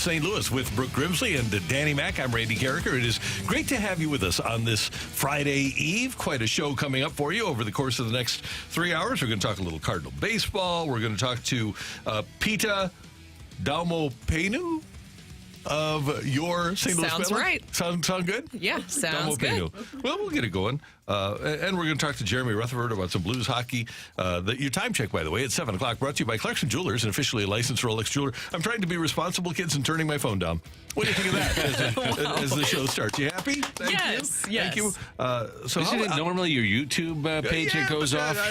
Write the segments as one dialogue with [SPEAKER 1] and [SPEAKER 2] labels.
[SPEAKER 1] St. Louis with Brooke Grimsley and Danny Mack. I'm Randy Carricker. It is great to have you with us on this Friday Eve. Quite a show coming up for you over the course of the next 3 hours. We're going to talk a little Cardinal baseball. We're going to talk to Pita Taumoepenu of your St. Louis.
[SPEAKER 2] Sounds right.
[SPEAKER 1] Sound good?
[SPEAKER 2] Yeah, sounds good.
[SPEAKER 1] Well, we'll get it going. And we're going to talk to Jeremy Rutherford about some Blues hockey. Your time check, by the way, at 7 o'clock, brought to you by Clarkson Jewelers, an officially licensed Rolex jeweler. I'm trying to be responsible, kids, and turning my phone down. What do you think of that as the show starts? You happy?
[SPEAKER 2] Yes.
[SPEAKER 1] Thank you.
[SPEAKER 3] So isn't it normally your YouTube page that goes off?
[SPEAKER 1] I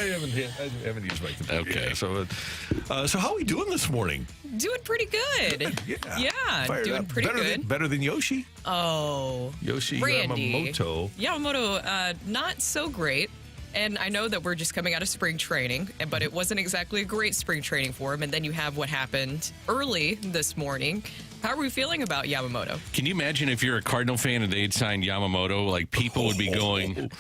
[SPEAKER 1] haven't used my computer.
[SPEAKER 3] Okay.
[SPEAKER 1] Yet. So how are we doing this morning?
[SPEAKER 2] Doing pretty good.
[SPEAKER 1] Yeah.
[SPEAKER 2] Doing pretty good.
[SPEAKER 1] Better than Yoshi.
[SPEAKER 2] Oh.
[SPEAKER 1] Yoshi
[SPEAKER 2] Randy.
[SPEAKER 1] Yamamoto.
[SPEAKER 2] Not so great. And I know that we're just coming out of spring training, but it wasn't exactly a great spring training for him. And then you have what happened early this morning. How are we feeling about Yamamoto?
[SPEAKER 3] Can you imagine if you're a Cardinal fan and they'd signed Yamamoto? Like, people would be going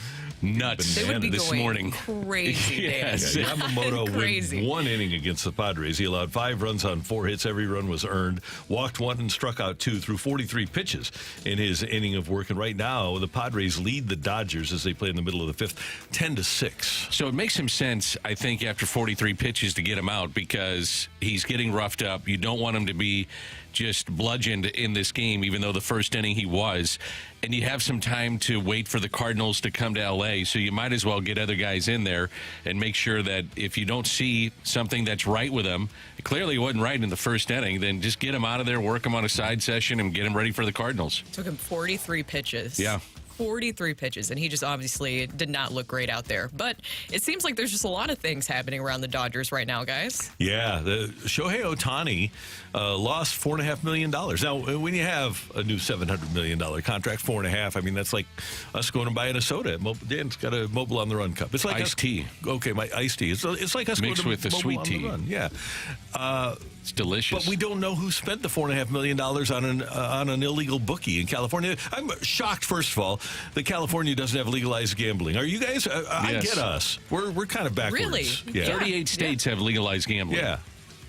[SPEAKER 3] nuts
[SPEAKER 2] They would be
[SPEAKER 3] this
[SPEAKER 2] going
[SPEAKER 3] morning.
[SPEAKER 2] Crazy,
[SPEAKER 3] Yes.
[SPEAKER 2] Dan.
[SPEAKER 1] Yamamoto
[SPEAKER 2] Crazy.
[SPEAKER 1] went one inning against the Padres. He allowed 5 runs on 4 hits. Every run was earned. Walked 1 and struck out 2 through 43 pitches in his inning of work. And right now, the Padres lead the Dodgers as they play in the middle of the 5th, 10-6.
[SPEAKER 3] So it makes some sense, I think, after 43 pitches to get him out because he's getting roughed up. You don't want him to be just bludgeoned in this game, even though the first inning he was. And you have some time to wait for the Cardinals to come to L.A., so you might as well get other guys in there and make sure that if you don't see something that's right with him, clearly it wasn't right in the first inning, then just get him out of there, work him on a side session, and get him ready for the Cardinals.
[SPEAKER 2] Took him 43 pitches.
[SPEAKER 3] Yeah.
[SPEAKER 2] 43 pitches, and he just obviously did not look great out there. But it seems like there's just a lot of things happening around the Dodgers right now, guys.
[SPEAKER 1] Yeah, Shohei Ohtani lost $4.5 million. Now, when you have a new $700 million contract, 4.5, I mean, that's like us going and buying a soda. Dan's got a Mobile on the Run cup. It's like
[SPEAKER 3] iced tea.
[SPEAKER 1] Okay, my iced tea. It's like us
[SPEAKER 3] mixed
[SPEAKER 1] going
[SPEAKER 3] with
[SPEAKER 1] to
[SPEAKER 3] the
[SPEAKER 1] Mobile
[SPEAKER 3] sweet
[SPEAKER 1] on
[SPEAKER 3] tea.
[SPEAKER 1] The Run. Yeah.
[SPEAKER 3] It's delicious.
[SPEAKER 1] But we don't know who spent the $4.5 million on an illegal bookie in California. I'm shocked, first of all, that California doesn't have legalized gambling. Are you guys? I
[SPEAKER 3] Yes.
[SPEAKER 1] get us. We're kind of backwards.
[SPEAKER 2] Really?
[SPEAKER 1] Yeah.
[SPEAKER 3] 38 states have legalized gambling.
[SPEAKER 1] Yeah.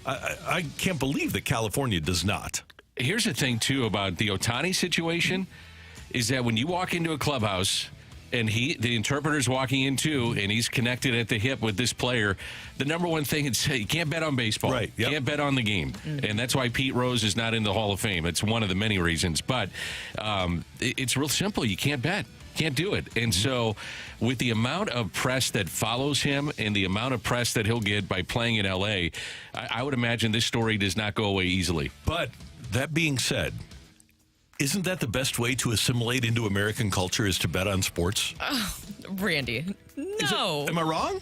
[SPEAKER 1] I can't believe that California does not.
[SPEAKER 3] Here's the thing, too, about the Ohtani situation is that when you walk into a clubhouse and the interpreter's walking in, too, and he's connected at the hip with this player, the number one thing is you can't bet on baseball.
[SPEAKER 1] Right. Yep.
[SPEAKER 3] You can't bet on the game. And that's why Pete Rose is not in the Hall of Fame. It's one of the many reasons. But it's real simple. You can't bet. Can't do it. And so with the amount of press that follows him and the amount of press that he'll get by playing in L.A., I would imagine this story does not go away easily.
[SPEAKER 1] But that being said, isn't that the best way to assimilate into American culture is to bet on sports?
[SPEAKER 2] Randy, no.
[SPEAKER 1] Am I wrong?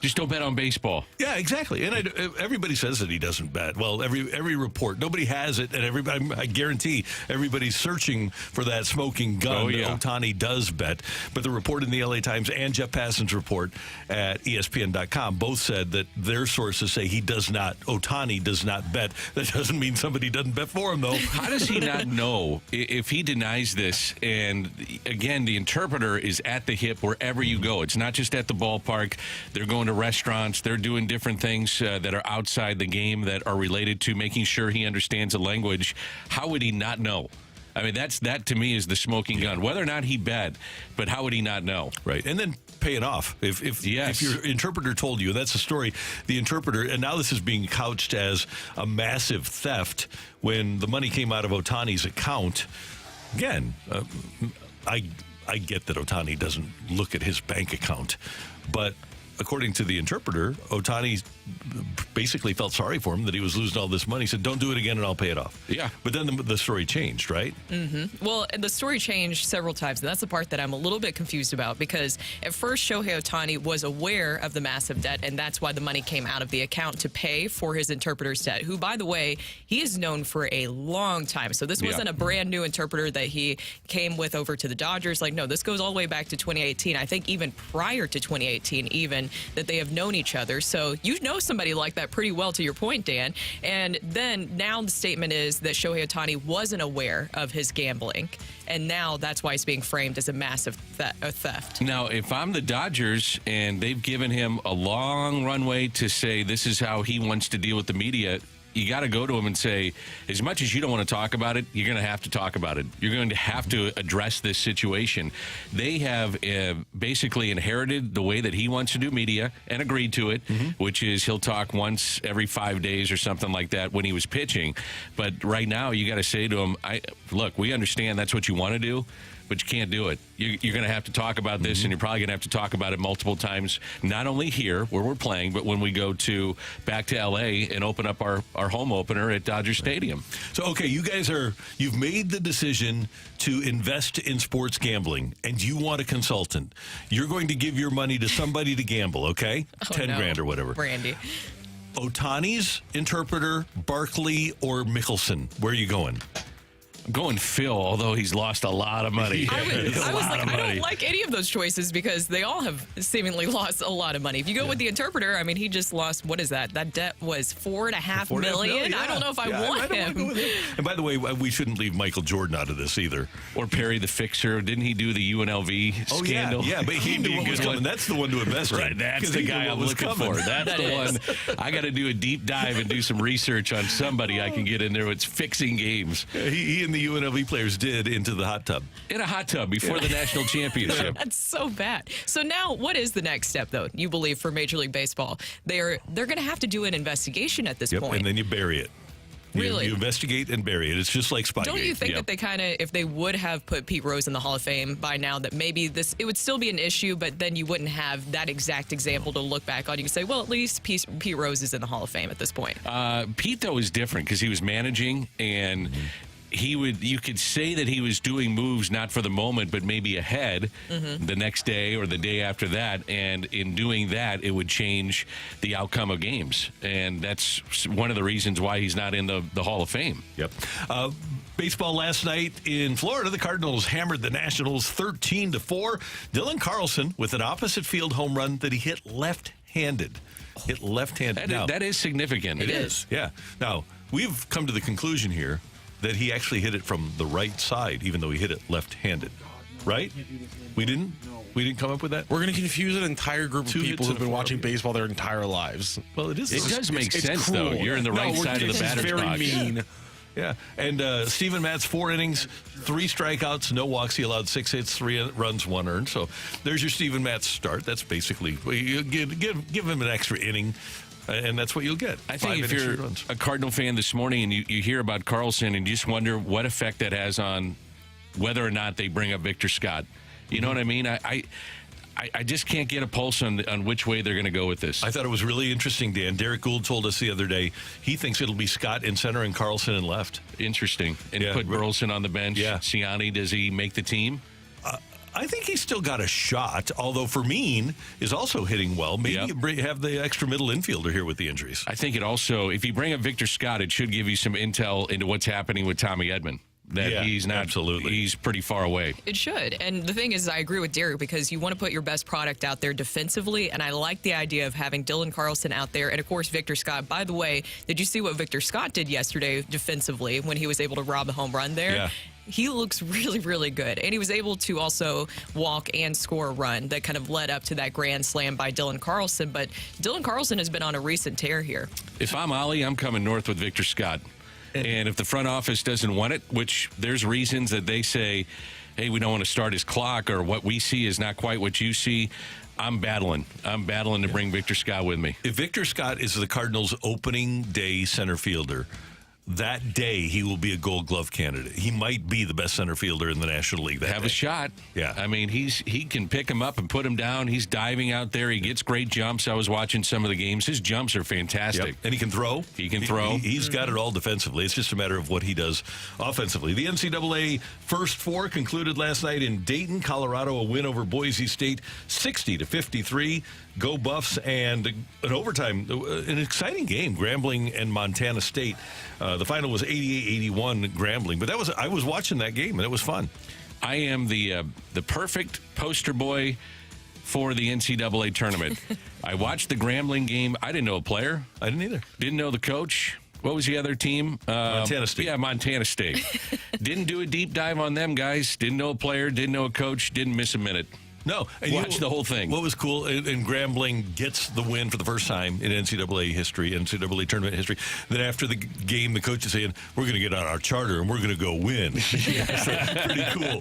[SPEAKER 3] Just don't bet on baseball.
[SPEAKER 1] Yeah, exactly. And everybody says that he doesn't bet. Well, every report, nobody has it, and everybody, I guarantee everybody's searching for that smoking gun.
[SPEAKER 3] Oh, yeah.
[SPEAKER 1] That Ohtani does bet. But the report in the LA Times and Jeff Passan's report at ESPN.com both said that their sources say Ohtani does not bet. That doesn't mean somebody doesn't bet for him, though.
[SPEAKER 3] How does he not know if he denies this? And again, the interpreter is at the hip wherever you go. It's not just at the ballpark. They're going to restaurants. They're doing different things that are outside the game that are related to making sure he understands the language. How would he not know? I mean, that to me is the smoking gun. Whether or not he bet, but how would he not know?
[SPEAKER 1] Right. And then pay it off. If your interpreter told you, that's the story, the interpreter, and now this is being couched as a massive theft when the money came out of Ohtani's account. Again, I get that Ohtani doesn't look at his bank account, but according to the interpreter, Ohtani basically felt sorry for him that he was losing all this money. He said, don't do it again and I'll pay it off.
[SPEAKER 3] Yeah.
[SPEAKER 1] But then the story changed, right?
[SPEAKER 2] Mm-hmm. Well, the story changed several times, and that's the part that I'm a little bit confused about, because at first Shohei Ohtani was aware of the massive debt, and that's why the money came out of the account to pay for his interpreter's debt, who, by the way, he is known for a long time. So this wasn't a brand new interpreter that he came with over to the Dodgers. Like, no, this goes all the way back to 2018. I think even prior to 2018, even, that they have known each other. So you know somebody like that pretty well, to your point, Dan. And then now the statement is that Shohei Ohtani wasn't aware of his gambling, and now that's why it's being framed as a massive theft.
[SPEAKER 3] Now, if I'm the Dodgers and they've given him a long runway to say this is how he wants to deal with the media, you got to go to him and say, as much as you don't want to talk about it, you're going to have to talk about it. You're going to have to address this situation. They have basically inherited the way that he wants to do media and agreed to it, which is he'll talk once every 5 days or something like that when he was pitching. But right now, you got to say to him, look, we understand that's what you want to do, but you can't do it. You're going to have to talk about this, and you're probably going to have to talk about it multiple times, not only here where we're playing, but when we go back to L.A. and open up our home opener at Dodger Stadium.
[SPEAKER 1] So, okay, you've made the decision to invest in sports gambling, and you want a consultant. You're going to give your money to somebody to gamble, okay? $10,000 or whatever.
[SPEAKER 2] Brandy.
[SPEAKER 1] Ohtani's interpreter, Barkley, or Mickelson? Where are you going?
[SPEAKER 3] I'm going Phil, although he's lost a lot of money.
[SPEAKER 2] I was like, I don't like any of those choices because they all have seemingly lost a lot of money. If you go with the interpreter, I mean, he just lost, what is that? That debt was $4.5 million. I don't know if I want him.
[SPEAKER 1] And by the way, we shouldn't leave Michael Jordan out of this either.
[SPEAKER 3] Or Perry the Fixer. Didn't he do the UNLV scandal?
[SPEAKER 1] Yeah, but he knew what was coming. That's the one to invest in.
[SPEAKER 3] Right, that's the guy I'm looking for. That's the one. I got to do a deep dive and do some research on somebody I can get in there that's fixing games.
[SPEAKER 1] He and the UNLV players did into the hot tub.
[SPEAKER 3] In a hot tub before the national championship.
[SPEAKER 2] That's so bad. So now, what is the next step, though, you believe, for Major League Baseball? They're going to have to do an investigation at this point.
[SPEAKER 1] And then you bury it.
[SPEAKER 2] Really?
[SPEAKER 1] You investigate and bury it. It's just like Spygate.
[SPEAKER 2] Don't you think that they kind of, if they would have put Pete Rose in the Hall of Fame by now, that maybe it would still be an issue, but then you wouldn't have that exact example to look back on? You could say, well, at least Pete Rose is in the Hall of Fame at this point.
[SPEAKER 3] Pete, though, is different because he was managing, and you could say that he was doing moves not for the moment, but maybe ahead the next day or the day after that. And in doing that, it would change the outcome of games. And that's one of the reasons why he's not in the Hall of Fame.
[SPEAKER 1] Yep. Baseball last night in Florida, the Cardinals hammered the Nationals 13-4. Dylan Carlson with an opposite field home run that he hit left-handed.
[SPEAKER 3] That is significant.
[SPEAKER 1] It is. Yeah. Now, we've come to the conclusion here that he actually hit it from the right side, even though he hit it left-handed. Right? We didn't? We didn't come up with that?
[SPEAKER 4] We're going to confuse an entire group of people who've been watching baseball their entire lives.
[SPEAKER 1] Well, it
[SPEAKER 3] does make sense, though. You're in the right side of the batter's box.
[SPEAKER 4] It's very mean.
[SPEAKER 1] Yeah. And Steven Matz, 4 innings, 3 strikeouts, no walks. He allowed 6 hits, 3 runs, 1 earned. So there's your Steven Matz start. That's basically, you give him an extra inning. And that's what you'll get.
[SPEAKER 3] I think if you're a Cardinal fan this morning and you hear about Carlson and you just wonder what effect that has on whether or not they bring up Victor Scott. You know what I mean? I just can't get a pulse on which way they're going to go with this.
[SPEAKER 1] I thought it was really interesting, Dan. Derek Gould told us the other day he thinks it'll be Scott in center and Carlson in left.
[SPEAKER 3] Interesting. And put Burleson on the bench.
[SPEAKER 1] Yeah.
[SPEAKER 3] Ciani, does he make the team?
[SPEAKER 1] I think he's still got a shot, although Fermin is also hitting well. Maybe you have the extra middle infielder here with the injuries.
[SPEAKER 3] I think it also, if you bring up Victor Scott, it should give you some intel into what's happening with Tommy Edman. That he's not, absolutely. He's pretty far away.
[SPEAKER 2] It should. And the thing is, I agree with Derek because you want to put your best product out there defensively. And I like the idea of having Dylan Carlson out there. And of course, Victor Scott. By the way, did you see what Victor Scott did yesterday defensively when he was able to rob a home run there?
[SPEAKER 1] Yeah.
[SPEAKER 2] He looks really, really good. And he was able to also walk and score a run that kind of led up to that grand slam by Dylan Carlson. But Dylan Carlson has been on a recent tear here.
[SPEAKER 3] If I'm Ollie, I'm coming north with Victor Scott. And if the front office doesn't want it, which there's reasons that they say, hey, we don't want to start his clock, or what we see is not quite what you see, I'm battling to bring Victor Scott with me.
[SPEAKER 1] If Victor Scott is the Cardinals' opening day center fielder, that day he will be a Gold Glove candidate. He might be the best center fielder in the National League that
[SPEAKER 3] Have
[SPEAKER 1] day.
[SPEAKER 3] a shot.
[SPEAKER 1] Yeah.
[SPEAKER 3] I mean, he can pick him up and put him down. He's diving out there. He gets great jumps. I was watching some of the games. His jumps are fantastic.
[SPEAKER 1] Yep. And he can throw.
[SPEAKER 3] He can throw.
[SPEAKER 1] He's got it all defensively. It's just a matter of what he does offensively. The NCAA First Four concluded last night in Dayton, Colorado, a win over Boise State, 60-53. Go Buffs, and an overtime, an exciting game, Grambling and Montana State. The final was 88-81 Grambling, but I was watching that game, and it was fun.
[SPEAKER 3] I am the perfect poster boy for the NCAA tournament. I watched the Grambling game. I didn't know a player.
[SPEAKER 1] I didn't either.
[SPEAKER 3] Didn't know the coach. What was the other team?
[SPEAKER 1] Montana State.
[SPEAKER 3] Yeah, Montana State. Didn't do a deep dive on them, guys. Didn't know a player. Didn't know a coach. Didn't miss a minute.
[SPEAKER 1] No. And
[SPEAKER 3] Watch the whole thing.
[SPEAKER 1] What was cool, and Grambling gets the win for the first time in NCAA history, NCAA tournament history. Then after the game, the coach is saying, we're going to get on our charter and we're going to go win. Pretty cool.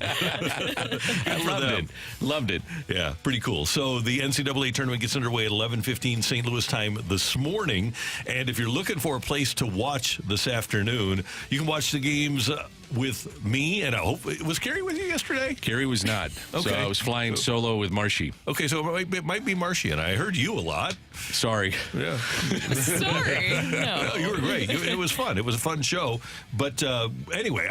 [SPEAKER 3] I loved it.
[SPEAKER 1] Yeah, pretty cool. So the NCAA tournament gets underway at 11:15 St. Louis time this morning. And if you're looking for a place to watch this afternoon, you can watch the games with me, and I hope, was Carrie with you yesterday?
[SPEAKER 3] Carrie was not.
[SPEAKER 1] Okay.
[SPEAKER 3] So I was flying solo with Marshy.
[SPEAKER 1] Okay, so it might be Marshy, and I heard you a lot.
[SPEAKER 3] Sorry.
[SPEAKER 1] Yeah.
[SPEAKER 2] Sorry. No.
[SPEAKER 1] You were great. It was fun. It was a fun show. But anyway,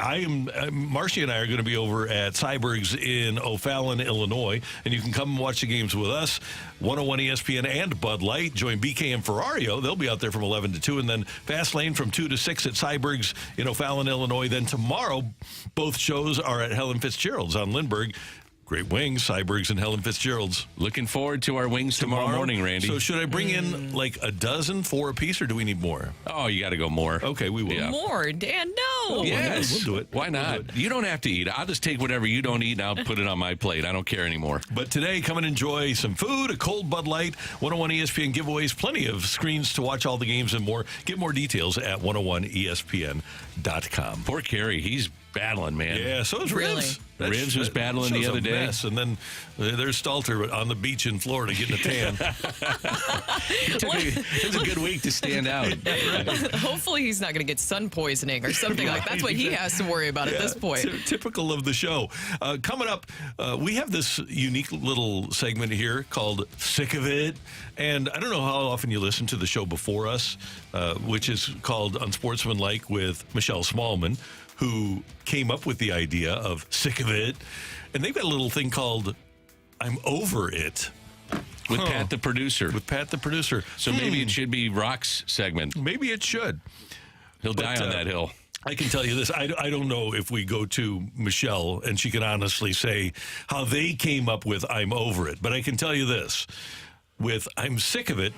[SPEAKER 1] Marshy and I are going to be over at Cyberg's in O'Fallon, Illinois, and you can come and watch the games with us. 101 ESPN and Bud Light. Join BK and Ferrario. They'll be out there from 11 to 2, and then Fast Lane from 2 to 6 at Cyberg's in O'Fallon, Illinois. Then tomorrow, both shows are at Helen Fitzgerald's on Lindbergh. Great wings, Cyberg's and Helen Fitzgerald's.
[SPEAKER 3] Looking forward to our wings tomorrow morning, Randy.
[SPEAKER 1] So should I bring in like a dozen, 4 apiece, or do we need more?
[SPEAKER 3] Oh, you got to go more.
[SPEAKER 1] Okay, we will.
[SPEAKER 3] Yeah.
[SPEAKER 2] More, Dan, no.
[SPEAKER 3] Yes.
[SPEAKER 1] We'll do it.
[SPEAKER 3] Why not? You don't have to eat. I'll just take whatever you don't eat and I'll put it on my plate. I don't care anymore.
[SPEAKER 1] But today, come and enjoy some food, a cold Bud Light, 101 ESPN giveaways, plenty of screens to watch all the games and more. Get more details at 101ESPN.com.
[SPEAKER 3] Poor Carrie. He's battling, man.
[SPEAKER 1] Yeah, so is
[SPEAKER 2] Really?
[SPEAKER 1] Ribs.
[SPEAKER 3] Ribs was battling the other day.
[SPEAKER 1] Mess. And then there's Stalter on the beach in Florida getting a tan.
[SPEAKER 3] It was a good week to stand out.
[SPEAKER 2] Hopefully he's not going to get sun poisoning or something like that. That's what he has to worry about at this point.
[SPEAKER 1] Typical of the show. Coming up, we have this unique little segment here called Sick of It. And I don't know how often you listen to the show before us, which is called Unsportsmanlike with Michelle Smallman, who came up with the idea of Sick of It. And they've got a little thing called I'm Over It.
[SPEAKER 3] With Pat the producer.
[SPEAKER 1] With Pat the producer.
[SPEAKER 3] So maybe it should be Rock's segment.
[SPEAKER 1] Maybe it should.
[SPEAKER 3] He'll die on that hill.
[SPEAKER 1] I can tell you this. I don't know if we go to Michelle and she can honestly say how they came up with I'm Over It. But I can tell you this. With I'm Sick of It,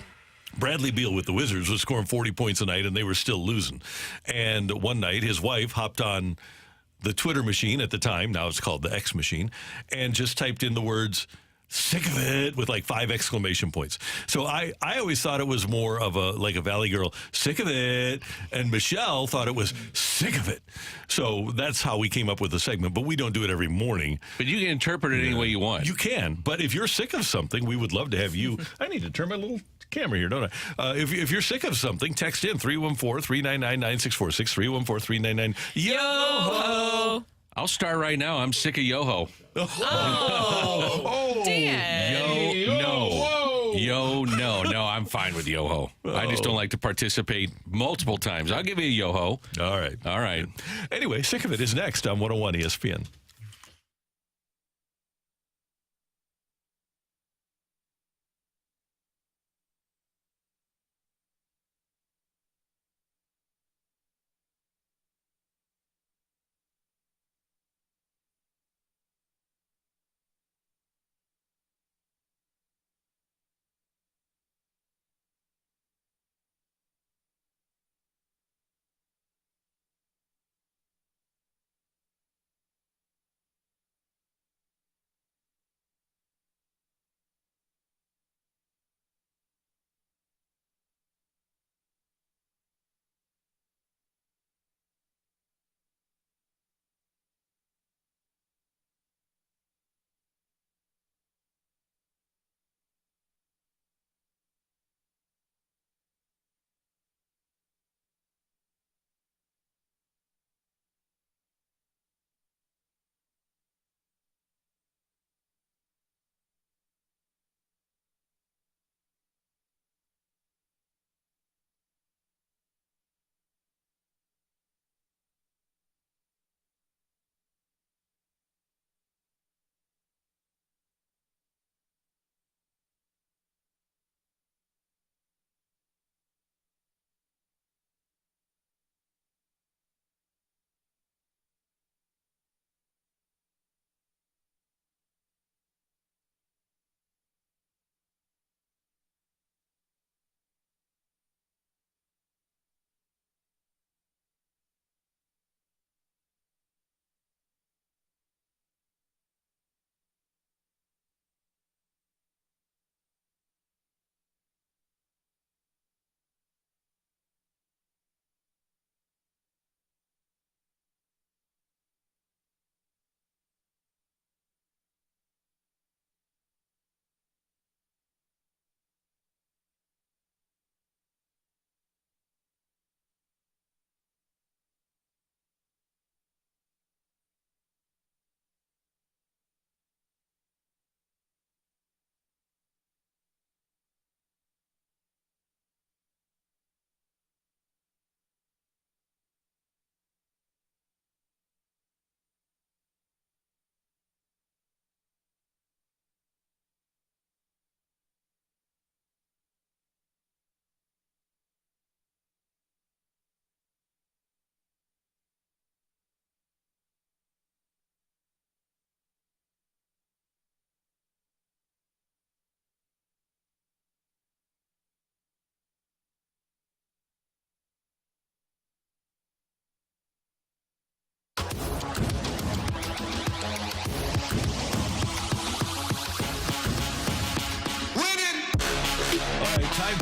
[SPEAKER 1] Bradley Beal with the Wizards was scoring 40 points a night, and they were still losing. And one night, his wife hopped on the Twitter machine at the time, now it's called the X machine, and just typed in the words, sick of it, with like 5 exclamation points. So I always thought it was more of a Valley Girl, sick of it, and Michelle thought it was sick of it. So that's how we came up with the segment, but we don't do it every morning.
[SPEAKER 3] But you can interpret it any way you want.
[SPEAKER 1] You can, but if you're sick of something, we would love to have you. I need to turn my little camera here, don't I? If you're sick of something, text in 314-399-9646, 314-399-YOHO.
[SPEAKER 3] I'll start right now. I'm sick of Yoho.
[SPEAKER 2] Oh, Dan.
[SPEAKER 3] No, I'm fine with Yoho. I just don't like to participate multiple times. I'll give you a Yoho.
[SPEAKER 1] All right. Anyway, Sick of It is next on 101 ESPN.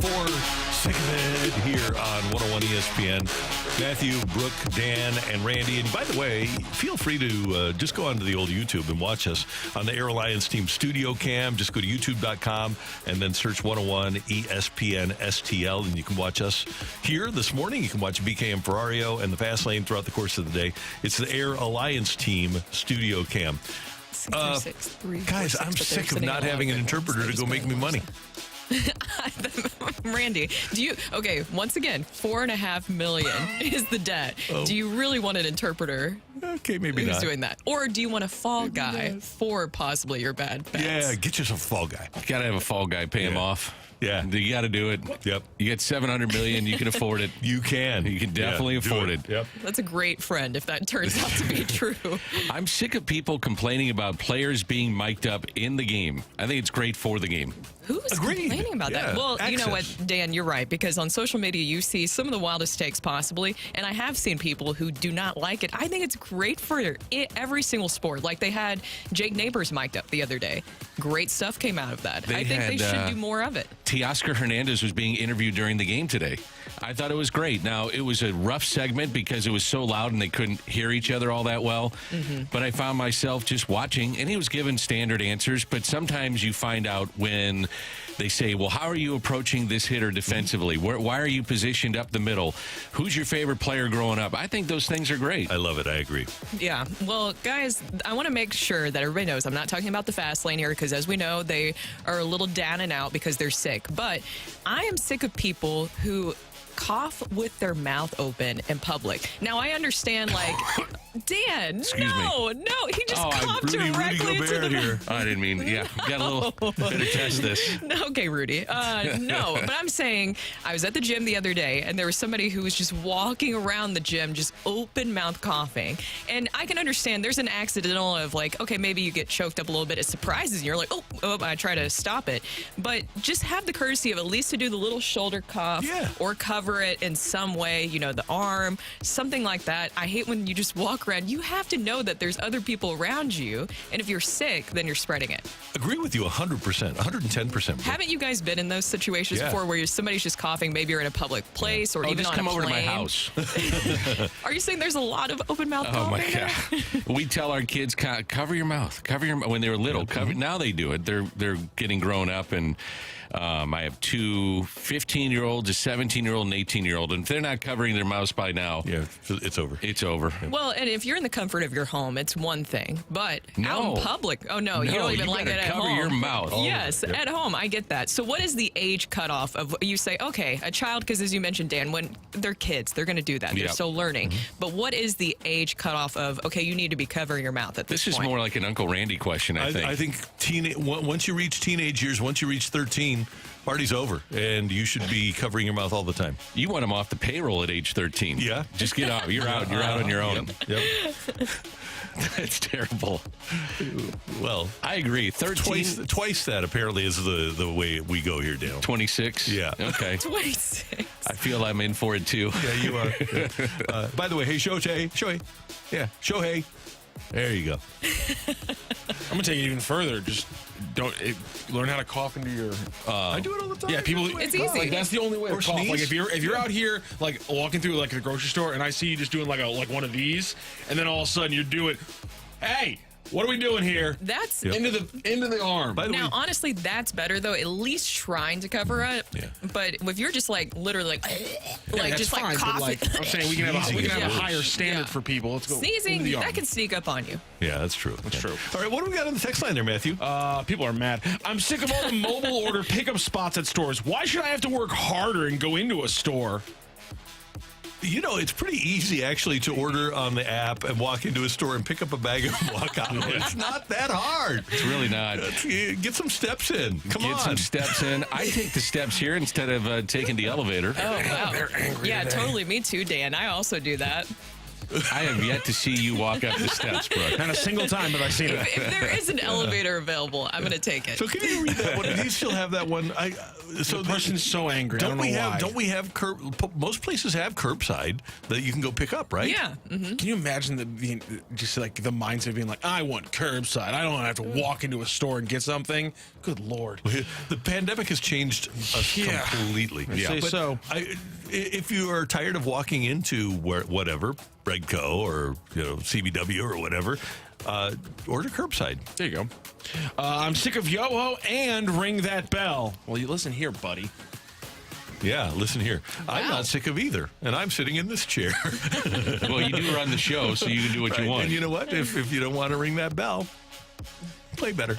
[SPEAKER 1] for Sick of It here on 101 ESPN. Matthew, Brooke, Dan, and Randy. And by the way, feel free to just go onto the old YouTube and watch us on the Air Alliance Team Studio Cam. Just go to youtube.com and then search 101 ESPN STL, and you can watch us here this morning. You can watch BK and Ferrario and the Fast Lane throughout the course of the day. It's the Air Alliance Team Studio Cam. Guys, I'm sick of not having an interpreter to go make me money.
[SPEAKER 2] Randy, once again, $4.5 million is the debt. Do you really want an interpreter?
[SPEAKER 1] Okay, maybe
[SPEAKER 2] who's
[SPEAKER 1] not.
[SPEAKER 2] Doing that? Or do you want a fall guy for possibly your bad bets?
[SPEAKER 1] Yeah, get yourself a fall guy.
[SPEAKER 3] You got to have a fall guy, pay him off.
[SPEAKER 1] Yeah.
[SPEAKER 3] You got to do it.
[SPEAKER 1] Yep.
[SPEAKER 3] You get $700 million, you can afford it.
[SPEAKER 1] You can.
[SPEAKER 3] You can definitely afford it.
[SPEAKER 1] Yep.
[SPEAKER 2] That's a great friend if that turns out to be true.
[SPEAKER 3] I'm sick of people complaining about players being mic'd up in the game. I think it's great for the game.
[SPEAKER 2] Who's complaining about that? Well, you know what, Dan, you're right, because on social media you see some of the wildest takes possibly, and I have seen people who do not like it. I think it's great for every single sport. Like they had Jake Neighbours mic'd up the other day. Great stuff came out of that. I think they should do more of it.
[SPEAKER 3] Oskar Hernandez was being interviewed during the game today. I thought it was great. Now, it was a rough segment because it was so loud and they couldn't hear each other all that well. Mm-hmm. But I found myself just watching, and he was given standard answers. But sometimes you find out when they say, well, how are you approaching this hitter defensively? Why are you positioned up the middle? Who's your favorite player growing up? I think those things are great.
[SPEAKER 1] I love it. I agree.
[SPEAKER 2] Yeah. Well, guys, I want to make sure that everybody knows I'm not talking about the fast lane here because, as we know, they are a little down and out because they're sick. But I am sick of people who cough with their mouth open in public. Now, I understand, like, Dan, no, he just coughed directly into the
[SPEAKER 3] here. I didn't mean, got a little bit of test this.
[SPEAKER 2] Okay, Rudy. No, but I'm saying I was at the gym the other day, and there was somebody who was just walking around the gym, just open mouth coughing. And I can understand there's an accidental of like, okay, maybe you get choked up a little bit. It surprises you. You're like, oh, I try to stop it. But just have the courtesy of at least to do the little shoulder cough or cover it in some way, the arm, something like that. I hate when you just walk around. You have to know that there's other people around you, and if you're sick, then you're spreading it.
[SPEAKER 1] Agree with you 100%, 110%.
[SPEAKER 2] Haven't you guys been in those situations before where somebody's just coughing? Maybe you're in a public place or even on a plane.
[SPEAKER 3] Come over to my house.
[SPEAKER 2] Are you saying there's a lot of open mouth coughing?
[SPEAKER 3] Oh my God. We tell our kids, cover your mouth. When they were little. Now they do it. They're getting grown up, and I have two 15-year-olds, a 17-year-old, and 18-year-old, and if they're not covering their mouths by now,
[SPEAKER 1] it's over.
[SPEAKER 3] It's over.
[SPEAKER 2] Well, and if you're in the comfort of your home, it's one thing, but out in public, you don't even like it at home.
[SPEAKER 3] Cover your mouth.
[SPEAKER 2] Yes, at home, I get that. So what is the age cutoff of, you say, okay, a child, because as you mentioned, Dan, when they're kids, they're going to do that. They're still learning. Mm-hmm. But what is the age cutoff of, okay, you need to be covering your mouth at this point?
[SPEAKER 3] This is more like an Uncle Randy question, I think.
[SPEAKER 1] I think once you reach teenage years, once you reach 13, party's over, and you should be covering your mouth all the time.
[SPEAKER 3] You want them off the payroll at age 13.
[SPEAKER 1] Yeah.
[SPEAKER 3] Just get out. You're out. You're out on your own.
[SPEAKER 1] Yep.
[SPEAKER 3] That's terrible.
[SPEAKER 1] Well,
[SPEAKER 3] I agree. 13.
[SPEAKER 1] Twice that apparently is the way we go here, Dale.
[SPEAKER 3] 26?
[SPEAKER 1] Yeah.
[SPEAKER 3] Okay.
[SPEAKER 2] 26.
[SPEAKER 3] I feel I'm in for it, too.
[SPEAKER 1] Yeah, you are. Yeah. By the way, hey, Shohei. Yeah, Shohei. There you go.
[SPEAKER 4] I'm going to take it even further. Just learn how to cough into your...
[SPEAKER 1] I do it all the time.
[SPEAKER 4] Yeah, people...
[SPEAKER 2] It's easy.
[SPEAKER 4] Like, that's the only way to cough.
[SPEAKER 1] Sneeze.
[SPEAKER 4] Like, if you're out here, like, walking through, like, the grocery store, and I see you just doing, like one of these, and then all of a sudden you're doing... Hey! What are we doing here?
[SPEAKER 2] That's
[SPEAKER 4] into the arm.
[SPEAKER 1] By the way,
[SPEAKER 2] honestly, that's better though. At least trying to cover it. Yeah. But if you're just like literally just
[SPEAKER 4] fine,
[SPEAKER 2] like coughing,
[SPEAKER 4] I'm saying we can have a higher standard for people. Let's go.
[SPEAKER 2] Sneezing, that can sneak up on you.
[SPEAKER 1] Yeah, that's true.
[SPEAKER 4] That's true.
[SPEAKER 1] All right, what do we got on the text line there, Matthew?
[SPEAKER 4] People are mad. I'm sick of all the mobile order pickup spots at stores. Why should I have to work harder and go into a store?
[SPEAKER 1] It's pretty easy, actually, to order on the app and walk into a store and pick up a bag and walk out. It's not that hard.
[SPEAKER 3] It's really not.
[SPEAKER 1] Get some steps in. Come on.
[SPEAKER 3] Get some steps in. I take the steps here instead of taking the elevator.
[SPEAKER 2] Oh, wow.
[SPEAKER 4] They're angry
[SPEAKER 2] Yeah,
[SPEAKER 4] today.
[SPEAKER 2] totally. Me too, Dan. I also do that.
[SPEAKER 3] I have yet to see you walk up the steps, Brooke.
[SPEAKER 4] Not a single time have I seen it.
[SPEAKER 2] If there is an elevator available, I'm going to take it.
[SPEAKER 1] So can you read that one? Do you still have that one?
[SPEAKER 4] So the person's so angry. I don't know why.
[SPEAKER 1] Don't we have most places have curbside that you can go pick up, right?
[SPEAKER 2] Yeah. Mm-hmm.
[SPEAKER 4] Can you imagine just like the mindset of being like, I want curbside. I don't have to walk into a store and get something. Good Lord.
[SPEAKER 1] The pandemic has changed us completely.
[SPEAKER 4] Say
[SPEAKER 1] But
[SPEAKER 4] so.
[SPEAKER 1] If you are tired of walking into whatever, Redco or CBW or whatever, order curbside.
[SPEAKER 4] There you go. I'm sick of Yoho and ring that bell. Well, you listen here, buddy.
[SPEAKER 1] Yeah, listen here.
[SPEAKER 2] Wow.
[SPEAKER 1] I'm not sick of either, and I'm sitting in this chair.
[SPEAKER 3] Well, you do run the show, so you can do what you want.
[SPEAKER 1] And you know what? If you don't want to ring that bell, play better.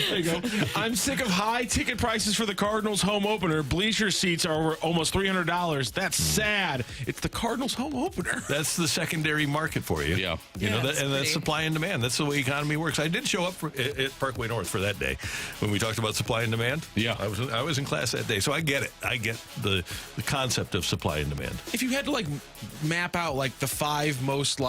[SPEAKER 4] There you go. I'm sick of high ticket prices for the Cardinals home opener. Bleacher seats are over almost $300. That's sad. It's the Cardinals home opener.
[SPEAKER 1] That's the secondary market for you.
[SPEAKER 3] Yeah.
[SPEAKER 1] That's supply and demand. That's the way economy works. I did show up at Parkway North for that day when we talked about supply and demand.
[SPEAKER 3] Yeah.
[SPEAKER 1] I was in class that day, so I get it. I get the concept of supply and demand.
[SPEAKER 4] If you had to map out the 5 most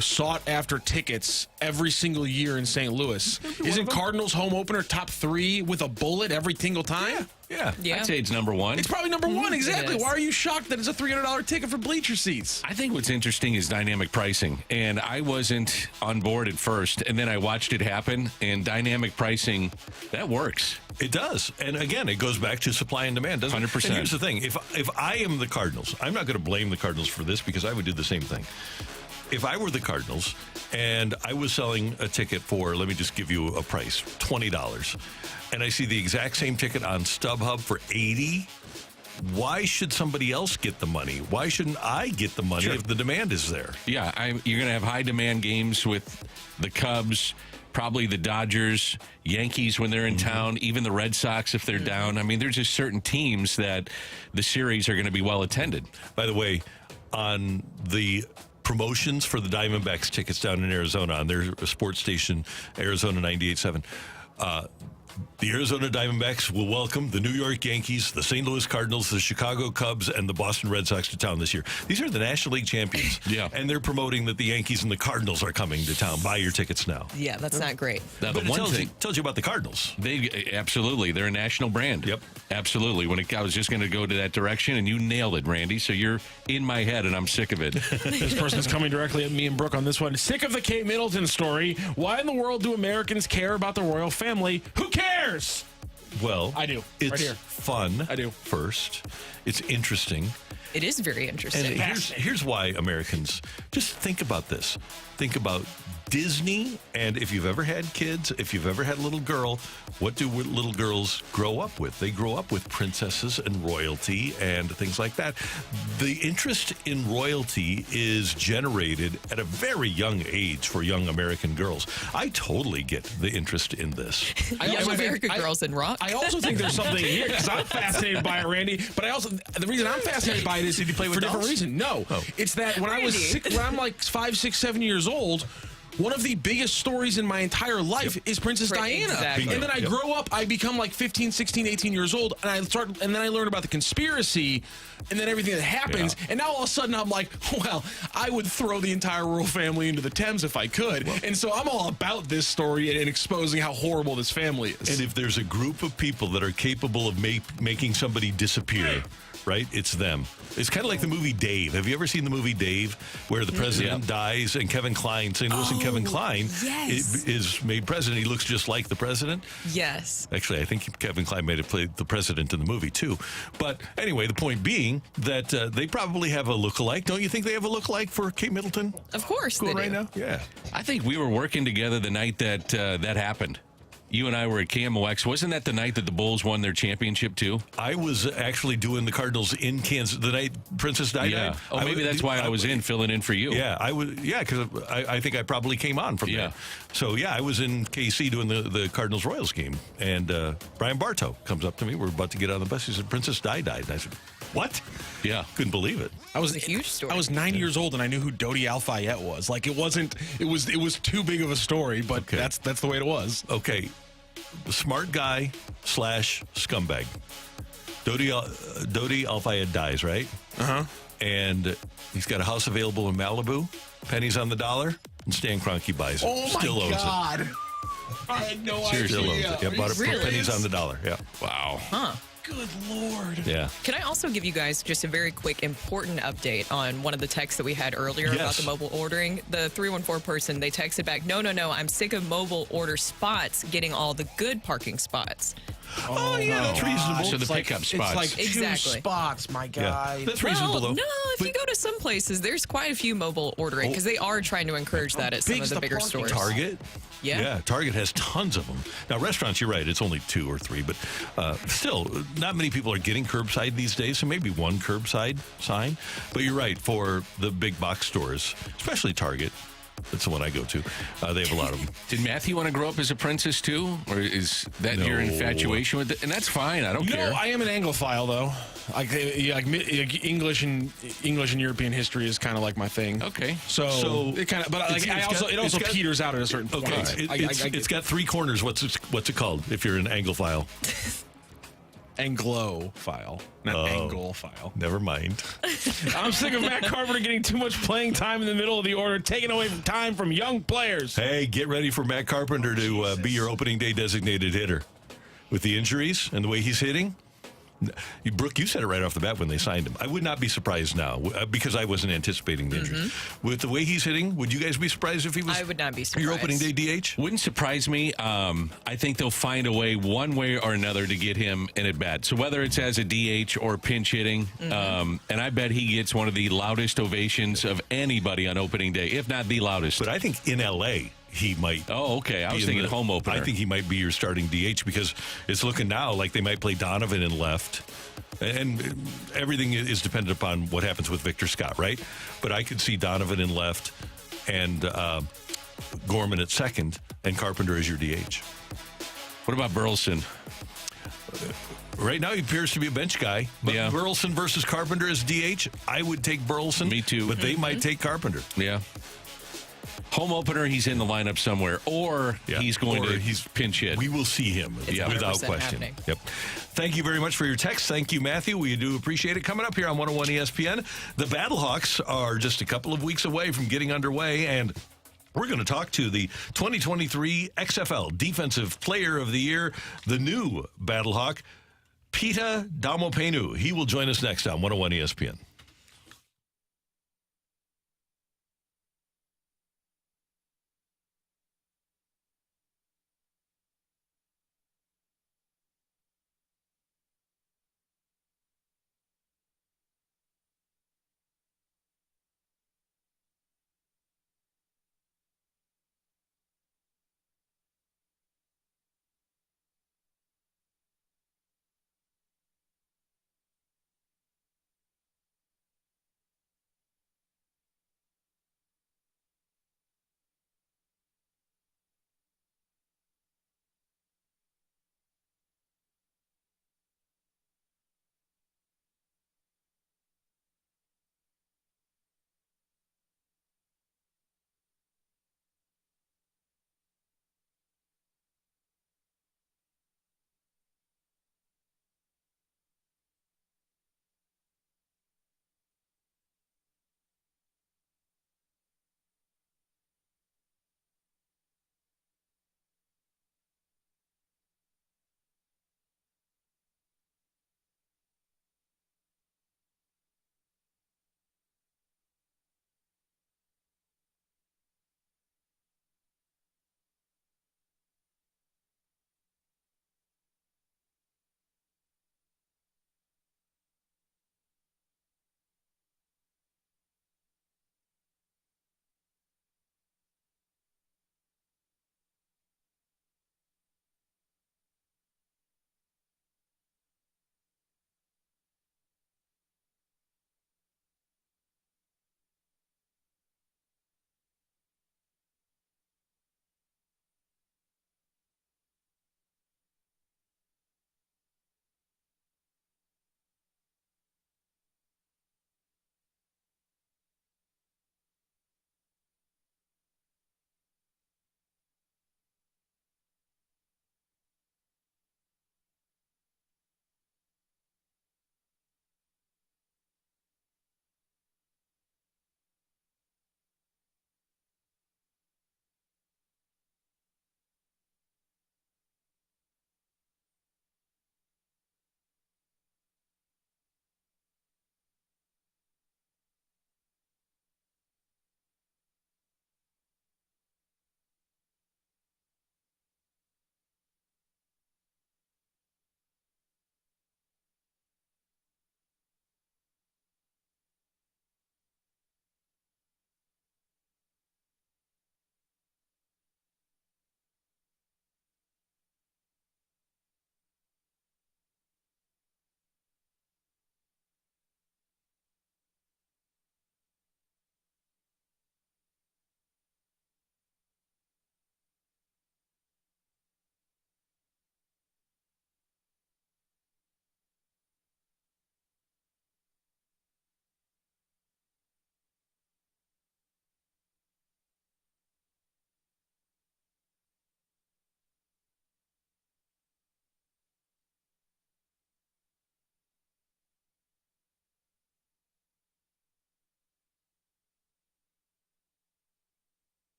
[SPEAKER 4] sought after tickets every single year in St. Louis, isn't Cardinals home opener top 3 with a bullet every single time?
[SPEAKER 1] Yeah.
[SPEAKER 3] I'd say it's number 1.
[SPEAKER 4] It's probably number 1, exactly.
[SPEAKER 2] It is.
[SPEAKER 4] Why are you shocked that it's a $300 ticket for bleacher seats?
[SPEAKER 3] I think what's interesting is dynamic pricing, and I wasn't on board at first, and then I watched it happen, and dynamic pricing, that works.
[SPEAKER 1] It does. And again, it goes back to supply and demand, doesn't it?
[SPEAKER 3] 100%.
[SPEAKER 1] And here's the thing. If I am the Cardinals, I'm not going to blame the Cardinals for this because I would do the same thing. If I were the Cardinals and I was selling a ticket for, let me just give you a price, $20, and I see the exact same ticket on StubHub for $80, why should somebody else get the money? Why shouldn't I get the money if the demand is there?
[SPEAKER 3] Yeah, you're going to have high demand games with the Cubs, probably the Dodgers, Yankees when they're in town, even the Red Sox if they're down. I mean, there's just certain teams that the series are going to be well attended.
[SPEAKER 1] By the way, on the promotions for the Diamondbacks tickets down in Arizona on their sports station, Arizona 98.7, the Arizona Diamondbacks will welcome the New York Yankees, the St. Louis Cardinals, the Chicago Cubs, and the Boston Red Sox to town this year. These are the National League champions.
[SPEAKER 3] Yeah.
[SPEAKER 1] And they're promoting that the Yankees and the Cardinals are coming to town. Buy your tickets now.
[SPEAKER 2] Yeah, that's not great.
[SPEAKER 3] Now,
[SPEAKER 1] But
[SPEAKER 3] the
[SPEAKER 1] it
[SPEAKER 3] one
[SPEAKER 1] tells
[SPEAKER 3] thing
[SPEAKER 1] you about the Cardinals.
[SPEAKER 3] Absolutely, they're a national brand.
[SPEAKER 1] Yep.
[SPEAKER 3] Absolutely. I was just going to go to that direction, and you nailed it, Randy. So you're in my head, and I'm sick of it.
[SPEAKER 4] This person's coming directly at me and Brooke on this one. Sick of the Kate Middleton story. Why in the world do Americans care about the royal family? Who cares?
[SPEAKER 1] Well,
[SPEAKER 4] I do.
[SPEAKER 1] It's
[SPEAKER 4] Right here.
[SPEAKER 1] fun.
[SPEAKER 4] I do.
[SPEAKER 1] First, it's interesting.
[SPEAKER 2] It is very interesting.
[SPEAKER 1] And here's why Americans, just think about this. Think about Disney, and if you've ever had kids, if you've ever had a little girl, what do little girls grow up with? They grow up with princesses and royalty and things like that. The interest in royalty is generated at a very young age for young American girls. I totally get the interest in this.
[SPEAKER 2] Young American girls in Rocc.
[SPEAKER 4] I also think there's something here because I'm fascinated by it, Randy. But the reason I'm fascinated by it is
[SPEAKER 1] Did you play with
[SPEAKER 4] for a different
[SPEAKER 1] dolls?
[SPEAKER 4] reason. No, it's that when I'm like 5, 6, 7 years old. One of the biggest stories in my entire life is Princess Diana.
[SPEAKER 2] Exactly.
[SPEAKER 4] And then I grow up, I become like 15, 16, 18 years old, and then I learn about the conspiracy and then everything that happens. And now all of a sudden I'm like, well, I would throw the entire royal family into the Thames if I could. And so I'm all about this story and exposing how horrible this family is.
[SPEAKER 1] And if there's a group of people that are capable of making somebody disappear, right, it's them. It's kind of like the movie Dave. Have you ever seen the movie Dave, where the president dies and Kevin Kline, St. Louis and Kevin Kline is made president? He looks just like the president.
[SPEAKER 2] Yes.
[SPEAKER 1] Actually, I think Kevin Kline may have played the president in the movie, too. But anyway, the point being that they probably have a lookalike. Don't you think they have a lookalike for Kate Middleton?
[SPEAKER 2] Of course they
[SPEAKER 1] Going right
[SPEAKER 2] do.
[SPEAKER 1] now? Yeah.
[SPEAKER 3] I think we were working together the night that that happened. You and I were at KMOX. Wasn't that the night that the Bulls won their championship, too?
[SPEAKER 1] I was actually doing the Cardinals in Kansas the night Princess Di died.
[SPEAKER 3] Oh, maybe that's why I was filling in for you.
[SPEAKER 1] Yeah, I was. Yeah, because I think I probably came on from there. So yeah, I was in KC doing the Cardinals Royals game, and Brian Bartow comes up to me. We're about to get on the bus. He said, "Princess Di died." And I said, "What?"
[SPEAKER 3] Yeah,
[SPEAKER 1] couldn't believe it.
[SPEAKER 4] I was
[SPEAKER 2] a huge story.
[SPEAKER 4] I was 9 years old and I knew who Dodi Al-Fayed was. Like it was too big of a story, but that's the way it was.
[SPEAKER 1] Okay. The smart guy / scumbag. Dodi Al-Fayed dies, right? and he's got a house available in Malibu, pennies on the dollar, and Stan Kroenke buys it.
[SPEAKER 4] Oh,
[SPEAKER 1] Still
[SPEAKER 4] my
[SPEAKER 1] owns
[SPEAKER 4] God.
[SPEAKER 1] it.
[SPEAKER 4] I had no
[SPEAKER 1] Still
[SPEAKER 4] idea.
[SPEAKER 1] owns it. Yeah, bought it for
[SPEAKER 2] Really?
[SPEAKER 1] pennies on the dollar. Yeah.
[SPEAKER 3] Wow.
[SPEAKER 2] Huh.
[SPEAKER 4] Good Lord.
[SPEAKER 1] Yeah.
[SPEAKER 2] Can I also give you guys just a very quick, important update on one of the texts that we had earlier about
[SPEAKER 1] Yes.
[SPEAKER 2] the mobile ordering? The 314 person, they texted back, no, I'm sick of mobile order spots getting all the good parking spots.
[SPEAKER 1] Oh, yeah, that's reasonable.
[SPEAKER 3] So the pickup spots.
[SPEAKER 4] It's like
[SPEAKER 2] Exactly.
[SPEAKER 4] 2 spots, my guy.
[SPEAKER 1] That's reasonable,
[SPEAKER 2] Well,
[SPEAKER 1] though.
[SPEAKER 2] no, if you go to some places, there's quite a few mobile ordering because they are trying to encourage that at some
[SPEAKER 4] big's
[SPEAKER 2] of the
[SPEAKER 4] the
[SPEAKER 2] bigger
[SPEAKER 4] parking
[SPEAKER 2] stores.
[SPEAKER 1] Target?
[SPEAKER 2] Yeah.
[SPEAKER 1] Target has tons of them. Now, restaurants, you're right, it's only 2 or 3, but still, not many people are getting curbside these days, so maybe one curbside sign. But you're right, for the big box stores, especially Target, that's the one I go to, they have a lot of them.
[SPEAKER 3] Did Matthew want to grow up as a princess too, or is that your
[SPEAKER 1] No.
[SPEAKER 3] infatuation with it? And that's fine. I don't care.
[SPEAKER 4] I am an Anglophile, though. Like English and European history is kind of like my thing.
[SPEAKER 3] Okay.
[SPEAKER 4] So it kind of, but like it also peters out at a certain point.
[SPEAKER 1] Okay, it's got 3 corners. What's it called if you're an Anglophile?
[SPEAKER 4] Anglophile, not Anglophile.
[SPEAKER 1] Never mind.
[SPEAKER 4] I'm sick of Matt Carpenter getting too much playing time in the middle of the order, taking away from time from young players.
[SPEAKER 1] Hey, get ready for Matt Carpenter to be your opening day designated hitter. With the injuries and the way he's hitting, Brooke, you said it right off the bat when they signed him. I would not be surprised now because I wasn't anticipating the injuries. With the way he's hitting, would you guys be surprised if he was
[SPEAKER 2] I would not be surprised.
[SPEAKER 1] your opening day DH?
[SPEAKER 3] Wouldn't surprise me. I think they'll find a way, one way or another, to get him in at bat. So whether it's as a DH or pinch hitting, and I bet he gets one of the loudest ovations of anybody on opening day, if not the loudest.
[SPEAKER 1] But I think in L.A., he might.
[SPEAKER 3] Oh, okay. I
[SPEAKER 1] be
[SPEAKER 3] was
[SPEAKER 1] in
[SPEAKER 3] thinking
[SPEAKER 1] the
[SPEAKER 3] home opener.
[SPEAKER 1] I think he might be your starting DH because it's looking now like they might play Donovan in left. And everything is dependent upon what happens with Victor Scott, right? But I could see Donovan in left and Gorman at second and Carpenter as your DH.
[SPEAKER 3] What about Burleson?
[SPEAKER 1] Right now, he appears to be a bench guy. But
[SPEAKER 3] Yeah.
[SPEAKER 1] Burleson versus Carpenter as DH, I would take Burleson.
[SPEAKER 3] Me too.
[SPEAKER 1] But they might take Carpenter.
[SPEAKER 3] Yeah. Home opener, he's in the lineup somewhere, or
[SPEAKER 1] Yeah.
[SPEAKER 3] he's going
[SPEAKER 1] Or
[SPEAKER 3] to
[SPEAKER 1] he's
[SPEAKER 3] pinch hit.
[SPEAKER 1] We will see him
[SPEAKER 2] It's
[SPEAKER 1] without
[SPEAKER 2] 100%
[SPEAKER 1] question.
[SPEAKER 2] happening.
[SPEAKER 1] Yep. Thank you very much for your text. Thank you, Matthew. We do appreciate it. Coming up here on 101 ESPN, the Battlehawks are just a couple of weeks away from getting underway, and we're going to talk to the 2023 XFL Defensive Player of the Year, the new Battlehawk, Pita Taumoepenu. He will join us next on 101 ESPN.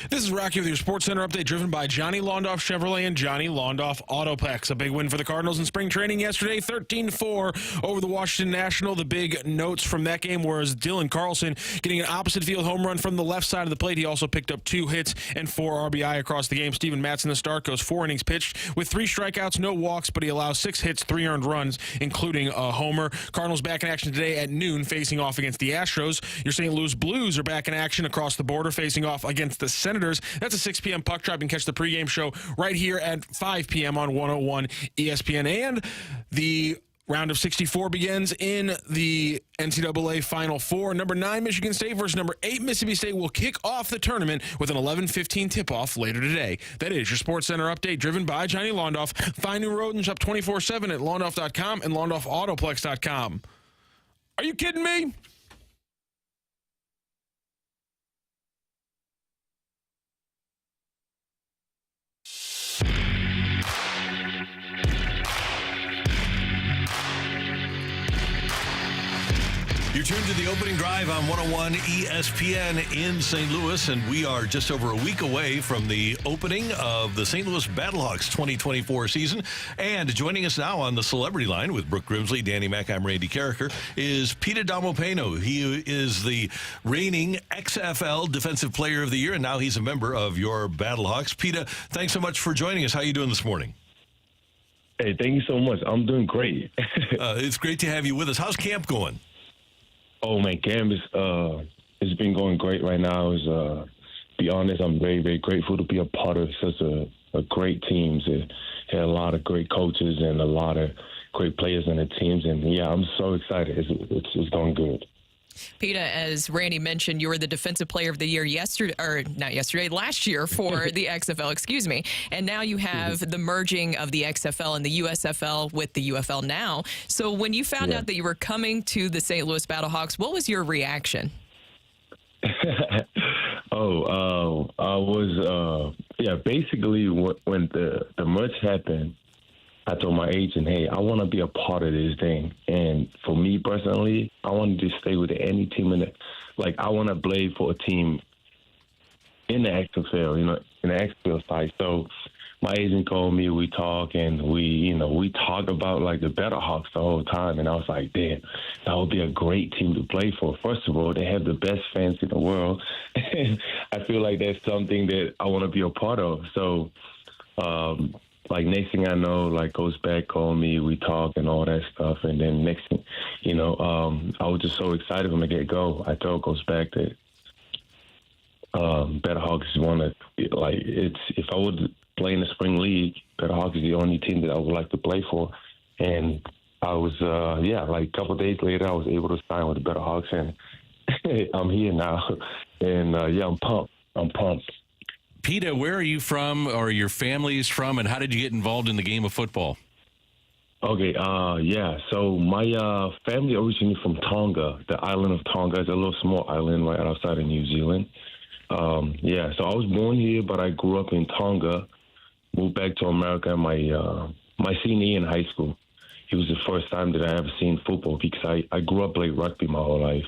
[SPEAKER 4] This is Rocky with your Sports Center update, driven by Johnny Londoff Chevrolet and Johnny Londoff Autopex. A big win for the Cardinals in spring training yesterday, 13-4 over the Washington National. The big notes from that game was Dylan Carlson getting an opposite field home run from the left side of the plate. He also picked up 2 hits and 4 RBI across the game. Steven Matson, the start, goes 4 innings pitched with 3 strikeouts, no walks, but he allows 6 hits, 3 earned runs, including a homer. Cardinals back in action today at noon, facing off against the Astros. Your St. Louis Blues are back in action across the border, facing off against the Senators. That's a 6 p.m. puck drop. You can catch the pregame show right here at 5 p.m. on 101 ESPN. And the round of 64 begins in the NCAA Final Four. Number 9, Michigan State versus number 8, Mississippi State will kick off the tournament with an 11:15 tip-off later today. That is your Sports Center update, driven by Johnny Londoff. Find new road and shop 24/7 at londoff.com and londoffautoplex.com. Are you kidding me?
[SPEAKER 1] You're tuned to the opening drive on 101 ESPN in St. Louis, and we are just over a week away from the opening of the St. Louis Battlehawks 2024 season. And joining us now on the celebrity line with Brooke Grimsley, Danny Mack, I'm Randy Carricker, is Pita Taumoepenu. He is the reigning XFL Defensive Player of the Year, and now he's a member of your Battlehawks. Pita, thanks so much for joining us. How are you doing this morning?
[SPEAKER 5] Hey, thank you so much. I'm doing great.
[SPEAKER 1] It's great to have you with us. How's camp going?
[SPEAKER 5] Oh, man, camp is it's been going great right now. Be honest, I'm very, very grateful to be a part of such a great team. It had a lot of great coaches and a lot of great players on the teams. And, yeah, I'm so excited. It's going good.
[SPEAKER 2] Pita, as Randy mentioned, you were the Defensive Player of the Year last year for the XFL, excuse me. And now you have the merging of the XFL and the USFL with the UFL now. So when you found out that you were coming to the St. Louis Battlehawks, what was your reaction?
[SPEAKER 5] I was, basically when the merge happened, I told my agent, hey, I want to be a part of this thing. And for me personally, I wanted to stay with any team I want to play for a team in the XFL, in the XFL side. So my agent called me, we talk, and we talk about the Battlehawks the whole time. And I was like, damn, that would be a great team to play for. First of all, they have the best fans in the world. And I feel like that's something that I want to be a part of. So, next thing I know, goes back, call me, we talk and all that stuff. And then next thing, I was just so excited from the get-go. I told goes back that Battlehawks is one of, if I would play in the spring league, Battlehawks is the only team that I would like to play for. And I was, a couple of days later, I was able to sign with the Battlehawks, and I'm here now. And, I'm pumped.
[SPEAKER 3] Pita, where are you from, or your family is from, and how did you get involved in the game of football?
[SPEAKER 5] Okay, so my family originally from Tonga, the island of Tonga. It's a little small island right outside of New Zealand. So I was born here, but I grew up in Tonga, moved back to America my senior year in high school. It was the first time that I ever seen football because I grew up playing rugby my whole life.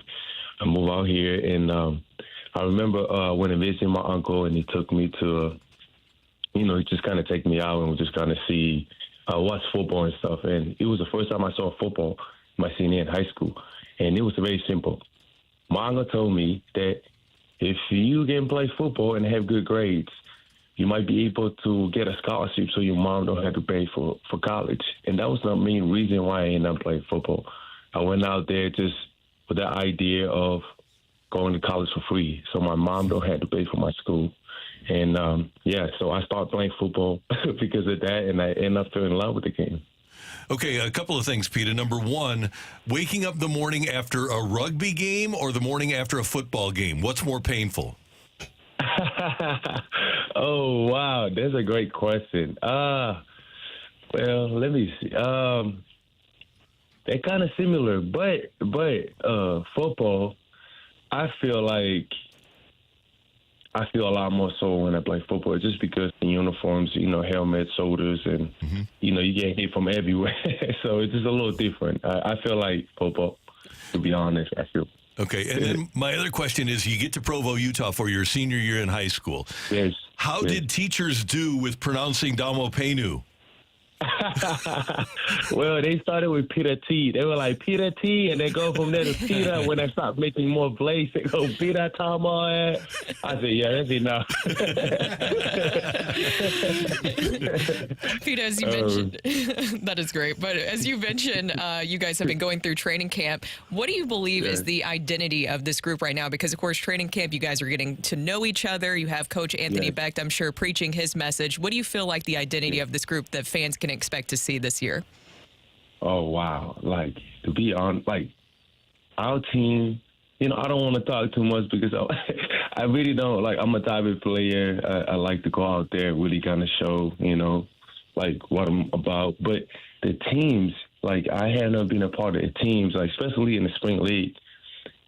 [SPEAKER 5] I moved out here, and I remember when I visited my uncle, and he took me to, he just kind of take me out and we just kind of watch football and stuff. And it was the first time I saw football my senior year in high school. And it was very simple. My uncle told me that if you can play football and have good grades, you might be able to get a scholarship so your mom don't have to pay for college. And that was the main reason why I ended up playing football. I went out there just with the idea of going to college for free, so my mom don't have to pay for my school. And, so I started playing football because of that, and I ended up falling in love with the game.
[SPEAKER 1] Okay, a couple of things, Pita. Number one, waking up the morning after a rugby game or the morning after a football game? What's more painful?
[SPEAKER 5] Oh, wow. That's a great question. Well, let me see. They're kind of similar, but football, I feel a lot more so when I play football, just because the uniforms, helmets, shoulders, and, you get hit from everywhere. So it's just a little different. I feel like football, to be honest, I feel.
[SPEAKER 1] Okay, and then my other question is, you get to Provo, Utah for your senior year in high school.
[SPEAKER 5] Yes.
[SPEAKER 1] How did teachers do with pronouncing Taumoepenu?
[SPEAKER 5] Well, they started with Pita T. They were like, Pita T, and they go from there to Pita. When they start making more plays, they go, Pita Taumoepenu. I said, yeah, that's enough.
[SPEAKER 2] Pita, as you mentioned, that is great. But as you mentioned, you guys have been going through training camp. What do you believe is the identity of this group right now? Because, of course, training camp, you guys are getting to know each other. You have Coach Anthony Becht, I'm sure, preaching his message. What do you feel like the identity of this group that fans can expect to see this year?
[SPEAKER 5] Oh, wow. Like, to be on, like, our team, I don't want to talk too much because I really don't. Like, I'm a type of player. I like to go out there and really kind of show, like, what I'm about. But the teams, like, I have not been a part of the teams, like, especially in the spring league.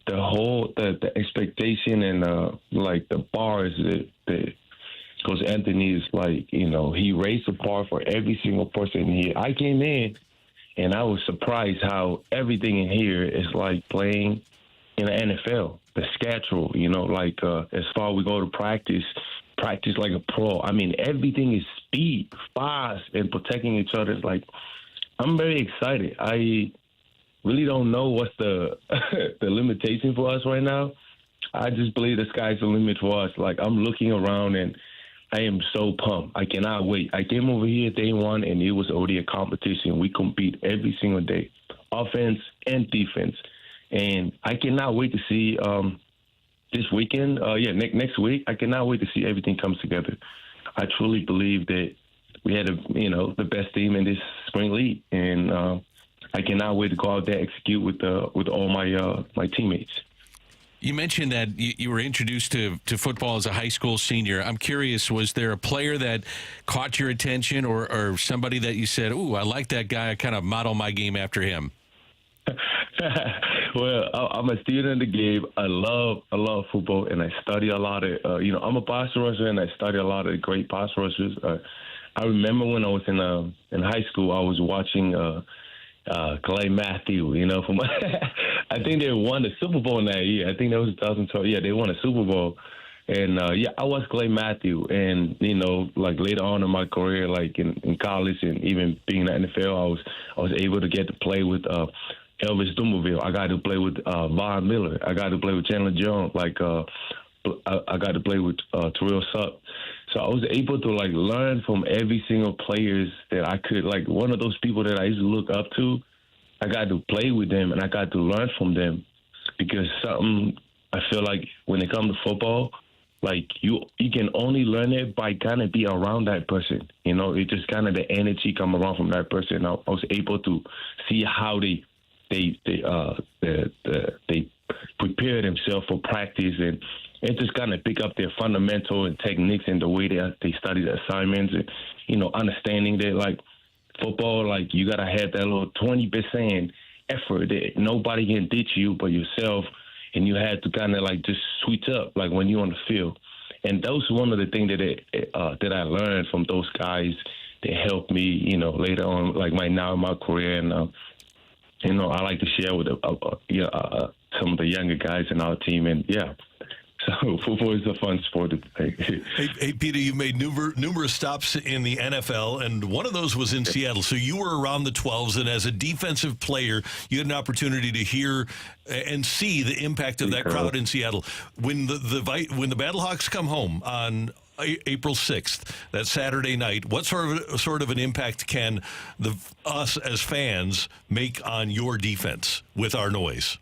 [SPEAKER 5] The expectation and, like, the bars that Coach Anthony is like, he raised the bar for every single person here. I came in, and I was surprised how everything in here is like playing in the NFL. The schedule, like as far as we go to practice like a pro. I mean, everything is speed, fast, and protecting each other. It's like, I'm very excited. I really don't know what's the the limitation for us right now. I just believe the sky's the limit for us. Like, I'm looking around, and I am so pumped. I cannot wait. I came over here day one, and it was already a competition. We compete every single day, offense and defense. And I cannot wait to see this weekend. Next week. I cannot wait to see everything comes together. I truly believe that we had the best team in this spring league, and I cannot wait to go out there and execute with all my teammates.
[SPEAKER 3] You mentioned that you were introduced to football as a high school senior. I'm curious, was there a player that caught your attention or somebody that you said, ooh, I like that guy, I kind of model my game after him?
[SPEAKER 5] Well, I'm a student of the game. I love football, and I study a lot of, I'm a pass rusher, and I study a lot of great pass rushers. I remember when I was in high school, I was watching Clay Matthew, from I think they won the Super Bowl that year. I think that was 2012. Yeah, they won a Super Bowl. And, I was Clay Matthew. And, like later on in my career, like in college and even being in the NFL, I was able to get to play with Elvis Dumerville. I got to play with Von Miller. I got to play with Chandler Jones. Like, I got to play with Terrell Suggs. So I was able to, like, learn from every single players that I could. Like, one of those people that I used to look up to, I got to play with them, and I got to learn from them. Because something, I feel like when it comes to football, like, you can only learn it by kind of be around that person. It just kind of the energy come around from that person. I was able to see how they prepare themselves for practice and just kind of pick up their fundamental and techniques and the way they study the assignments and, understanding that, like, football, like, you got to have that little 20% effort that nobody can ditch you but yourself, and you had to kind of, like, just switch up, like, when you're on the field. And those are one of the things that I learned from those guys that helped me, later on, like, now in my career. And, I like to share with some of the younger guys in our team. And, so football is a fun sport to play.
[SPEAKER 1] Hey, Pita, you've made numerous stops in the NFL, and one of those was in Seattle. So you were around the 12s, and as a defensive player, you had an opportunity to hear and see the impact of that crowd in Seattle. When the Battlehawks come home on April 6th, that Saturday night, what sort of an impact can us as fans make on your defense with our noise?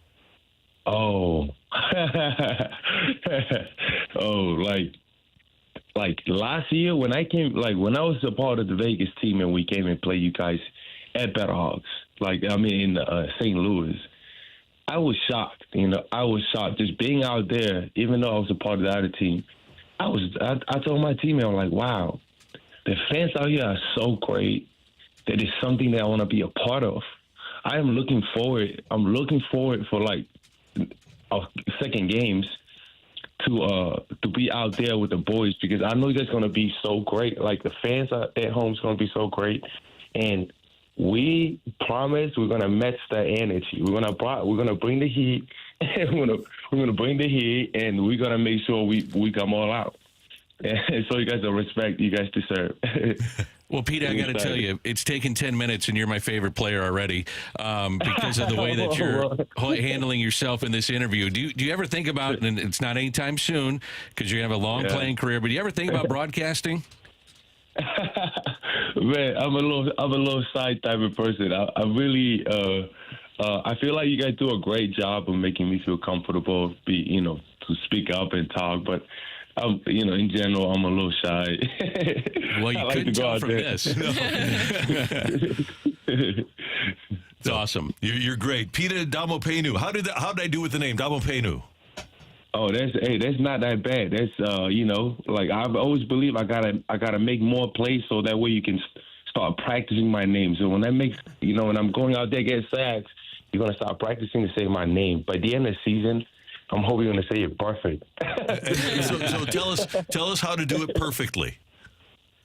[SPEAKER 5] Oh, like last year when I came, like when I was a part of the Vegas team and we came and played you guys at Battlehawks, in St. Louis, I was shocked. I was shocked just being out there, even though I was a part of the other team. I told my teammate, I'm like, wow, the fans out here are so great that it's something that I want to be a part of. I'm looking forward for like our second games to be out there with the boys, because I know that's going to be so great. Like, the fans at home is going to be so great, and we promise we're going to match that energy. We're going to bring the heat, we're gonna bring the heat, and we're gonna make sure we come all out. And so you guys the respect you guys deserve.
[SPEAKER 3] Well, Pete, I got to tell you, it's taken 10 minutes, and you're my favorite player already because of the way that you're handling yourself in this interview. Do you ever think about, and it's not anytime soon because you have a long playing career, but do you ever think about broadcasting?
[SPEAKER 5] Man, I'm a little shy type of person. I really, I feel like you guys do a great job of making me feel comfortable, to speak up and talk, but. In general, I'm a little shy.
[SPEAKER 3] Well, you couldn't tell from this. It's awesome.
[SPEAKER 1] You're great. Pita Taumoepenu. How did I do with the name Taumoepenu?
[SPEAKER 5] Oh, that's not that bad. That's like I've always believed I gotta make more plays so that way you can start practicing my name. So when when I'm going out there get sacks, you're gonna start practicing to say my name. By the end of the season, I'm hoping you're going to say it perfect.
[SPEAKER 1] So tell us how to do it perfectly.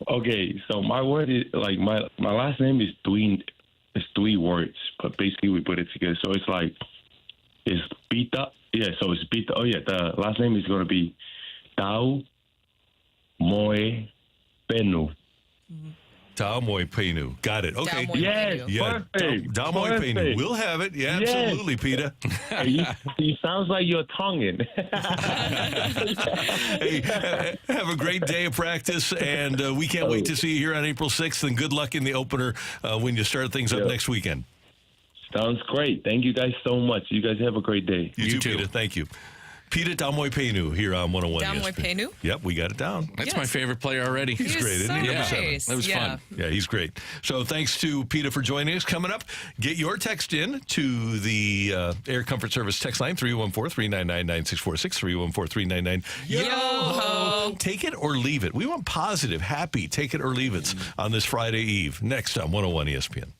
[SPEAKER 5] Okay, so my word is like my last name is three words, but basically we put it together. So it's Pita. Yeah, so it's Pita. Oh yeah, the last name is going to be Taumoepenu.
[SPEAKER 1] Taumoepenu. Got it. Okay.
[SPEAKER 5] Yes, perfect.
[SPEAKER 1] Taumoepenu. We'll have it. Yeah, absolutely, Pita.
[SPEAKER 5] He sounds like you're tonguing.
[SPEAKER 1] Hey, have a great day of practice, and we can't wait to see you here on April 6th, and good luck in the opener when you start things up next weekend.
[SPEAKER 5] Sounds great. Thank you guys so much. You guys have a great day.
[SPEAKER 1] You too, Pita. Thank you. Pita Taumoepenu here on 101
[SPEAKER 2] Taumoepenu?
[SPEAKER 1] Yep, we got it down.
[SPEAKER 3] That's my favorite player already.
[SPEAKER 1] He's great, isn't he?
[SPEAKER 2] Nice.
[SPEAKER 1] Number 7.
[SPEAKER 3] That was fun.
[SPEAKER 1] Yeah, he's great. So thanks to Pita for joining us. Coming up, get your text in to the Air Comfort Service text line, 314-399-9646, 314-399.
[SPEAKER 2] Yo-ho!
[SPEAKER 1] Take it or leave it. We want positive, happy, take it or leave it on this Friday Eve. Next on 101 ESPN.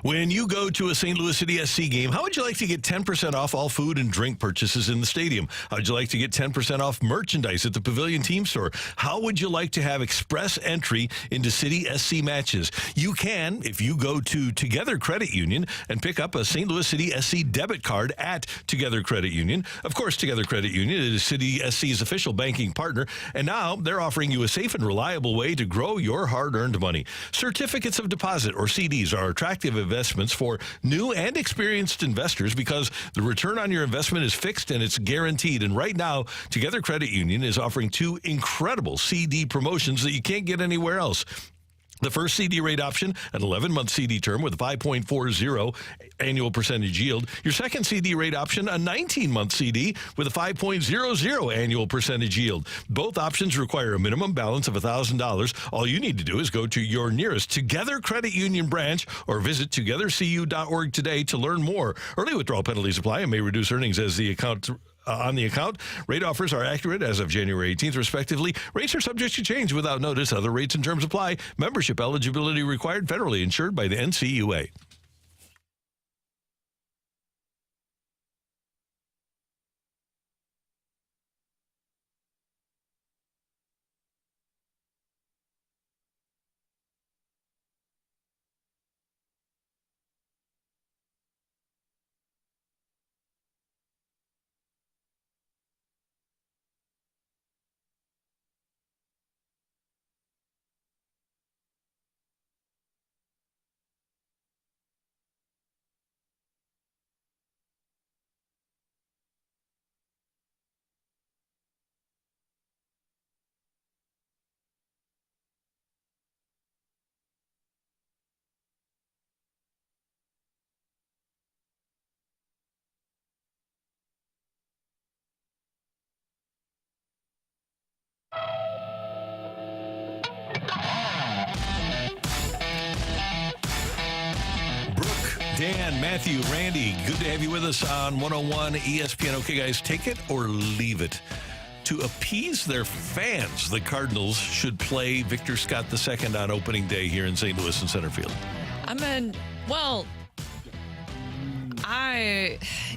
[SPEAKER 1] When you go to a St. Louis City SC game, how would you like to get 10% off all food and drink purchases in the stadium? How would you like to get 10% off merchandise at the Pavilion Team Store? How would you like to have express entry into City SC matches? You can if you go to Together Credit Union and pick up a St. Louis City SC debit card at Together Credit Union. Of course, Together Credit Union is City SC's official banking partner, and now they're offering you a safe and reliable way to grow your hard-earned money. Certificates of deposit or CDs are attractive investments for new and experienced investors because the return on your investment is fixed and it's guaranteed. And right now, Together Credit Union is offering 2 incredible CD promotions that you can't get anywhere else. The first CD rate option, an 11-month CD term with a 5.40 annual percentage yield. Your second CD rate option, a 19-month CD with a 5.00 annual percentage yield. Both options require a minimum balance of $1,000. All you need to do is go to your nearest Together Credit Union branch or visit togethercu.org today to learn more. Early withdrawal penalties apply and may reduce earnings as the account on the account. Rate offers are accurate as of January 18th, respectively. Rates are subject to change without notice. Other rates and terms apply. Membership eligibility required. Federally insured by the NCUA. Dan, Matthew, Randy, good to have you with us on 101 ESPN. Okay, guys, take it or leave it. To appease their fans, the Cardinals should play Victor Scott II on opening day here in St. Louis in center field.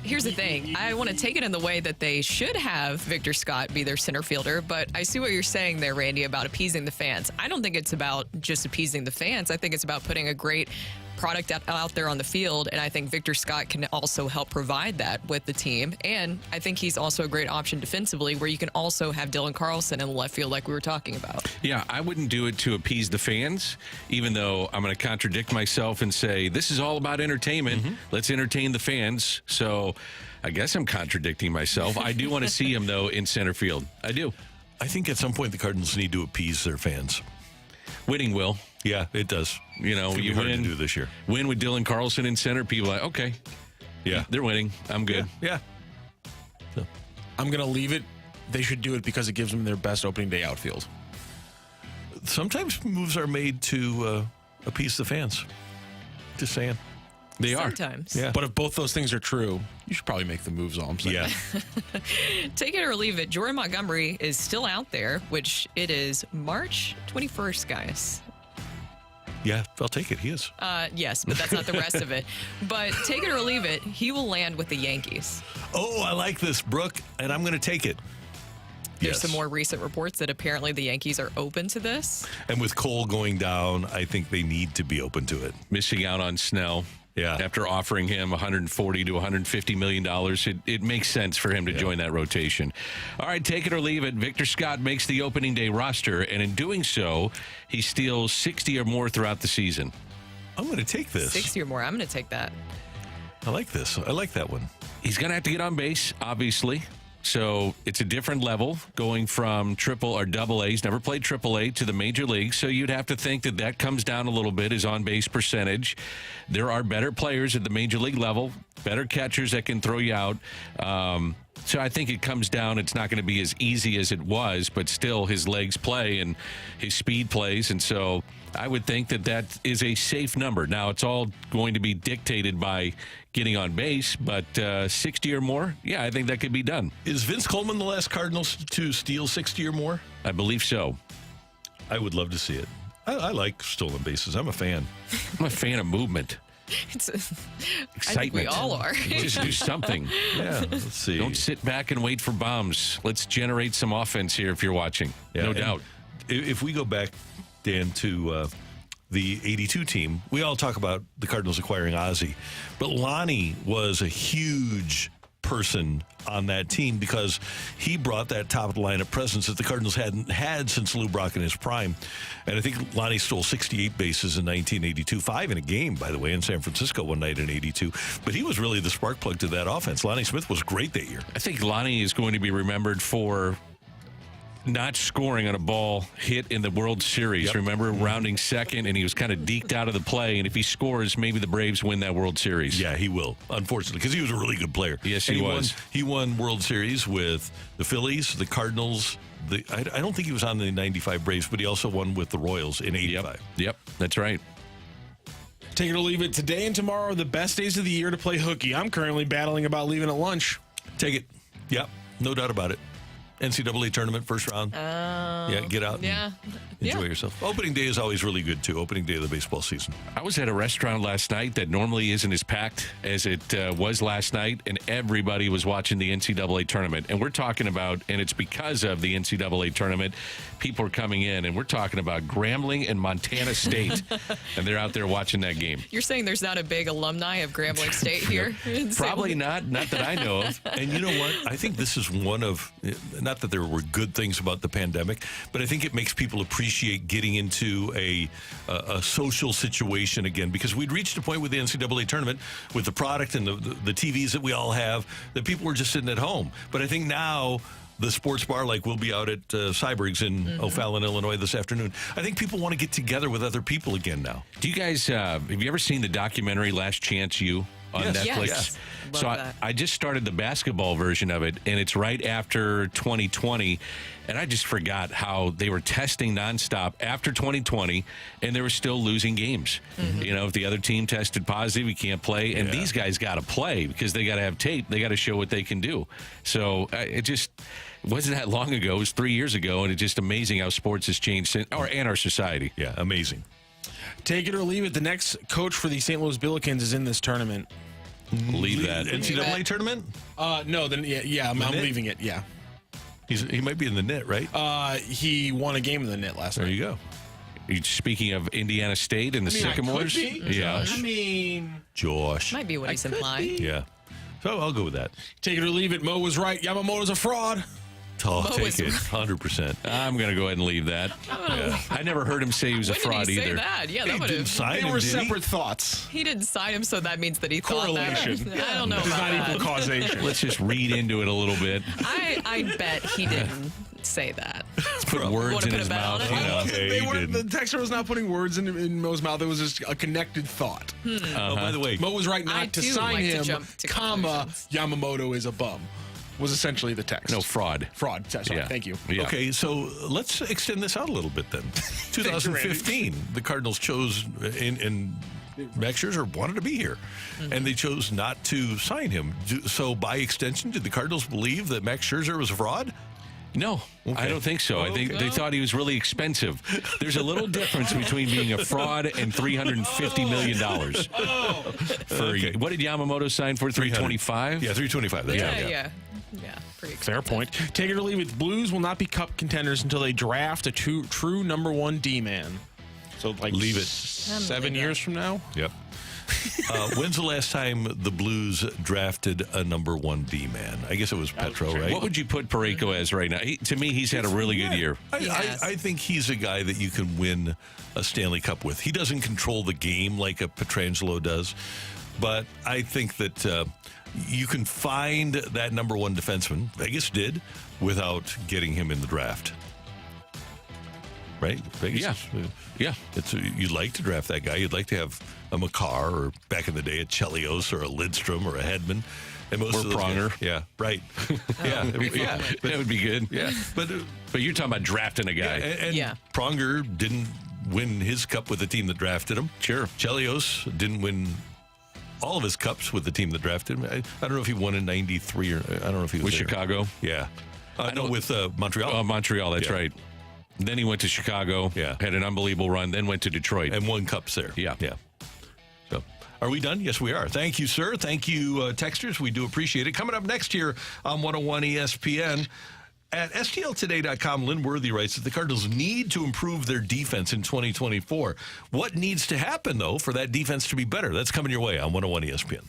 [SPEAKER 2] Here's the thing. I want to take it in the way that they should have Victor Scott be their center fielder, but I see what you're saying there, Randy, about appeasing the fans. I don't think it's about just appeasing the fans. I think it's about putting a great product out there on the field, and I think Victor Scott can also help provide that with the team. And I think he's also a great option defensively, where you can also have Dylan Carlson in the left field like we were talking about.
[SPEAKER 3] Yeah, I wouldn't do it to appease the fans, even though I'm going to contradict myself and say this is all about entertainment. Let's entertain the fans. So I guess I'm contradicting myself. I do want to see him, though, in center field. I do.
[SPEAKER 1] I think at some point the Cardinals need to appease their fans.
[SPEAKER 3] Winning will.
[SPEAKER 1] Yeah, it does.
[SPEAKER 3] You know, you
[SPEAKER 1] hard
[SPEAKER 3] win
[SPEAKER 1] to do this year.
[SPEAKER 3] Win with Dylan Carlson in center. People are like, okay,
[SPEAKER 1] yeah,
[SPEAKER 3] they're winning. I'm good.
[SPEAKER 1] Yeah. So.
[SPEAKER 4] I'm going to leave it. They should do it because it gives them their best opening day outfield.
[SPEAKER 1] Sometimes moves are made to appease the fans. Just saying.
[SPEAKER 3] They are.
[SPEAKER 2] Sometimes.
[SPEAKER 1] Yeah.
[SPEAKER 4] But if both those things are true, you should probably make the moves, all I'm saying.
[SPEAKER 1] Yeah.
[SPEAKER 2] Take it or leave it. Jordan Montgomery is still out there, which it is March 21st, guys.
[SPEAKER 1] Yeah, I'll take it. He is.
[SPEAKER 2] Yes, but that's not the rest of it. But take it or leave it, he will land with the Yankees.
[SPEAKER 1] Oh, I like this, Brooke, and I'm going to take it.
[SPEAKER 2] There's some more recent reports that apparently the Yankees are open to this.
[SPEAKER 1] And with Cole going down, I think they need to be open to it.
[SPEAKER 3] Missing out on Snell.
[SPEAKER 1] Yeah.
[SPEAKER 3] After offering him $140 to $150 million, it makes sense for him to join that rotation. All right, take it or leave it. Victor Scott makes the opening day roster, and in doing so, he steals 60 or more throughout the season.
[SPEAKER 1] I'm going to take this.
[SPEAKER 2] 60 or more. I'm going to take that.
[SPEAKER 1] I like this. I like that one.
[SPEAKER 3] He's going to have to get on base, obviously. So it's a different level going from triple or double A. He's never played triple A to the major league. So you'd have to think that that comes down a little bit, his on-base percentage. There are better players at the major league level, better catchers that can throw you out. So I think it comes down. It's not going to be as easy as it was, but still his legs play and his speed plays. And so I would think that that is a safe number. Now, it's all going to be dictated by getting on base, but 60 or more, yeah, I think that could be done.
[SPEAKER 1] Is Vince Coleman the last Cardinals to steal 60 or more?
[SPEAKER 3] I believe so.
[SPEAKER 1] I would love to see it. I like stolen bases. I'm a fan.
[SPEAKER 3] I'm a fan of movement.
[SPEAKER 2] Excitement.
[SPEAKER 3] Excitement.
[SPEAKER 2] I think we all are.
[SPEAKER 3] Just do something.
[SPEAKER 1] Yeah, let's see.
[SPEAKER 3] Don't sit back and wait for bombs. Let's generate some offense here if you're watching.
[SPEAKER 1] Yeah,
[SPEAKER 3] no doubt.
[SPEAKER 1] If we go back, Dan, to the 82 team, we all talk about the Cardinals acquiring Ozzie, but Lonnie was a huge person on that team because he brought that top of the lineup presence that the Cardinals hadn't had since Lou Brock in his prime. And I think Lonnie stole 68 bases in 1982, 5 in a game, by the way, in San Francisco one night in 82. But he was really the spark plug to that offense. Lonnie Smith was great that year.
[SPEAKER 3] I think Lonnie is going to be remembered for not scoring on a ball hit in the World Series. Remember, rounding second, and he was kind of deked out of the play. And if he scores, maybe the Braves win that World Series.
[SPEAKER 1] Yeah, he will, unfortunately, because he was a really good player.
[SPEAKER 3] Yes, he was.
[SPEAKER 1] He won World Series with the Phillies, the Cardinals. I don't think he was on the 95 Braves, but he also won with the Royals in 85.
[SPEAKER 3] Yep, that's right.
[SPEAKER 4] Take it or leave it. Today and tomorrow are the best days of the year to play hooky. I'm currently battling about leaving at lunch.
[SPEAKER 1] Take it. Yep, no doubt about it. NCAA tournament, first round. Get out and enjoy yourself. Opening day is always really good, too. Opening day of the baseball season.
[SPEAKER 3] I was at a restaurant last night that normally isn't as packed as it was last night, and everybody was watching the NCAA tournament. And we're talking about, and it's because of the NCAA tournament, people are coming in, and we're talking about Grambling and Montana State, and they're out there watching that game.
[SPEAKER 2] You're saying there's not a big alumni of Grambling State here?
[SPEAKER 3] Probably not that I know of.
[SPEAKER 1] And you know what? I think this is one of, not that there were good things about the pandemic, but I think it makes people appreciate getting into a social situation again, because we'd reached a point with the NCAA tournament, with the product and the TVs that we all have, that people were just sitting at home. But I think now the sports bar, like we'll be out at Cyberg's in O'Fallon, Illinois this afternoon, I think people want to get together with other people again now.
[SPEAKER 3] Do you guys, have you ever seen the documentary Last Chance U on Netflix?
[SPEAKER 2] Yes.
[SPEAKER 3] So I just started the basketball version of it, and it's right after 2020, and I just forgot how they were testing nonstop after 2020, and they were still losing games. You know, if the other team tested positive, you can't play, and these guys got to play because they got to have tape. They got to show what they can do. So it just wasn't that long ago. It was 3 years ago, and it's just amazing how sports has changed and our society.
[SPEAKER 1] Yeah, amazing.
[SPEAKER 4] Take it or leave it. The next coach for the St. Louis Billikens is in this tournament.
[SPEAKER 3] Leave that.
[SPEAKER 1] NCAA tournament?
[SPEAKER 4] No, then I'm leaving it. Yeah,
[SPEAKER 1] he might be in the knit, right?
[SPEAKER 4] he won a game in the knit last
[SPEAKER 1] There
[SPEAKER 4] night.
[SPEAKER 1] you go.
[SPEAKER 3] Speaking of Indiana State and the Sycamores,
[SPEAKER 4] I mean,
[SPEAKER 1] Josh.
[SPEAKER 2] Might be what he's implying.
[SPEAKER 1] Yeah. So I'll go with that.
[SPEAKER 4] take it or leave it. Mo was right. Yamamoto's a fraud.
[SPEAKER 1] I'll take it, 100%.
[SPEAKER 3] I'm going to go ahead and leave that.
[SPEAKER 1] Yeah.
[SPEAKER 3] I never heard him say he was a
[SPEAKER 2] When
[SPEAKER 3] fraud
[SPEAKER 2] did he
[SPEAKER 3] either.
[SPEAKER 2] say that? Yeah,
[SPEAKER 1] He
[SPEAKER 2] that would
[SPEAKER 1] didn't
[SPEAKER 2] have.
[SPEAKER 1] sign
[SPEAKER 4] They
[SPEAKER 1] him,
[SPEAKER 4] were
[SPEAKER 1] did
[SPEAKER 4] separate thoughts.
[SPEAKER 2] He didn't sign him, so that means that he thought
[SPEAKER 4] Correlation.
[SPEAKER 2] that. I don't know
[SPEAKER 4] Does
[SPEAKER 2] about
[SPEAKER 4] not
[SPEAKER 2] that.
[SPEAKER 4] equal causation.
[SPEAKER 3] Let's just read into it a little bit.
[SPEAKER 2] I bet he didn't say that.
[SPEAKER 3] Put words
[SPEAKER 2] Wanna
[SPEAKER 3] in
[SPEAKER 2] put
[SPEAKER 3] his
[SPEAKER 2] a bet
[SPEAKER 3] mouth.
[SPEAKER 2] on
[SPEAKER 3] You
[SPEAKER 2] it?
[SPEAKER 3] know.
[SPEAKER 1] Okay,
[SPEAKER 4] They
[SPEAKER 1] he
[SPEAKER 4] were, the
[SPEAKER 1] didn't.
[SPEAKER 4] texter was not putting words in Mo's mouth. It was just a connected thought.
[SPEAKER 1] Oh, by the way,
[SPEAKER 4] Mo was right
[SPEAKER 2] I
[SPEAKER 4] not to
[SPEAKER 2] do
[SPEAKER 4] sign
[SPEAKER 2] like to
[SPEAKER 4] him,
[SPEAKER 2] jump to
[SPEAKER 4] comma,
[SPEAKER 2] conclusions.
[SPEAKER 4] Yamamoto is a bum, was essentially the text.
[SPEAKER 3] No, fraud.
[SPEAKER 4] Fraud. Sorry,
[SPEAKER 3] Yeah.
[SPEAKER 4] thank you.
[SPEAKER 3] Yeah.
[SPEAKER 1] okay, so let's extend this out a little bit then. 2015, the Cardinals chose, and Max Scherzer wanted to be here, and they chose not to sign him. So by extension, did the Cardinals believe that Max Scherzer was a fraud?
[SPEAKER 3] No, I don't think so. I think they thought he was really expensive. There's a little difference between being a fraud and $350 million. What did Yamamoto sign for? 325?
[SPEAKER 1] Yeah, 325. That's right.
[SPEAKER 2] Yeah. Pretty
[SPEAKER 4] Fair
[SPEAKER 2] expensive.
[SPEAKER 4] point. Take it or leave it. Blues will not be cup contenders until they draft a true number one D-man. So like
[SPEAKER 1] Leave it.
[SPEAKER 4] 7 years from now.
[SPEAKER 1] Yep. When's the last time the Blues drafted a number one D-man? I guess it was Petro, right?
[SPEAKER 3] What would you put Parayko as right now? To me, he's had a really good year.
[SPEAKER 1] I think he's a guy that you can win a Stanley Cup with. He doesn't control the game like a Pietrangelo does, but I think that you can find that number one defenseman. Vegas did without getting him in the draft. Right? Vegas,
[SPEAKER 3] Yeah.
[SPEAKER 1] you'd like to draft that guy. You'd like to have a Makar, or back in the day a Chelios or a Lidstrom or a Hedman. And most
[SPEAKER 3] Or
[SPEAKER 1] of those
[SPEAKER 3] Pronger.
[SPEAKER 1] guys- yeah, right. Yeah,
[SPEAKER 3] That would be good.
[SPEAKER 1] yeah. But
[SPEAKER 3] But you're talking about drafting a guy.
[SPEAKER 1] and Pronger didn't win his cup with the team that drafted him.
[SPEAKER 3] Sure.
[SPEAKER 1] Chelios didn't win all of his cups with the team that drafted him. I don't know if he won in '93 or I don't know if he was
[SPEAKER 3] With
[SPEAKER 1] there.
[SPEAKER 3] Chicago?
[SPEAKER 1] Yeah. No, with Montreal.
[SPEAKER 3] Oh, Montreal, that's
[SPEAKER 1] Yeah.
[SPEAKER 3] right. Then he went to Chicago,
[SPEAKER 1] Yeah.
[SPEAKER 3] had an unbelievable run, then went to Detroit.
[SPEAKER 1] And won cups there.
[SPEAKER 3] Yeah.
[SPEAKER 1] Yeah. So, are we done? Yes, we are. Thank you, sir. Thank you, texters. We do appreciate it. Coming up next here on 101 ESPN. At STLtoday.com, Lynn Worthy writes that the Cardinals need to improve their defense in 2024. What needs to happen, though, for that defense to be better? That's coming your way on 101 ESPN.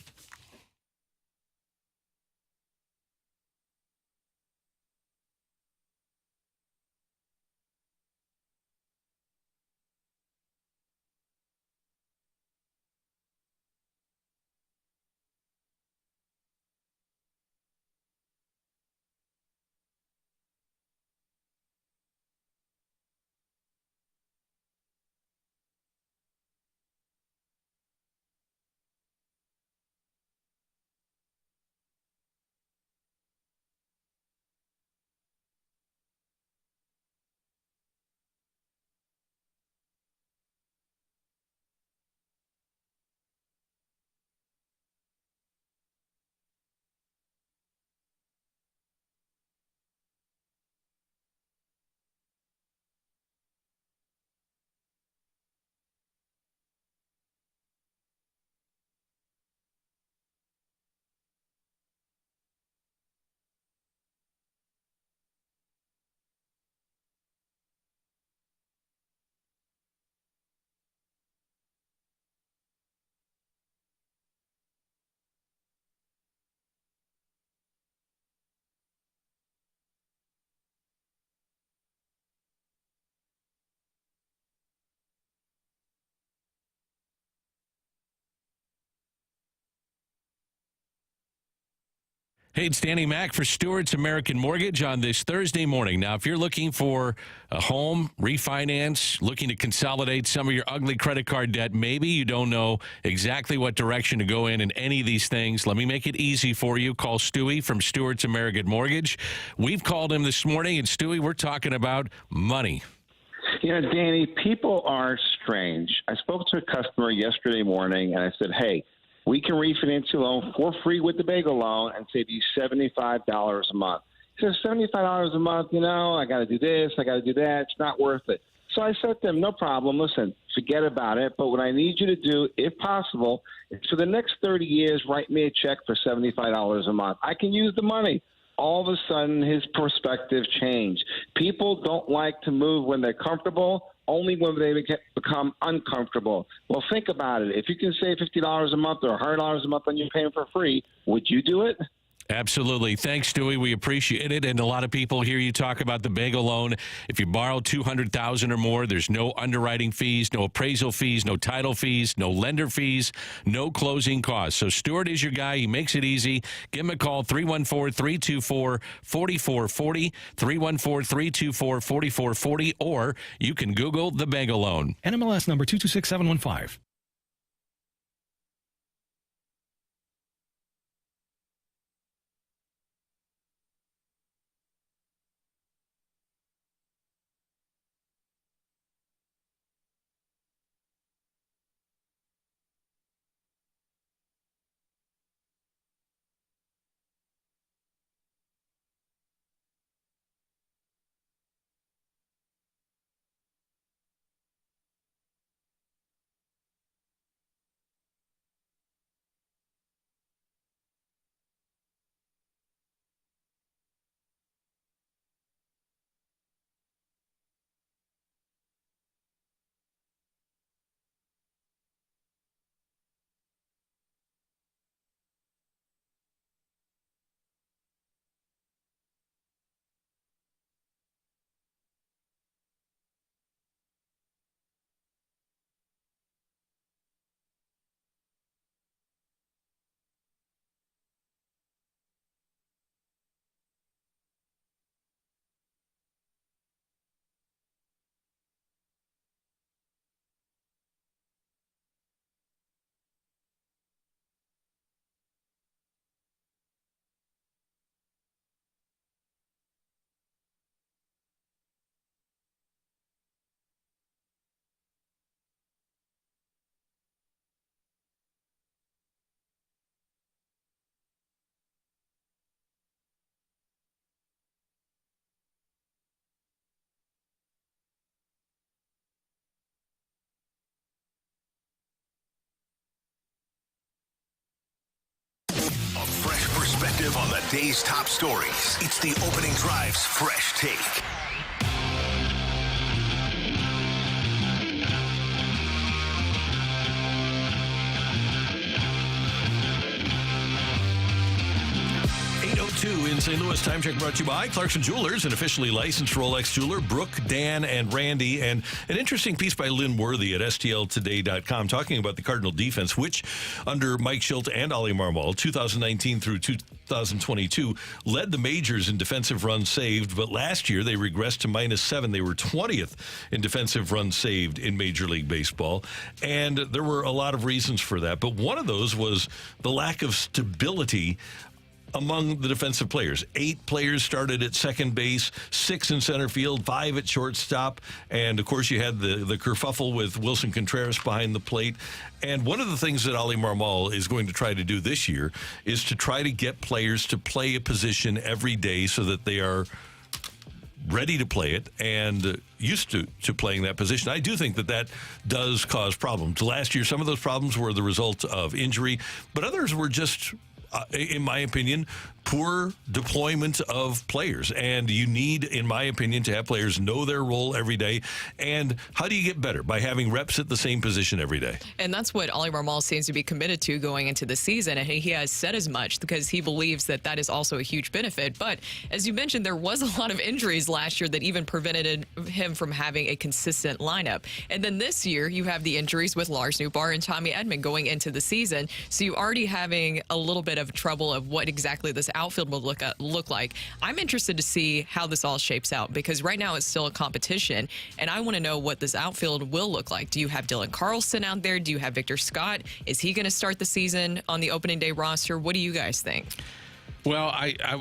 [SPEAKER 3] Hey, it's Danny Mac for Stewart's American Mortgage on this Thursday morning. Now, if you're looking for a home, refinance, looking to consolidate some of your ugly credit card debt, maybe you don't know exactly what direction to go in any of these things, let me make it easy for you. Call Stewie from Stewart's American Mortgage. We've called him this morning, and Stewie, we're talking about money.
[SPEAKER 6] You know, Danny, people are strange. I spoke to a customer yesterday morning, and I said, hey, we can refinance your loan for free with the bagel loan and save you $75 a month. He says, $75 a month, you know, I got to do this, I got to do that. It's not worth it. So I said to them, no problem. Listen, forget about it. But what I need you to do, if possible, is for the next 30 years, write me a check for $75 a month. I can use the money. All of a sudden, his perspective changed. People don't like to move when they're comfortable, only when they become uncomfortable. Well, think about it. If you can save $50 a month or $100 a month on your payment for free, would you do it?
[SPEAKER 3] Absolutely. Thanks, Stewie. We appreciate it. And a lot of people hear you talk about the bagel loan. If you borrow $200,000 or more, there's no underwriting fees, no appraisal fees, no title fees, no lender fees, no closing costs. So Stewart is your guy. He makes it easy. Give him a call, 314-324-4440, 314-324-4440, or you can Google the bagel loan.
[SPEAKER 7] NMLS number 226715.
[SPEAKER 8] Fresh perspective on the day's top stories. It's the Opening Drive's Fresh Take.
[SPEAKER 1] In St. Louis, time check brought to you by Clarkson Jewelers, an officially licensed Rolex jeweler. Brooke, Dan, and Randy. And an interesting piece by Lynn Worthy at STLtoday.com talking about the Cardinal defense, which under Mike Schilt and Ollie Marmol, 2019 through 2022, led the majors in defensive runs saved. But last year, they regressed to -7. They were 20th in defensive runs saved in Major League Baseball. And there were a lot of reasons for that. But one of those was the lack of stability among the defensive players. 8 players started at second base, 6 in center field, 5 at shortstop, and of course you had the kerfuffle with Wilson Contreras behind the plate. And one of the things that Ollie Marmol is going to try to do this year is to try to get players to play a position every day so that they are ready to play it and used to playing that position. I do think that does cause problems. Last year, some of those problems were the result of injury, but others were just in my opinion, poor deployment of players. And you need, in my opinion, to have players know their role every day. And how do you get better? By having reps at the same position every day.
[SPEAKER 2] And that's what Ollie Marmol seems to be committed to going into the season. And he has said as much because he believes that is also a huge benefit. But as you mentioned, there was a lot of injuries last year that even prevented him from having a consistent lineup. And then this year, you have the injuries with Lars Nootbaar and Tommy Edman going into the season. So you're already having a little bit bit of trouble of what exactly this outfield will look like. I'm interested to see how this all shapes out because right now it's still a competition, and I want to know what this outfield will look like. Do you have Dylan Carlson out there? Do you have Victor Scott? Is he going to start the season on the opening day roster? What do you guys think?
[SPEAKER 3] Well,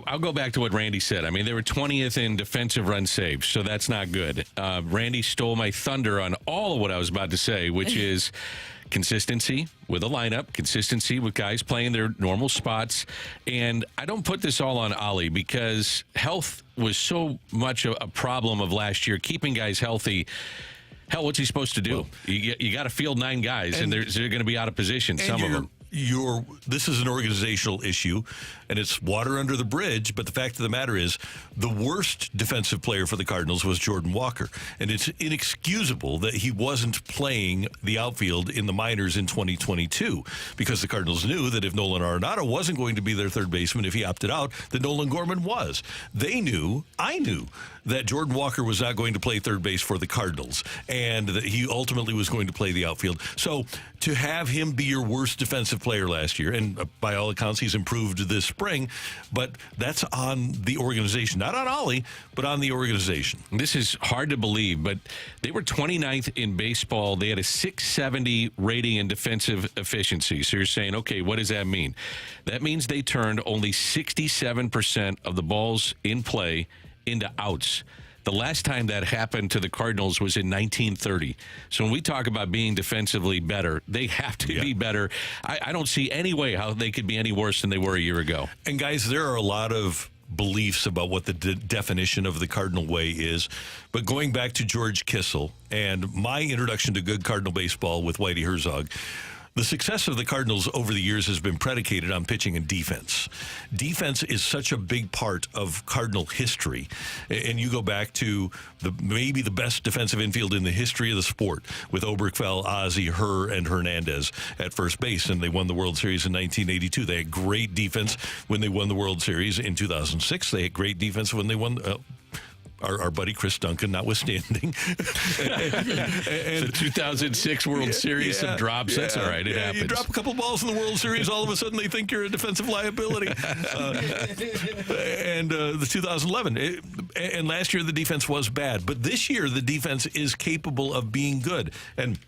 [SPEAKER 3] I'll go back to what Randy said. I mean, they were 20th in defensive run saves, so that's not good. Randy stole my thunder on all of what I was about to say, which is consistency with a lineup, consistency with guys playing their normal spots. And I don't put this all on Ollie because health was so much a problem of last year, keeping guys healthy. Hell, what's he supposed to do? Well, you got to field 9 guys, and they're going to be out of position, some of them.
[SPEAKER 1] This is an organizational issue, and it's water under the bridge, but the fact of the matter is the worst defensive player for the Cardinals was Jordan Walker, and it's inexcusable that he wasn't playing the outfield in the minors in 2022 because the Cardinals knew that if Nolan Arenado wasn't going to be their third baseman if he opted out, that Nolan Gorman was. They knew, I knew, that Jordan Walker was not going to play third base for the Cardinals and that he ultimately was going to play the outfield. So to have him be your worst defensive player last year, and by all accounts he's improved this spring, but that's on the organization, not on Ollie, but on the organization.
[SPEAKER 3] This is hard to believe, but they were 29th in baseball. They had a 670 rating in defensive efficiency. So you're saying, okay, what does that mean? That means they turned only 67% of the balls in play into outs. The last time that happened to the Cardinals was in 1930. So when we talk about being defensively better, they have to be better. I don't see any way how they could be any worse than they were a year ago.
[SPEAKER 1] And guys, there are a lot of beliefs about what the definition of the Cardinal way is. But going back to George Kissel and my introduction to good Cardinal baseball with Whitey Herzog, the success of the Cardinals over the years has been predicated on pitching and defense. Defense is such a big part of Cardinal history. And you go back to maybe the best defensive infield in the history of the sport with Oberkfell, Ozzie, Herr, and Hernandez at first base. And they won the World Series in 1982. They had great defense when they won the World Series in 2006. They had great defense when they won our buddy Chris Duncan notwithstanding.
[SPEAKER 3] The 2006 World Series, some drops. That's all right. It happens.
[SPEAKER 1] You drop a couple balls in the World Series, all of a sudden they think you're a defensive liability. And the 2011. And last year the defense was bad. But this year the defense is capable of being good. And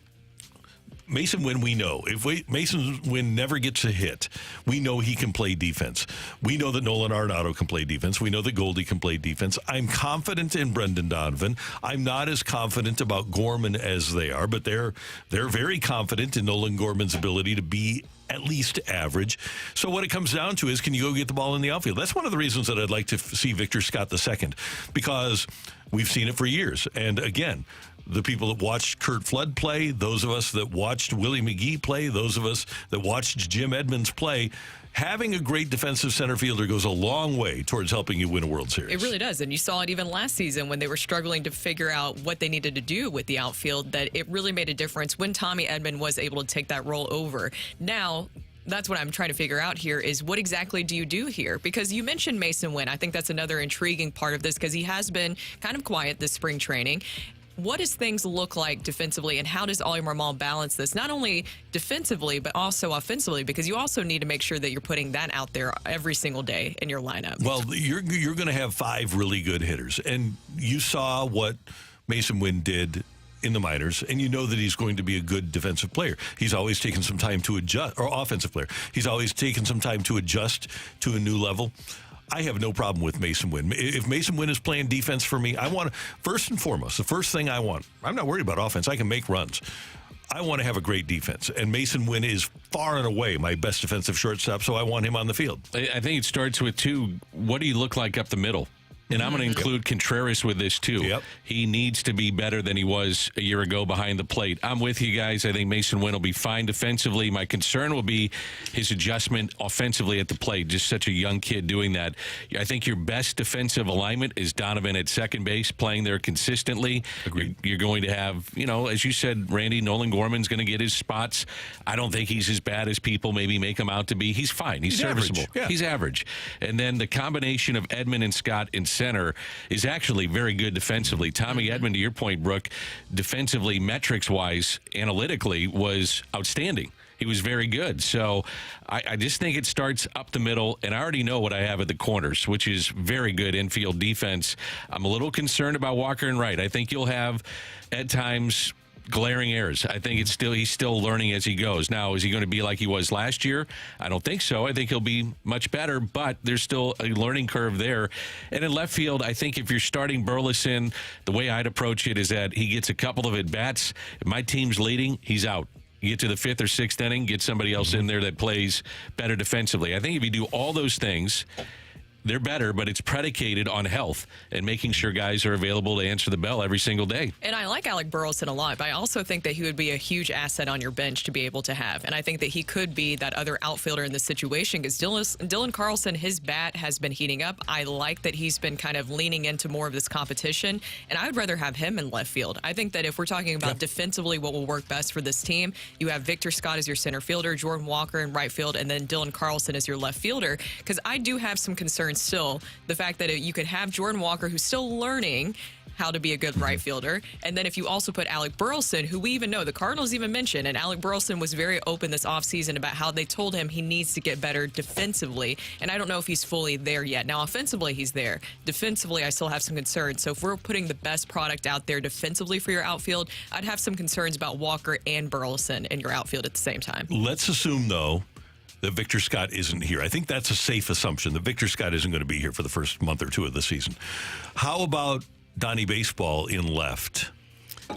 [SPEAKER 1] Mason Wynn, we know. If Mason Wynn never gets a hit, we know he can play defense. We know that Nolan Arenado can play defense. We know that Goldie can play defense. I'm confident in Brendan Donovan. I'm not as confident about Gorman as they are, but they're very confident in Nolan Gorman's ability to be at least average. So what it comes down to is, can you go get the ball in the outfield? That's one of the reasons that I'd like to see Victor Scott II, because we've seen it for years. And again, the people that watched Curt Flood play, those of us that watched Willie McGee play, those of us that watched Jim Edmonds play, having a great defensive center fielder goes a long way towards helping you win a World Series.
[SPEAKER 2] It really does. And you saw it even last season when they were struggling to figure out what they needed to do with the outfield, that it really made a difference when Tommy Edman was able to take that role over. Now, that's what I'm trying to figure out here is what exactly do you do here? Because you mentioned Mason Wynn. I think that's another intriguing part of this because he has been kind of quiet this spring training. What does things look like defensively, and how does Ollie Marmol balance this, not only defensively, but also offensively? Because you also need to make sure that you're putting that out there every single day in your lineup.
[SPEAKER 1] Well, you're going to have 5 really good hitters, and you saw what Mason Wynn did in the minors, and you know that he's going to be a good defensive player. He's always taken some time to adjust, or offensive player. He's always taken some time to adjust to a new level. I have no problem with Mason Wynn. If Mason Wynn is playing defense for me, I want to, first and foremost, the first thing I want, I'm not worried about offense. I can make runs. I want to have a great defense. And Mason Wynn is far and away my best defensive shortstop, so I want him on the field.
[SPEAKER 3] I think it starts with, too, what do you look like up the middle? And I'm going to include Contreras with this, too.
[SPEAKER 1] Yep.
[SPEAKER 3] He needs to be better than he was a year ago behind the plate. I'm with you guys. I think Mason Wynn will be fine defensively. My concern will be his adjustment offensively at the plate. Just such a young kid doing that. I think your best defensive alignment is Donovan at second base, playing there consistently.
[SPEAKER 1] Agreed.
[SPEAKER 3] You're going to have, as you said, Randy, Nolan Gorman's going to get his spots. I don't think he's as bad as people maybe make him out to be. He's fine. He's serviceable.
[SPEAKER 1] Average. Yeah.
[SPEAKER 3] He's average. And then the combination of Edman and Scott in center is actually very good defensively. Tommy Edman, to your point, Brooke, defensively, metrics-wise, analytically, was outstanding. he was very good. So I just think it starts up the middle, and I already know what I have at the corners, which is very good infield defense. I'm a little concerned about Walker and Wright. I think you'll have, at times, glaring errors. I think he's still learning as he goes. Now, is he going to be like he was last year? I don't think so. I think he'll be much better, but there's still a learning curve there. And in left field, I think if you're starting Burleson, the way I'd approach it is that he gets a couple of at-bats. If my team's leading, he's out. You get to the 5th or 6th inning, get somebody else in there that plays better defensively. I think if you do all those things, they're better, but it's predicated on health and making sure guys are available to answer the bell every single day.
[SPEAKER 2] And I like Alec Burleson a lot, but I also think that he would be a huge asset on your bench to be able to have. And I think that he could be that other outfielder in this situation because Dylan Carlson, his bat has been heating up. I like that he's been kind of leaning into more of this competition, and I would rather have him in left field. I think that if we're talking about defensively what will work best for this team, you have Victor Scott as your center fielder, Jordan Walker in right field, and then Dylan Carlson as your left fielder, because I do have some concerns still. The fact that you could have Jordan Walker, who's still learning how to be a good right fielder, and then if you also put Alec Burleson, who we even know, the Cardinals even mentioned, and Alec Burleson was very open this offseason about how they told him he needs to get better defensively, and I don't know if he's fully there yet. Now, offensively, he's there. Defensively, I still have some concerns. So if we're putting the best product out there defensively for your outfield, I'd have some concerns about Walker and Burleson in your outfield at the same time.
[SPEAKER 1] Let's assume, though, that Victor Scott isn't here. I think that's a safe assumption that Victor Scott isn't going to be here for the first month or two of the season. How about Donnie Baseball in left?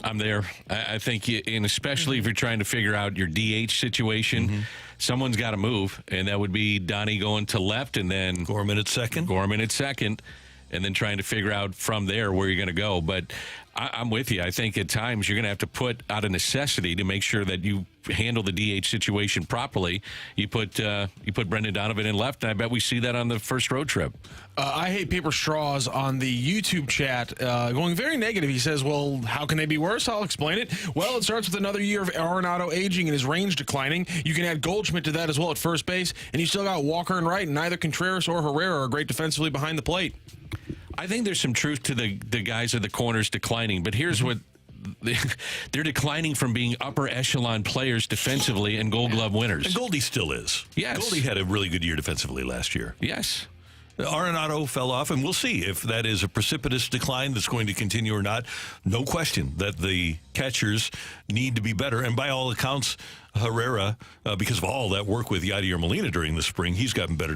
[SPEAKER 3] I'm there. I think, and especially if you're trying to figure out your DH situation, someone's got to move, and that would be Donnie going to left, and then
[SPEAKER 1] Gorman at second,
[SPEAKER 3] and then trying to figure out from there where you're going to go. But I'm with you. I think at times you're going to have to put out a necessity to make sure that you handle the DH situation properly. You put Brendan Donovan in left, and I bet we see that on the first road trip.
[SPEAKER 4] I hate paper straws on the YouTube chat, going very negative. He says, well, how can they be worse? I'll explain it. Well, it starts with another year of Arenado aging and his range declining. You can add Goldschmidt to that as well at first base, and you still got Walker and Wright, and neither Contreras or Herrera are great defensively behind the plate.
[SPEAKER 3] I think there's some truth to the guys at the corners declining, but here's what they're declining from being upper echelon players defensively and Gold Glove winners.
[SPEAKER 1] And Goldie still is.
[SPEAKER 3] Yes.
[SPEAKER 1] Goldie had a really good year defensively last year.
[SPEAKER 3] Yes.
[SPEAKER 1] Arenado fell off, and we'll see if that is a precipitous decline that's going to continue or not. No question that the catchers need to be better, and by all accounts, Herrera, because of all that work with Yadier Molina during the spring, he's gotten better.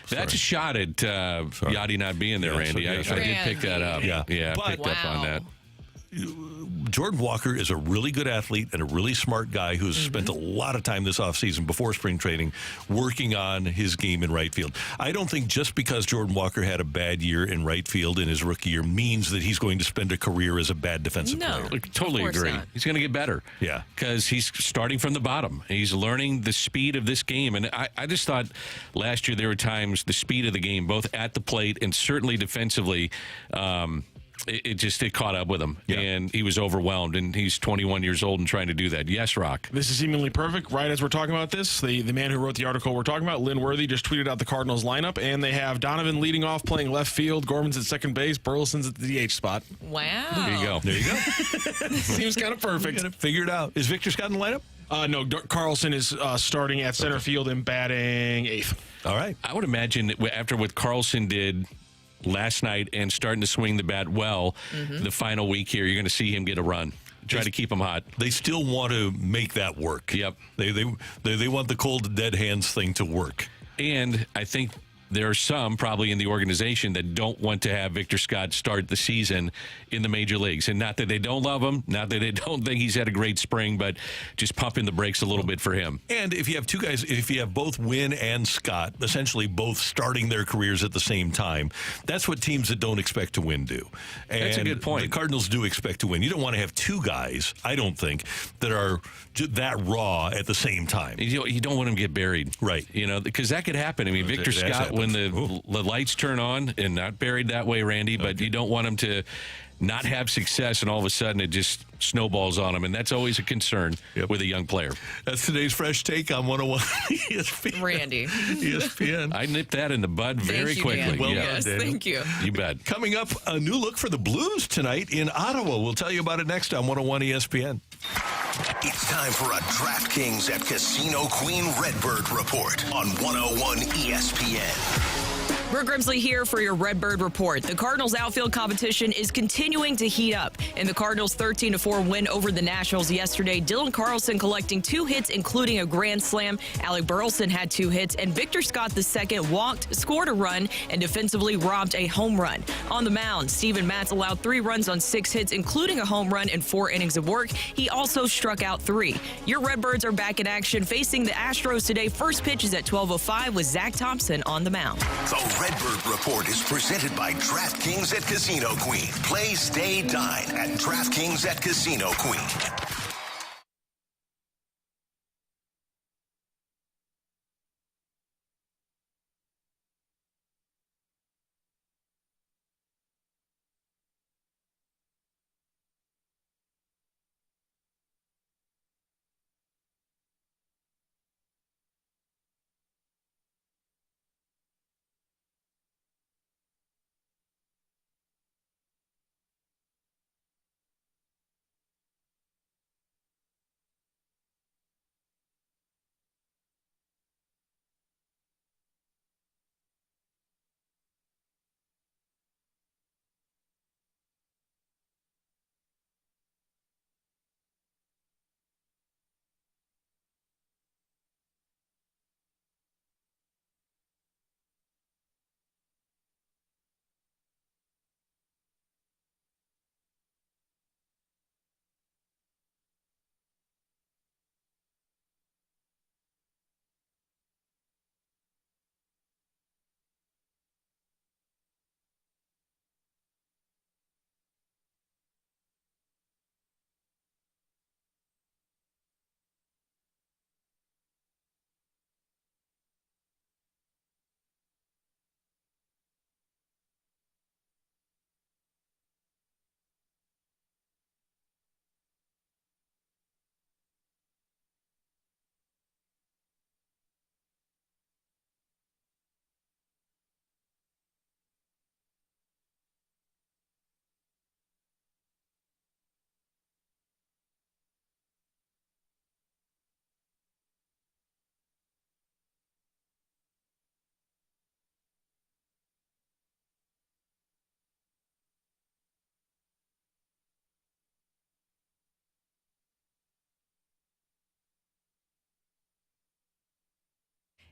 [SPEAKER 3] That's a shot at Yadi not being there, Randy. I did pick that up.
[SPEAKER 1] Yeah,
[SPEAKER 3] I picked up on that.
[SPEAKER 1] Jordan Walker is a really good athlete and a really smart guy who's spent a lot of time this offseason before spring training working on his game in right field. I don't think just because Jordan Walker had a bad year in right field in his rookie year means that he's going to spend a career as a bad defensive player.
[SPEAKER 3] I totally agree.
[SPEAKER 2] Not.
[SPEAKER 3] He's going to get better.
[SPEAKER 1] Yeah.
[SPEAKER 3] Because he's starting from the bottom. He's learning the speed of this game. And I just thought last year there were times the speed of the game, both at the plate and certainly defensively, it caught up with him, and he was overwhelmed, and he's 21 years old and trying to do that. Yes, Rocc.
[SPEAKER 4] This is seemingly perfect. Right as we're talking about this, the man who wrote the article we're talking about, Lynn Worthy, just tweeted out the Cardinals lineup, and they have Donovan leading off playing left field, Gorman's at second base, Burleson's at the DH spot.
[SPEAKER 2] Wow.
[SPEAKER 3] There you go.
[SPEAKER 1] There you go.
[SPEAKER 4] Seems kind of perfect.
[SPEAKER 1] Figure it out. Is Victor Scott in the lineup?
[SPEAKER 4] No, Carlson is starting at center field and batting eighth.
[SPEAKER 1] All right.
[SPEAKER 3] I would imagine that after what Carlson did last night and starting to swing the bat well, the final week here, you're going to see him get a run. Try to keep him hot.
[SPEAKER 1] They still want to make that work.
[SPEAKER 3] Yep.
[SPEAKER 1] They want the cold dead hands thing to work.
[SPEAKER 3] And I think there are some probably in the organization that don't want to have Victor Scott start the season in the major leagues. And not that they don't love him, not that they don't think he's had a great spring, but just pumping the brakes a little bit for him.
[SPEAKER 1] And if you have two guys, if you have both Wynn and Scott, essentially both starting their careers at the same time, that's what teams that don't expect to win do. And
[SPEAKER 3] that's a good point.
[SPEAKER 1] The Cardinals do expect to win. You don't want to have two guys, I don't think, that are that raw at the same time.
[SPEAKER 3] You don't want them to get buried.
[SPEAKER 1] Right.
[SPEAKER 3] Because that could happen. I mean, Victor Scott, when the lights turn on, and not buried that way, Randy, but you don't want him to not have success and all of a sudden it just snowballs on him, and that's always a concern with a young player.
[SPEAKER 1] That's today's Fresh Take on 101 ESPN.
[SPEAKER 2] Randy.
[SPEAKER 1] ESPN.
[SPEAKER 3] I nipped that in the bud very quickly.
[SPEAKER 1] Well
[SPEAKER 2] yes,
[SPEAKER 1] done,
[SPEAKER 2] thank you.
[SPEAKER 3] You bet.
[SPEAKER 1] Coming up, a new look for the Blues tonight in Ottawa. We'll tell you about it next on 101 ESPN.
[SPEAKER 8] It's time for a DraftKings at Casino Queen Redbird report on 101 ESPN.
[SPEAKER 2] Brooke Grimsley here for your Redbird report. The Cardinals outfield competition is continuing to heat up. In the Cardinals' 13-4 win over the Nationals yesterday, Dylan Carlson collecting 2 hits, including a grand slam. Alec Burleson had 2 hits, and Victor Scott II walked, scored a run, and defensively robbed a home run. On the mound, Steven Matz allowed 3 runs on 6 hits, including a home run and 4 innings of work. He also struck out 3. Your Redbirds are back in action, facing the Astros today. First pitch is at 12:05 with Zach Thompson on the mound.
[SPEAKER 8] The Redbird Report is presented by DraftKings at Casino Queen. Play, stay, dine at DraftKings at Casino Queen.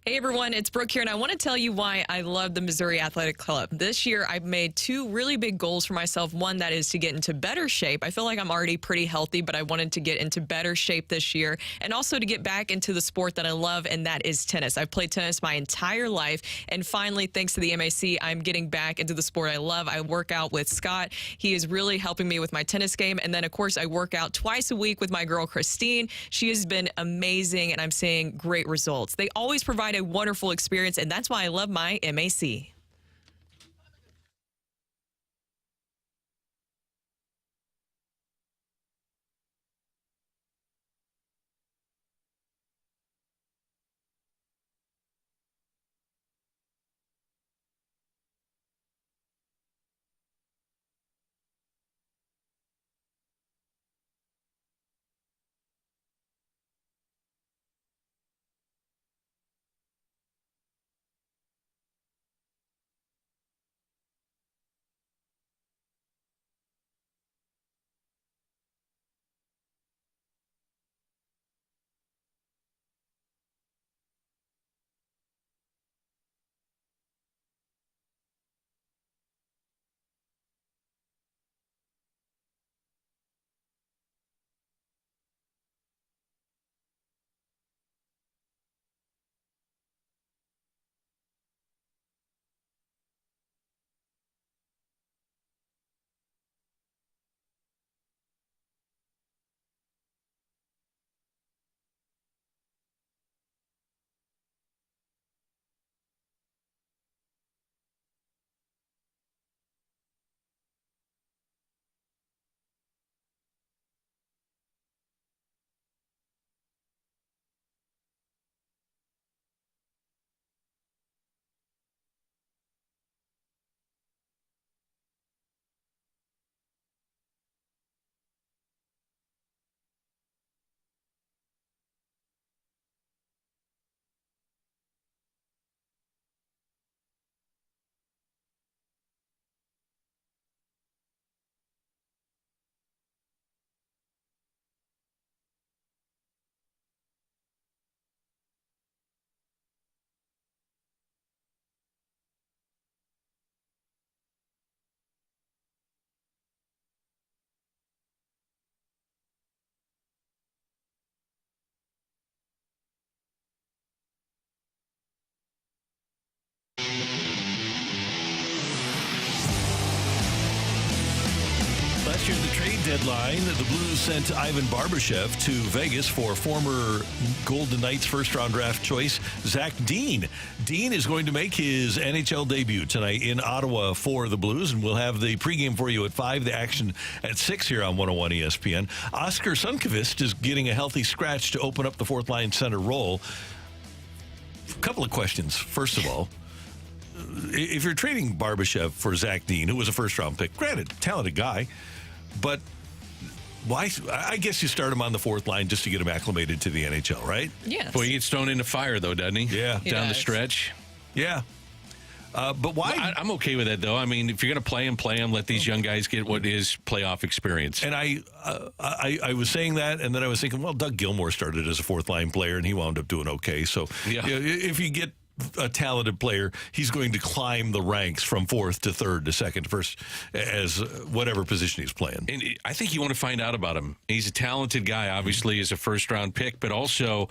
[SPEAKER 2] Hey everyone, it's Brooke here, and I want to tell you why I love the Missouri Athletic Club. This year, I've made 2 really big goals for myself. One, that is to get into better shape. I feel like I'm already pretty healthy, but I wanted to get into better shape this year, and also to get back into the sport that I love, and that is tennis. I've played tennis my entire life, and finally, thanks to the MAC, I'm getting back into the sport I love. I work out with Scott. He is really helping me with my tennis game, and then, of course, I work out twice a week with my girl, Christine. She has been amazing, and I'm seeing great results. They always provide a wonderful experience, and that's why I love my MAC.
[SPEAKER 1] Last year at the trade deadline, the Blues sent Ivan Barbashev to Vegas for former Golden Knights first-round draft choice Zach Dean. Dean is going to make his NHL debut tonight in Ottawa for the Blues, and we'll have the pregame for you at 5, the action at 6 here on 101 ESPN. Oskar Sundqvist is getting a healthy scratch to open up the fourth-line center role. A couple of questions. First of all, if you're trading Barbashev for Zach Dean, who was a first-round pick, granted, talented guy, but why? I guess you start him on the fourth line just to get him acclimated to the NHL, right?
[SPEAKER 2] Yes.
[SPEAKER 3] Well, he gets thrown into fire, though, doesn't he?
[SPEAKER 1] Yeah.
[SPEAKER 3] Down the stretch.
[SPEAKER 1] Yeah. But why?
[SPEAKER 3] Well, I'm okay with that, though. I mean, if you're going to play him. Let these young guys get what is playoff experience.
[SPEAKER 1] And I was saying that, and then I was thinking, well, Doug Gilmour started as a fourth-line player, and he wound up doing okay. So if you get a talented player, he's going to climb the ranks from fourth to third to second to first as whatever position he's playing.
[SPEAKER 3] And I think you want to find out about him. He's a talented guy, obviously, as a first-round pick, but also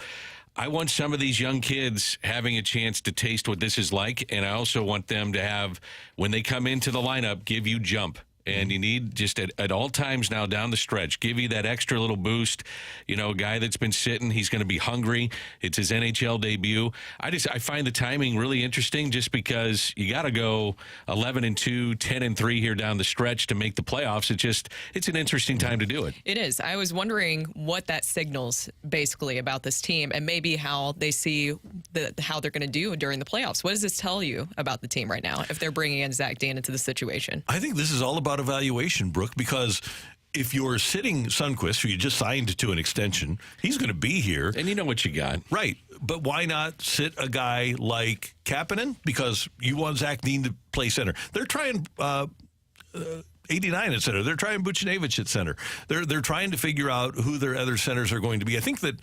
[SPEAKER 3] I want some of these young kids having a chance to taste what this is like, and I also want them to have, when they come into the lineup, give you jump. And you need just at all times now down the stretch, give you that extra little boost. You know, a guy that's been sitting, he's going to be hungry. It's his NHL debut. I find the timing really interesting just because you got to go 11-2, 10-3 here down the stretch to make the playoffs. It's an interesting time to do it.
[SPEAKER 2] It is. I was wondering what that signals basically about this team and maybe how they see how they're going to do during the playoffs. What does this tell you about the team right now if they're bringing in Zach Dean into the situation?
[SPEAKER 1] I think this is all about evaluation, Brooke, because if you're sitting Sundqvist, who you just signed to an extension, he's going to be here.
[SPEAKER 3] And you know what you got.
[SPEAKER 1] Right. But why not sit a guy like Kapanen? Because you want Zach Dean to play center. They're trying 89 at center. They're trying Buchnevich at center. They're trying to figure out who their other centers are going to be. I think that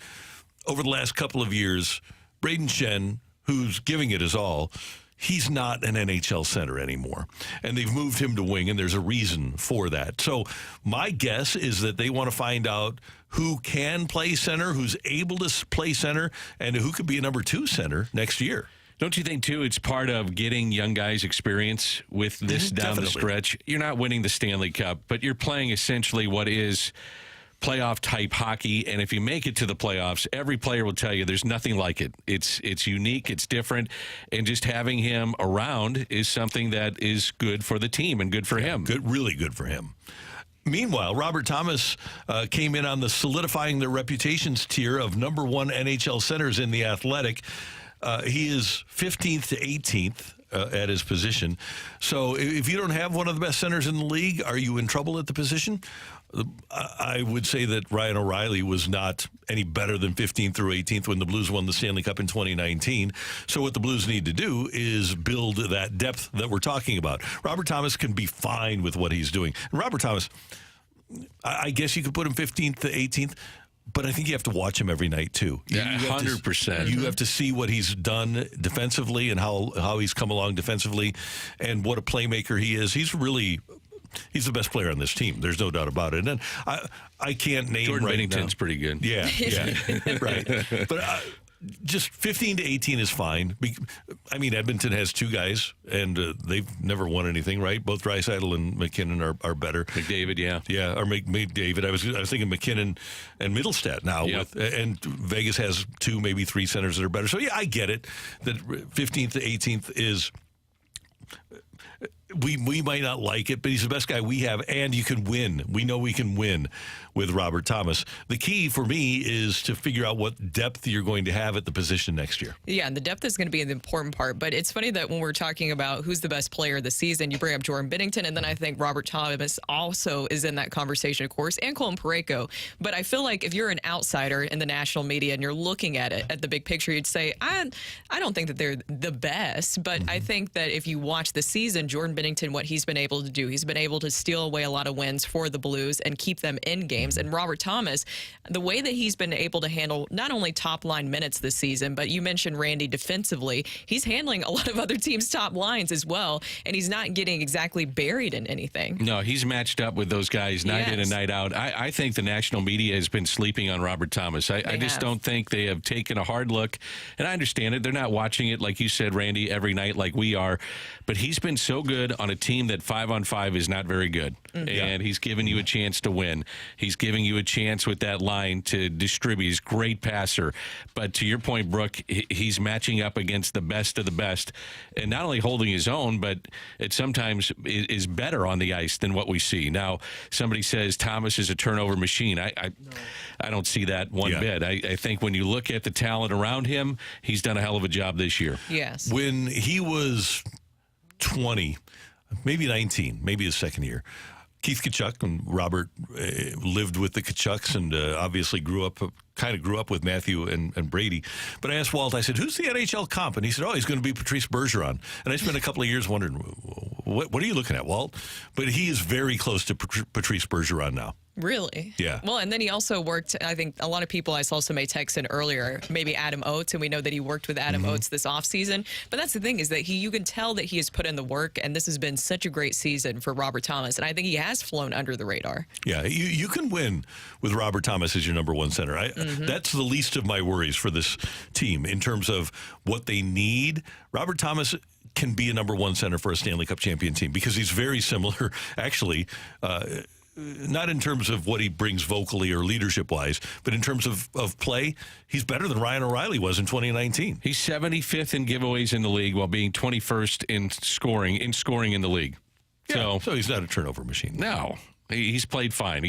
[SPEAKER 1] over the last couple of years, Braden Shen, who's giving it his all, he's not an NHL center anymore. And they've moved him to wing, and there's a reason for that. So my guess is that they want to find out who can play center, who's able to play center, and who could be a number 2 center next year.
[SPEAKER 3] Don't you think, too, it's part of getting young guys experience with this down the stretch? You're not winning the Stanley Cup, but you're playing essentially what is playoff type hockey, and if you make it to the playoffs, every player will tell you there's nothing like it. It's unique, it's different, and just having him around is something that is good for the team and good for him.
[SPEAKER 1] Really good for him. Meanwhile, Robert Thomas came in on the solidifying their reputations tier of number 1 NHL centers in the Athletic. He is 15th to 18th. At his position. So if you don't have one of the best centers in the league, are you in trouble at the position? I would say that Ryan O'Reilly was not any better than 15th through 18th when the Blues won the Stanley Cup in 2019. So what the Blues need to do is build that depth that we're talking about. Robert Thomas can be fine with what he's doing. And Robert Thomas, I guess you could put him 15th to 18th. But I think you have to watch him every night, too.
[SPEAKER 3] Yeah, 100%.
[SPEAKER 1] You have to see what he's done defensively and how he's come along defensively and what a playmaker he is. He's the best player on this team. There's no doubt about it. And I can't name
[SPEAKER 3] Jordan
[SPEAKER 1] right
[SPEAKER 3] Bennington's
[SPEAKER 1] now.
[SPEAKER 3] pretty good.
[SPEAKER 1] Yeah, right. But just 15 to 18 is fine. I mean, Edmonton has 2 guys, and they've never won anything, right? Both Draisaitl and McKinnon are better.
[SPEAKER 3] McDavid, yeah.
[SPEAKER 1] Yeah, or McDavid. I was thinking McKinnon and Middlestat now.
[SPEAKER 3] Yep.
[SPEAKER 1] And Vegas has 2, maybe 3 centers that are better. So, yeah, I get it that 15th to 18th is... We might not like it, but he's the best guy we have, and you can win. We know we can win with Robert Thomas. The key for me is to figure out what depth you're going to have at the position next year.
[SPEAKER 2] Yeah, and the depth is going to be the important part, but it's funny that when we're talking about who's the best player of the season, you bring up Jordan Binnington, and then I think Robert Thomas also is in that conversation, of course, and Colin Parayko. But I feel like if you're an outsider in the national media and you're looking at it, at the big picture, you'd say, I don't think that they're the best, but I think that if you watch the season, Jordan Binnington, what he's been able to do, he's been able to steal away a lot of wins for the Blues and keep them in games. And Robert Thomas, the way that he's been able to handle not only top line minutes this season, but you mentioned Randy defensively, he's handling a lot of other teams' top lines as well, and he's not getting exactly buried in anything.
[SPEAKER 3] No, he's matched up with those guys night in and night out. I think the national media has been sleeping on Robert Thomas. I just don't think they have taken a hard look, and I understand it. They're not watching it, like you said, Randy, every night like we are, but he's been so good on a team that 5-on-5 is not very good. And he's giving you a chance to win. He's giving you a chance with that line to distribute. He's a great passer. But to your point, Brooke, he's matching up against the best of the best, and not only holding his own, but it sometimes is better on the ice than what we see. Now, somebody says Thomas is a turnover machine. I don't see that one bit. I think when you look at the talent around him, he's done a hell of a job this year.
[SPEAKER 2] Yes.
[SPEAKER 1] When he was 20, maybe 19, maybe his second year, Keith Tkachuk and Robert lived with the Tkachuks and obviously grew up with Matthew and Brady. But I asked Walt, I said, who's the NHL comp? And he said, he's going to be Patrice Bergeron. And I spent a couple of years wondering, what are you looking at, Walt? But he is very close to Patrice Bergeron now.
[SPEAKER 2] Really?
[SPEAKER 1] Yeah.
[SPEAKER 2] Well, and then he also worked, I think a lot of people, I saw somebody text in earlier, maybe Adam Oates, and we know that he worked with Adam Oates this offseason. But that's the thing is that you can tell that he has put in the work, and this has been such a great season for Robert Thomas. And I think he has flown under the radar.
[SPEAKER 1] Yeah, you can win with Robert Thomas as your number one center. That's the least of my worries for this team in terms of what they need. Robert Thomas can be a number one center for a Stanley Cup champion team because he's very similar, actually, not in terms of what he brings vocally or leadership-wise, but in terms of play, he's better than Ryan O'Reilly was in 2019.
[SPEAKER 3] He's 75th in giveaways in the league while being 21st in scoring in the league.
[SPEAKER 1] Yeah, so he's not a turnover machine.
[SPEAKER 3] No. He's played fine.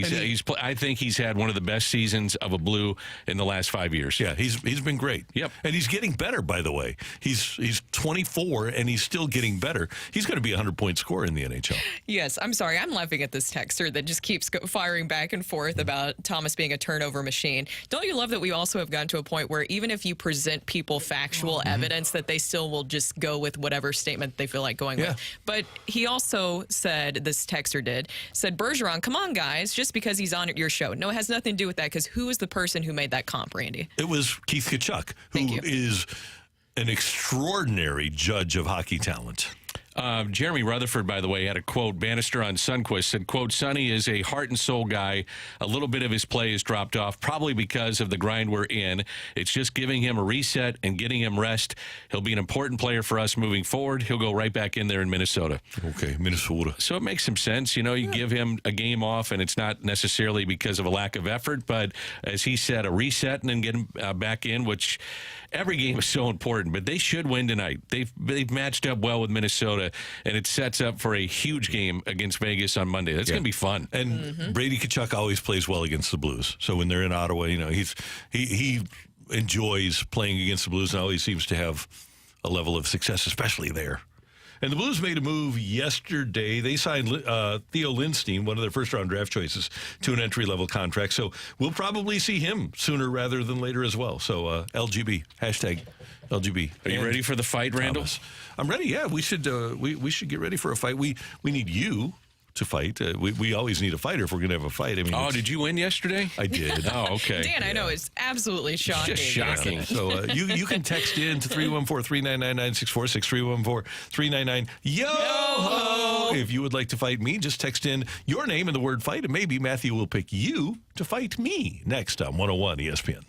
[SPEAKER 3] I think he's had one of the best seasons of a Blue in the last 5 years.
[SPEAKER 1] Yeah, he's been great.
[SPEAKER 3] Yep.
[SPEAKER 1] And he's getting better, by the way. He's 24, and he's still getting better. He's going to be a 100-point scorer in the NHL.
[SPEAKER 2] Yes, I'm sorry. I'm laughing at this texter that just keeps firing back and forth about Thomas being a turnover machine. Don't you love that we also have gotten to a point where even if you present people factual evidence, that they still will just go with whatever statement they feel like going with? But he also said, this texter said, Bergeron, come on, guys, just because he's on your show. No, it has nothing to do with that, because who is the person who made that comp, Randy?
[SPEAKER 1] It was Keith Tkachuk, who is an extraordinary judge of hockey talent.
[SPEAKER 3] Jeremy Rutherford, by the way, had a quote. Bannister on Sundqvist said, quote, Sonny is a heart and soul guy. A little bit of his play has dropped off, probably because of the grind we're in. It's just giving him a reset and getting him rest. He'll be an important player for us moving forward. He'll go right back in there in Minnesota.
[SPEAKER 1] Okay, Minnesota.
[SPEAKER 3] So it makes some sense. You give him a game off, and it's not necessarily because of a lack of effort, but as he said, a reset and then get him back in, which every game is so important. But they should win tonight. They've matched up well with Minnesota, and it sets up for a huge game against Vegas on Monday. That's going to be fun.
[SPEAKER 1] And Brady Tkachuk always plays well against the Blues. So when they're in Ottawa, he enjoys playing against the Blues and always seems to have a level of success, especially there. And the Blues made a move yesterday. They signed Theo Lindstein, one of their first-round draft choices, to an entry-level contract. So we'll probably see him sooner rather than later as well. So LGB, hashtag LGB.
[SPEAKER 3] Are you ready for the fight, Randall?
[SPEAKER 1] Thomas. I'm ready, yeah. We should get ready for a fight. We need you to fight. We always need a fighter if we're going to have a fight. I mean,
[SPEAKER 3] did you win yesterday?
[SPEAKER 1] I did.
[SPEAKER 3] Oh, okay.
[SPEAKER 2] Dan, I know, it's absolutely shocking.
[SPEAKER 3] Just shocking.
[SPEAKER 1] So you can text in to 314-399-9646, 314-399-YO-HO. If you would like to fight me, just text in your name and the word fight, and maybe Matthew will pick you to fight me next on 101 ESPN.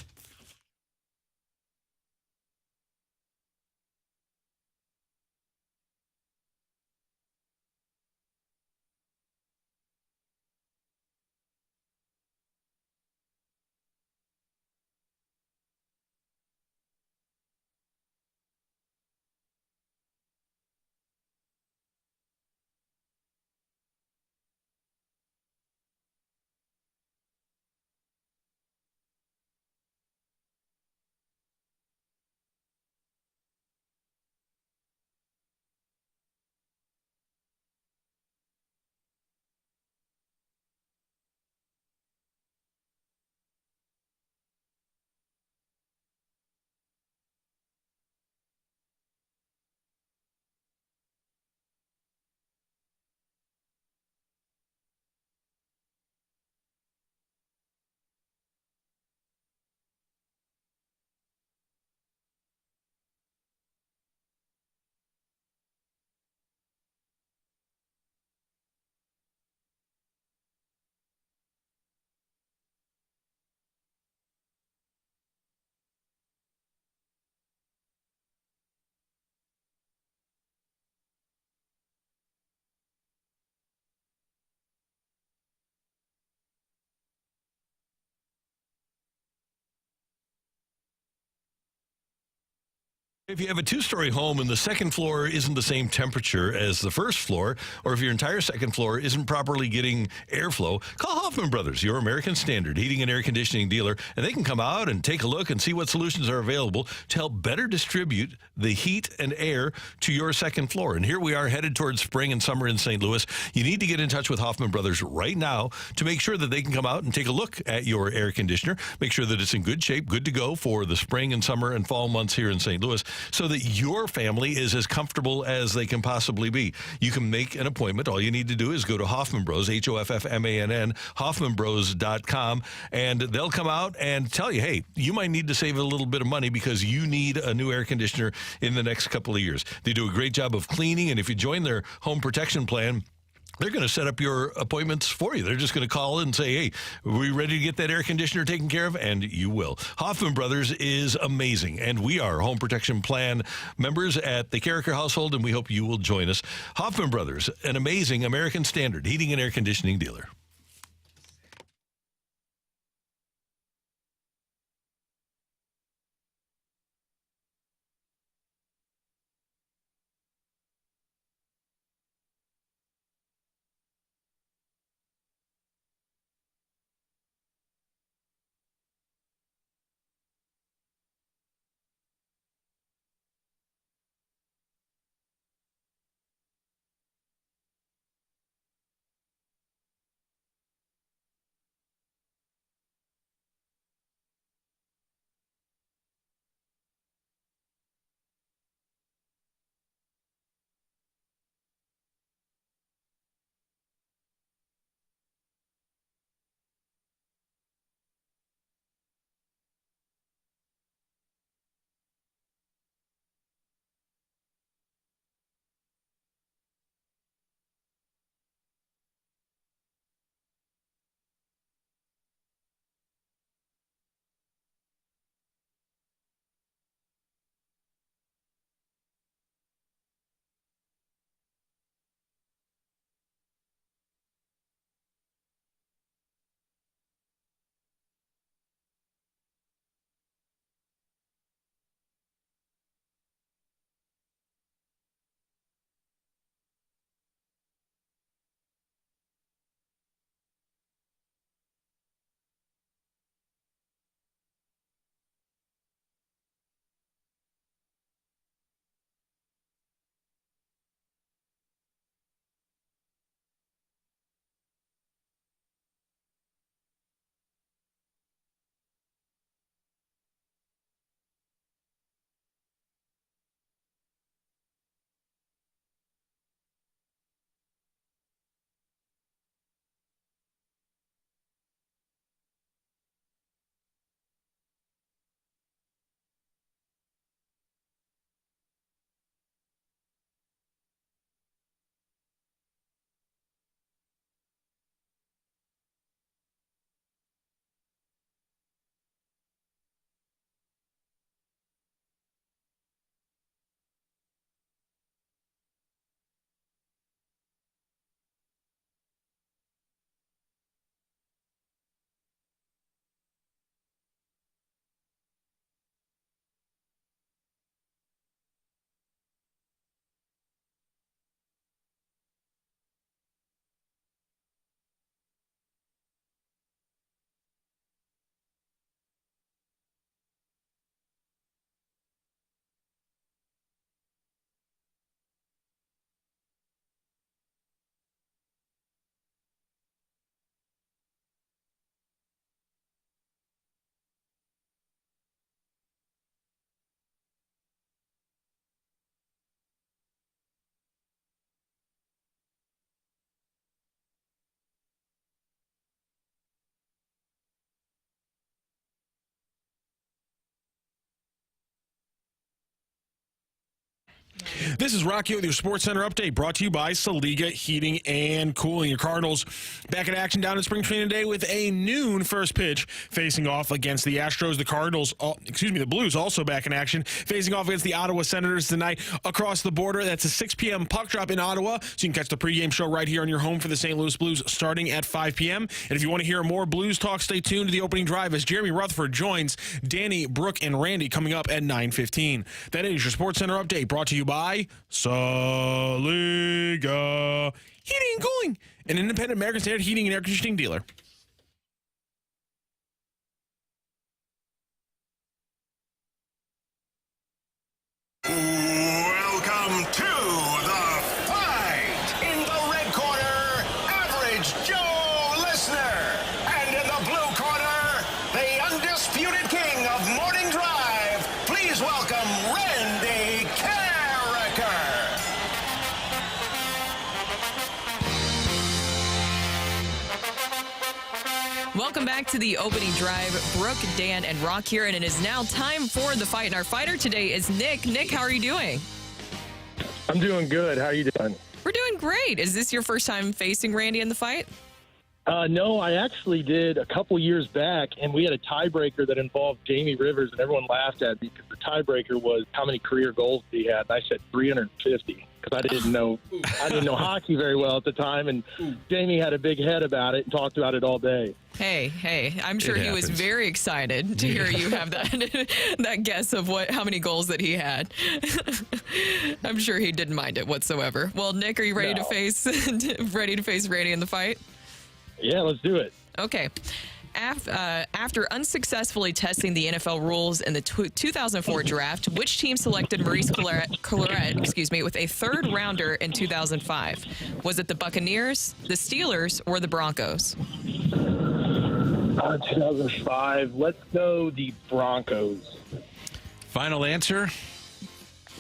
[SPEAKER 1] If you have a two-story home and the second floor isn't the same temperature as the first floor, or if your entire second floor isn't properly getting airflow, call Hoffman Brothers, your American Standard heating and air conditioning dealer, and they can come out and take a look and see what solutions are available to help better distribute the heat and air to your second floor. And here we are headed towards spring and summer in St. Louis. You need to get in touch with Hoffman Brothers right now to make sure that they can come out and take a look at your air conditioner, make sure that it's in good shape, good to go for the spring and summer and fall months here in St. Louis, so that your family is as comfortable as they can possibly be. You can make an appointment. All you need to do is go to Hoffman Bros, Hoffmann, hoffmanbros.com, and they'll come out and tell you, hey, you might need to save a little bit of money because you need a new air conditioner in the next couple of years. They do a great job of cleaning, and if you join their home protection plan, they're going to set up your appointments for you. They're just going to call and say, hey, are we ready to get that air conditioner taken care of? And you will. Hoffman Brothers is amazing. And we are Home Protection Plan members at the Carricker household, and we hope you will join us. Hoffman Brothers, an amazing American Standard heating and air conditioning dealer.
[SPEAKER 4] This is Rocc with your Sports Center update, brought to you by Saliga Heating and Cooling. Your Cardinals back in action down in spring training today with a noon first pitch facing off against the Astros. The Blues also back in action facing off against the Ottawa Senators tonight across the border. That's a 6 p.m. puck drop in Ottawa, so you can catch the pregame show right here on your home for the St. Louis Blues starting at 5 p.m. And if you want to hear more Blues talk, stay tuned to the opening drive as Jeremy Rutherford joins Danny, Brooke, and Randy coming up at 9:15. That is your Sports Center update, brought to you by Saliga Heating and Cooling, an independent American Standard heating and air conditioning dealer.
[SPEAKER 8] Welcome to the fight. In the red corner, Average Joe Listener. And in the blue corner, the undisputed king of morning drive. Please welcome Randy Carricker.
[SPEAKER 2] Welcome back to the opening drive. Brooke, Dan, and Rocc here, and it is now time for the fight. And our fighter today is Nick. Nick, how are you doing?
[SPEAKER 9] I'm doing good. How are you doing?
[SPEAKER 2] We're doing great. Is this your first time facing Randy in the fight?
[SPEAKER 9] No, I actually did a couple years back, and we had a tiebreaker that involved Jamie Rivers, and everyone laughed at me because the tiebreaker was how many career goals he had. And I said 350 because I didn't know hockey very well at the time, and Jamie had a big head about it and talked about it all day.
[SPEAKER 2] Hey, I'm sure he was very excited to hear you have that guess of how many goals that he had. I'm sure he didn't mind it whatsoever. Well, Nick, are you ready to face Randy in the fight?
[SPEAKER 9] Yeah, let's do it.
[SPEAKER 2] Okay. After unsuccessfully testing the NFL rules in the 2004 draft, which team selected Maurice Clarett, with a third rounder in 2005? Was it the Buccaneers, the Steelers, or the Broncos?
[SPEAKER 9] 2005. Let's go the Broncos.
[SPEAKER 3] Final answer?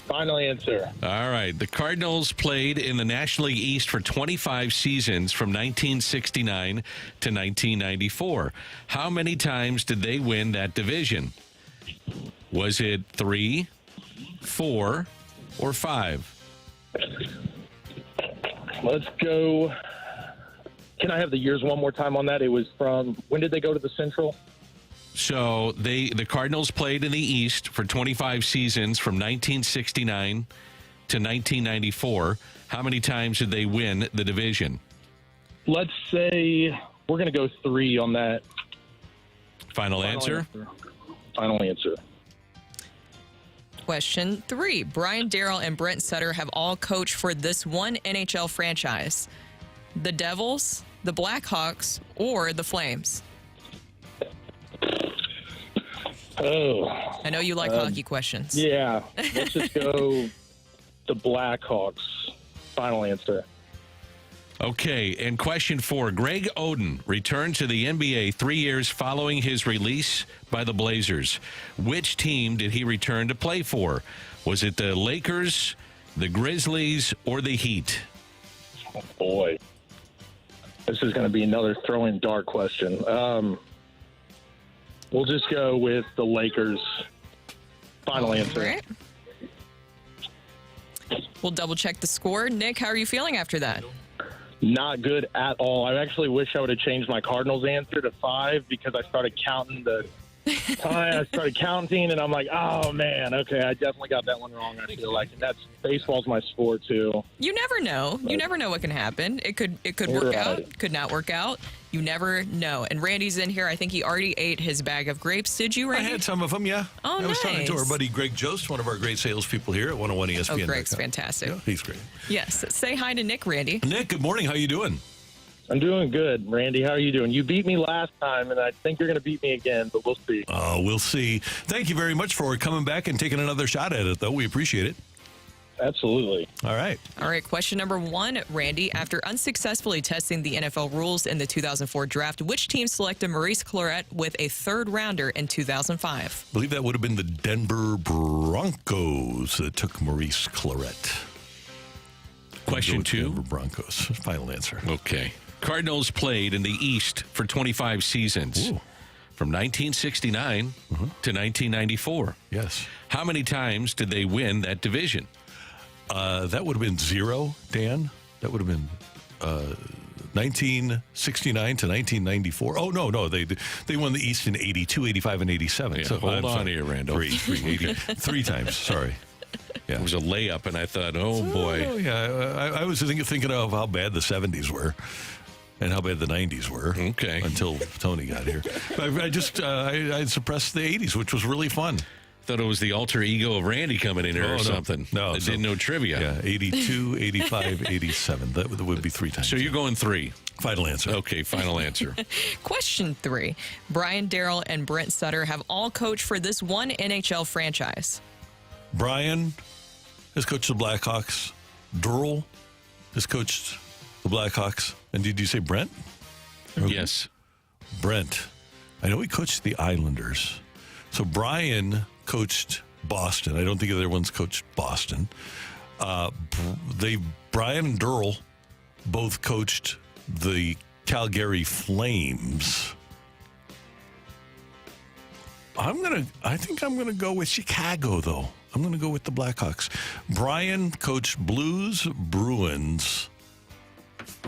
[SPEAKER 9] Final answer.
[SPEAKER 3] All right. The Cardinals played in the National League East for 25 seasons from 1969 to 1994. How many times did they win that division? Was it 3, 4, or 5?
[SPEAKER 9] Let's go. Can I have the years one more time on that? It was from, when did they go to the Central?
[SPEAKER 3] So the Cardinals played in the East for 25 seasons from 1969 to 1994. How many times did they win the division?
[SPEAKER 9] Let's say we're going to go 3 on that.
[SPEAKER 3] Final answer?
[SPEAKER 9] Final answer.
[SPEAKER 2] Question 3. Brian Darrell and Brent Sutter have all coached for this one NHL franchise. The Devils, the Blackhawks, or the Flames?
[SPEAKER 9] Oh.
[SPEAKER 2] I know you like hockey questions.
[SPEAKER 9] Yeah. Let's just go the Blackhawks. Final answer.
[SPEAKER 3] Okay, and question 4. Greg Oden returned to the NBA 3 years following his release by the Blazers. Which team did he return to play for? Was it the Lakers, the Grizzlies, or the Heat?
[SPEAKER 9] Oh, boy. This is going to be another throw-in dart question. We'll just go with the Lakers. Final answer.
[SPEAKER 2] All right. We'll double-check the score. Nick, how are you feeling after that?
[SPEAKER 9] Not good at all. I actually wish I would have changed my Cardinals answer to 5 because I started counting the time. I started counting, and I'm like, oh, man, okay, I definitely got that one wrong, I feel like. And baseball's my sport, too.
[SPEAKER 2] You never know. You never know what can happen. It could work out, could not work out. You never know. And Randy's in here. I think he already ate his bag of grapes. Did you, Randy?
[SPEAKER 1] I had some of them, yeah.
[SPEAKER 2] Oh,
[SPEAKER 1] I was talking to
[SPEAKER 2] nice.
[SPEAKER 1] our buddy Greg Jost, one of our great salespeople here at 101 ESPN.
[SPEAKER 2] Oh, Greg's fantastic.
[SPEAKER 1] Yeah, he's great.
[SPEAKER 2] Yes. Say hi to Nick, Randy.
[SPEAKER 1] Nick, good morning. How you doing?
[SPEAKER 9] I'm doing good. Randy, how are you doing? You beat me last time, and I think you're going to beat me again, but we'll see.
[SPEAKER 1] We'll see. Thank you very much for coming back and taking another shot at it, though. We appreciate it.
[SPEAKER 9] Absolutely.
[SPEAKER 1] All right.
[SPEAKER 2] Question number 1, Randy. After unsuccessfully testing the NFL rules in the 2004 draft, which team selected Maurice Clarett with a third rounder in 2005?
[SPEAKER 1] I believe that would have been the Denver Broncos that took Maurice Clarett.
[SPEAKER 3] Question 2.
[SPEAKER 1] Denver Broncos. Final answer.
[SPEAKER 3] Okay. Cardinals played in the East for 25 seasons.
[SPEAKER 1] Ooh.
[SPEAKER 3] From 1969 to 1994.
[SPEAKER 1] Yes.
[SPEAKER 3] How many times did they win that division?
[SPEAKER 1] That would have been 0, Dan. That would have been 1969 to 1994. Oh, no. They won the East in 82, 85, and 87.
[SPEAKER 3] Yeah,
[SPEAKER 1] so
[SPEAKER 3] hold on here, Randall.
[SPEAKER 1] 3 times, sorry. Yeah.
[SPEAKER 3] It was a layup, and I thought, oh, boy.
[SPEAKER 1] Oh, yeah. I was thinking of how bad the 70s were. And how bad the 90s were.
[SPEAKER 3] Okay.
[SPEAKER 1] Until Tony got here. I suppressed the 80s, which was really fun.
[SPEAKER 3] Thought it was the alter ego of Randy coming in here or something.
[SPEAKER 1] No.
[SPEAKER 3] I didn't know trivia.
[SPEAKER 1] Yeah, 82, 85, 87. That would be 3 times.
[SPEAKER 3] So you're going 3.
[SPEAKER 1] Final answer.
[SPEAKER 3] Okay, final answer.
[SPEAKER 2] Question 3. Brian Darrell and Brent Sutter have all coached for this one NHL franchise.
[SPEAKER 1] Brian has coached the Blackhawks. Darrell has coached the Blackhawks. And did you say Brent?
[SPEAKER 3] Yes.
[SPEAKER 1] Brent. I know he coached the Islanders. So Brian coached Boston. I don't think the other ones coached Boston. Brian and Darrell both coached the Calgary Flames. I think I'm gonna go with Chicago, though. I'm gonna go with the Blackhawks. Brian coached Blues, Bruins,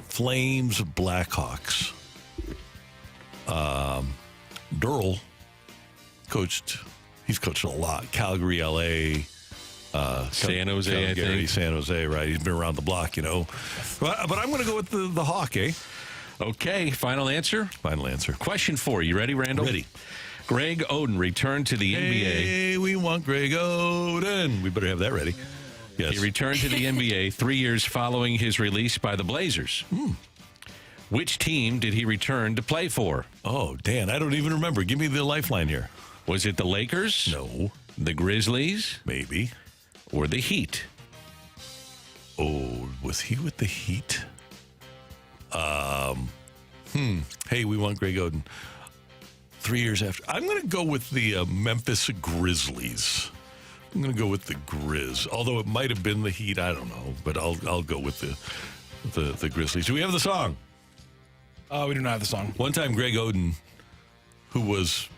[SPEAKER 1] Flames, Blackhawks. Darrell he's coached a lot. Calgary, LA,
[SPEAKER 3] San Jose,
[SPEAKER 1] Calgary,
[SPEAKER 3] I think.
[SPEAKER 1] San Jose, right? He's been around the block, But I'm going to go with the Hawk, eh?
[SPEAKER 3] Okay, final answer?
[SPEAKER 1] Final answer.
[SPEAKER 3] Question 4. You ready, Randall?
[SPEAKER 1] Ready.
[SPEAKER 3] Greg Oden returned to the NBA.
[SPEAKER 1] Hey, we want Greg Oden. We better have that ready. Yes.
[SPEAKER 3] He returned to the NBA 3 years following his release by the Blazers. Which team did he return to play for?
[SPEAKER 1] Oh, Dan, I don't even remember. Give me the lifeline here.
[SPEAKER 3] Was it the Lakers?
[SPEAKER 1] No.
[SPEAKER 3] The Grizzlies?
[SPEAKER 1] Maybe.
[SPEAKER 3] Or the Heat?
[SPEAKER 1] Oh, was he with the Heat? Hey, we want Greg Oden. 3 years after. I'm going to go with the Memphis Grizzlies. I'm going to go with the Grizz. Although it might have been the Heat. I don't know. But I'll go with the Grizzlies. Do we have the song?
[SPEAKER 4] We do not have the song.
[SPEAKER 1] One time, Greg Oden, who was,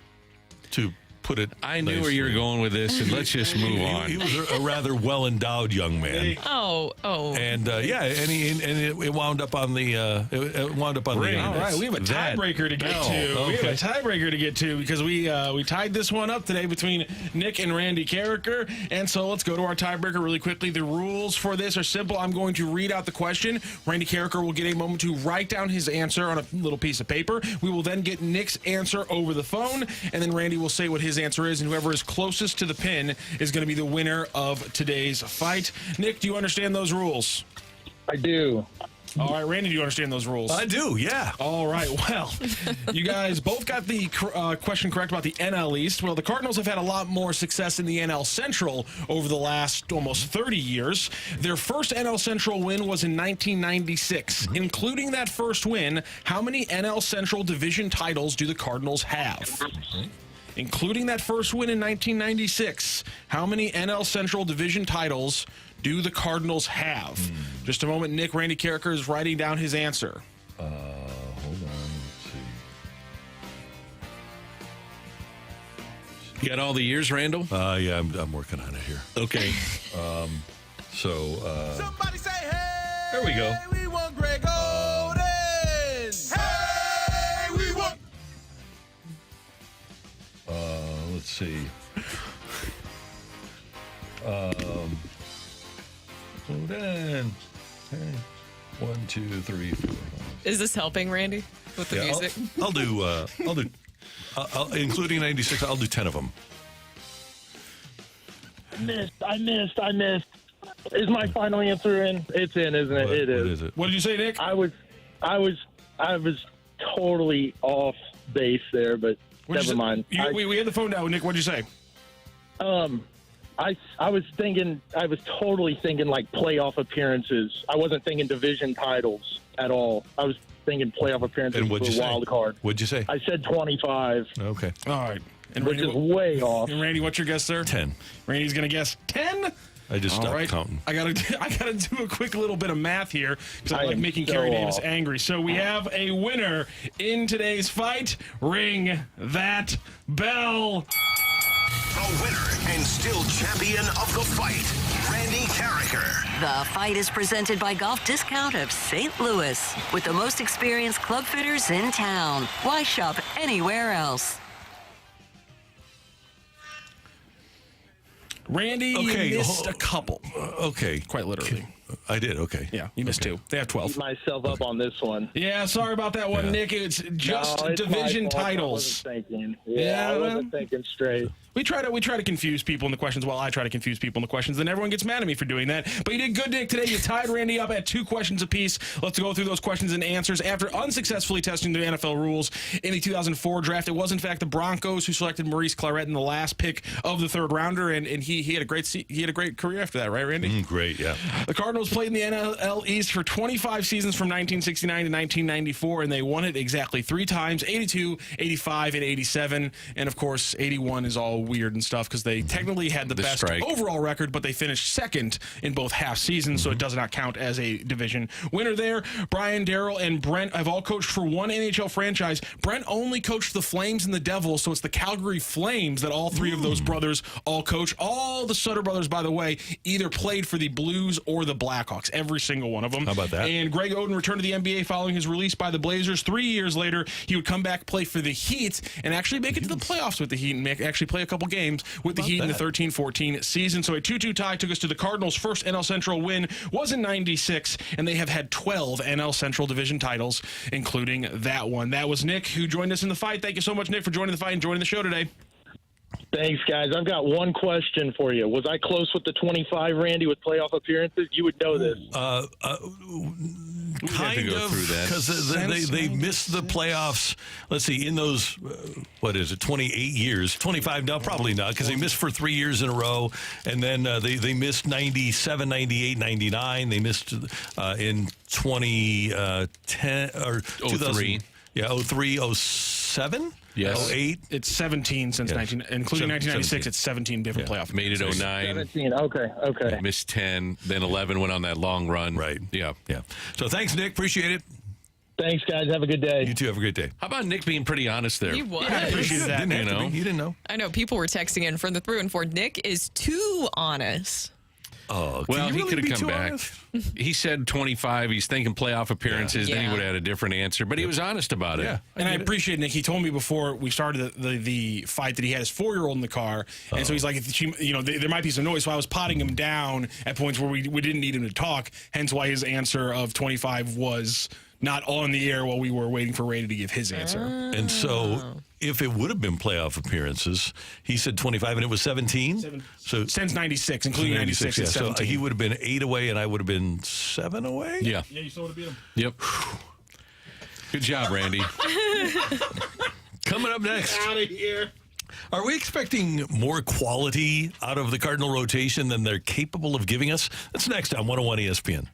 [SPEAKER 1] to put it
[SPEAKER 3] I knew where you were going with this, and let's just move on.
[SPEAKER 1] He was a rather well-endowed young man.
[SPEAKER 2] Oh.
[SPEAKER 1] And it wound up on the it wound up on the
[SPEAKER 4] All right, we have a tiebreaker to get to.
[SPEAKER 1] Okay.
[SPEAKER 4] We have a tiebreaker to get to because we tied this one up today between Nick and Randy Carricker. And so let's go to our tiebreaker really quickly. The rules for this are simple. I'm going to read out the question. Randy Carricker will get a moment to write down his answer on a little piece of paper. We will then get Nick's answer over the phone, and then Randy will say what his answer is, and whoever is closest to the pin is going to be the winner of today's fight. Nick, do you understand those rules?
[SPEAKER 9] I do.
[SPEAKER 4] All right, Randy, do you understand those rules?
[SPEAKER 1] I do, yeah.
[SPEAKER 4] All right, well, you guys both got the question correct about the NL East. Well, the Cardinals have had a lot more success in the NL Central over the last almost 30 years. Their first NL Central win was in 1996. Including that first win, how many NL Central division titles do the Cardinals have? Including that first win in 1996, how many NL Central division titles do the Cardinals have? Just a moment, Nick. Randy Carricker is writing down his answer.
[SPEAKER 1] Hold on. Let's see.
[SPEAKER 3] You got all the years, Randall?
[SPEAKER 1] Yeah, I'm working on it here.
[SPEAKER 3] Okay.
[SPEAKER 8] Somebody say, hey!
[SPEAKER 1] There we go.
[SPEAKER 8] We want Greg Oden! Hey! We want...
[SPEAKER 1] Let's see. Oden. Okay. 1, 2, 3, 4.
[SPEAKER 2] Is this helping, Randy, with the music?
[SPEAKER 1] I'll do, including 96, I'll do 10 of them.
[SPEAKER 9] I missed. Is my final answer in? It's in, isn't it? It is.
[SPEAKER 1] What is it?
[SPEAKER 4] What did you say, Nick?
[SPEAKER 9] I was totally off base there, but never mind.
[SPEAKER 4] We had the phone down, Nick. What did you say?
[SPEAKER 9] I was totally thinking like playoff appearances. I wasn't thinking division titles at all. I was thinking playoff appearances
[SPEAKER 1] And
[SPEAKER 9] for
[SPEAKER 1] what'd you say?
[SPEAKER 9] wild card.
[SPEAKER 1] What'd you say?
[SPEAKER 9] I said 25,
[SPEAKER 1] Okay.
[SPEAKER 4] All right. And
[SPEAKER 9] which
[SPEAKER 4] Randy,
[SPEAKER 9] is way off.
[SPEAKER 4] and Randy, what's your guess there?
[SPEAKER 1] 10.
[SPEAKER 4] Randy's going to guess 10.
[SPEAKER 1] I just
[SPEAKER 4] All
[SPEAKER 1] stopped
[SPEAKER 4] right.
[SPEAKER 1] counting.
[SPEAKER 4] I gotta do a quick little bit of math here because I
[SPEAKER 9] I
[SPEAKER 4] like
[SPEAKER 9] am
[SPEAKER 4] making
[SPEAKER 9] so
[SPEAKER 4] Kerry Davis
[SPEAKER 9] off.
[SPEAKER 4] angry. So we have a winner in today's fight. Ring that bell.
[SPEAKER 8] The winner and still champion of the fight, Randy Carricker.
[SPEAKER 10] The Fight is presented by Golf Discount of St. Louis, with the most experienced club fitters in town. Why shop anywhere else?
[SPEAKER 4] Randy, you missed a couple.
[SPEAKER 1] Okay.
[SPEAKER 4] Quite literally.
[SPEAKER 1] I did, okay.
[SPEAKER 4] Yeah, you missed 2. They have 12.
[SPEAKER 9] Beat myself up on this one.
[SPEAKER 4] Yeah, sorry about that one, Nick. It's just
[SPEAKER 9] It's
[SPEAKER 4] division
[SPEAKER 9] my fault.
[SPEAKER 4] titles.
[SPEAKER 9] I wasn't thinking. I wasn't thinking straight.
[SPEAKER 4] We try to confuse people in the questions. Well, I try to confuse people in the questions. Then everyone gets mad at me for doing that. But you did good, Nick. Today you tied Randy up at 2 questions apiece. Let's go through those questions and answers. After unsuccessfully testing the NFL rules in the 2004 draft, it was in fact the Broncos who selected Maurice Claret in the last pick of the 3rd rounder, and he had a great career after that, right, Randy?
[SPEAKER 1] Great, yeah.
[SPEAKER 4] The Cardinals played in the NL East for 25 seasons from 1969 to 1994, and they won it exactly 3 times: 82, 85, and 87. And of course, 81 is all weird and stuff because they technically had the best
[SPEAKER 3] strike.
[SPEAKER 4] overall record, but they finished 2nd in both half seasons, so it does not count as a division winner there. Brian, Darryl, and Brent have all coached for one NHL franchise. Brent only coached the Flames and the Devils, so it's the Calgary Flames that all 3 of those brothers all coach. All the Sutter brothers, by the way, either played for the Blues or the Blackhawks, every single one of them.
[SPEAKER 1] How about that?
[SPEAKER 4] And Greg Oden returned to the NBA following his release by the Blazers. 3 years later, he would come back, play for the Heat, and actually make it to the playoffs with the Heat and actually play a couple games with the Heat in the 13-14 season. So a 2-2 tie took us to the Cardinals' first NL Central win was in 96, and they have had 12 NL Central division titles, including that one. That was Nick, who joined us in the fight. Thank you so much, Nick, for joining the fight and joining the show today.
[SPEAKER 9] Thanks, guys. I've got one question for you. Was I close with the 25, Randy, with playoff appearances? You would know this.
[SPEAKER 1] Kind
[SPEAKER 3] go
[SPEAKER 1] of,
[SPEAKER 3] through that.
[SPEAKER 1] because they missed the playoffs. Let's see, in those, 28 years, 25 now, probably not, because they missed for 3 years in a row, and then they missed 97, 98, 99. They missed in 2010 or 2003. Yeah, 03, 07.
[SPEAKER 3] Yes.
[SPEAKER 1] 08.
[SPEAKER 4] It's 17 since 1996.
[SPEAKER 1] 17.
[SPEAKER 4] It's 17 different playoff.
[SPEAKER 3] Made it 09.
[SPEAKER 9] 17. Okay.
[SPEAKER 3] Missed 10. Then 11 went on that long run.
[SPEAKER 1] Right.
[SPEAKER 3] Yeah.
[SPEAKER 1] Yeah. So thanks, Nick. Appreciate it.
[SPEAKER 9] Thanks, guys. Have a good day.
[SPEAKER 1] You too. Have a great day.
[SPEAKER 3] How about Nick being pretty honest there?
[SPEAKER 2] He was.
[SPEAKER 4] I appreciate that.
[SPEAKER 1] Didn't have to be. You didn't know.
[SPEAKER 2] I know people were texting in from the through and for. Nick is too honest.
[SPEAKER 1] Oh,
[SPEAKER 3] Well,
[SPEAKER 1] can you
[SPEAKER 3] he
[SPEAKER 1] really
[SPEAKER 3] could
[SPEAKER 1] be
[SPEAKER 3] have come
[SPEAKER 1] too
[SPEAKER 3] back.
[SPEAKER 1] honest?
[SPEAKER 3] He said 25. He's thinking playoff appearances. Then he
[SPEAKER 2] Yeah.
[SPEAKER 3] would have had a different answer. But he was honest about it.
[SPEAKER 1] Yeah.
[SPEAKER 4] And I appreciate Nick. He told me before we started the fight that he had his 4-year-old in the car, and so he's like, there might be some noise. So I was potting him down at points where we didn't need him to talk. Hence why his answer of 25 was not on the air while we were waiting for Ray to give his answer.
[SPEAKER 1] And so, if it would have been playoff appearances, he said 25, and it was 17. So
[SPEAKER 4] Since 96, including 96,
[SPEAKER 1] yeah.
[SPEAKER 4] it's
[SPEAKER 1] So
[SPEAKER 4] 17.
[SPEAKER 1] he would have been 8 away, and I would have been 7 away.
[SPEAKER 3] Yeah.
[SPEAKER 4] Yeah, you still would have beat him.
[SPEAKER 3] Yep. Good job, Randy.
[SPEAKER 1] Coming up next.
[SPEAKER 4] Out of here.
[SPEAKER 1] Are we expecting more quality out of the Cardinal rotation than they're capable of giving us? That's next on 101 ESPN.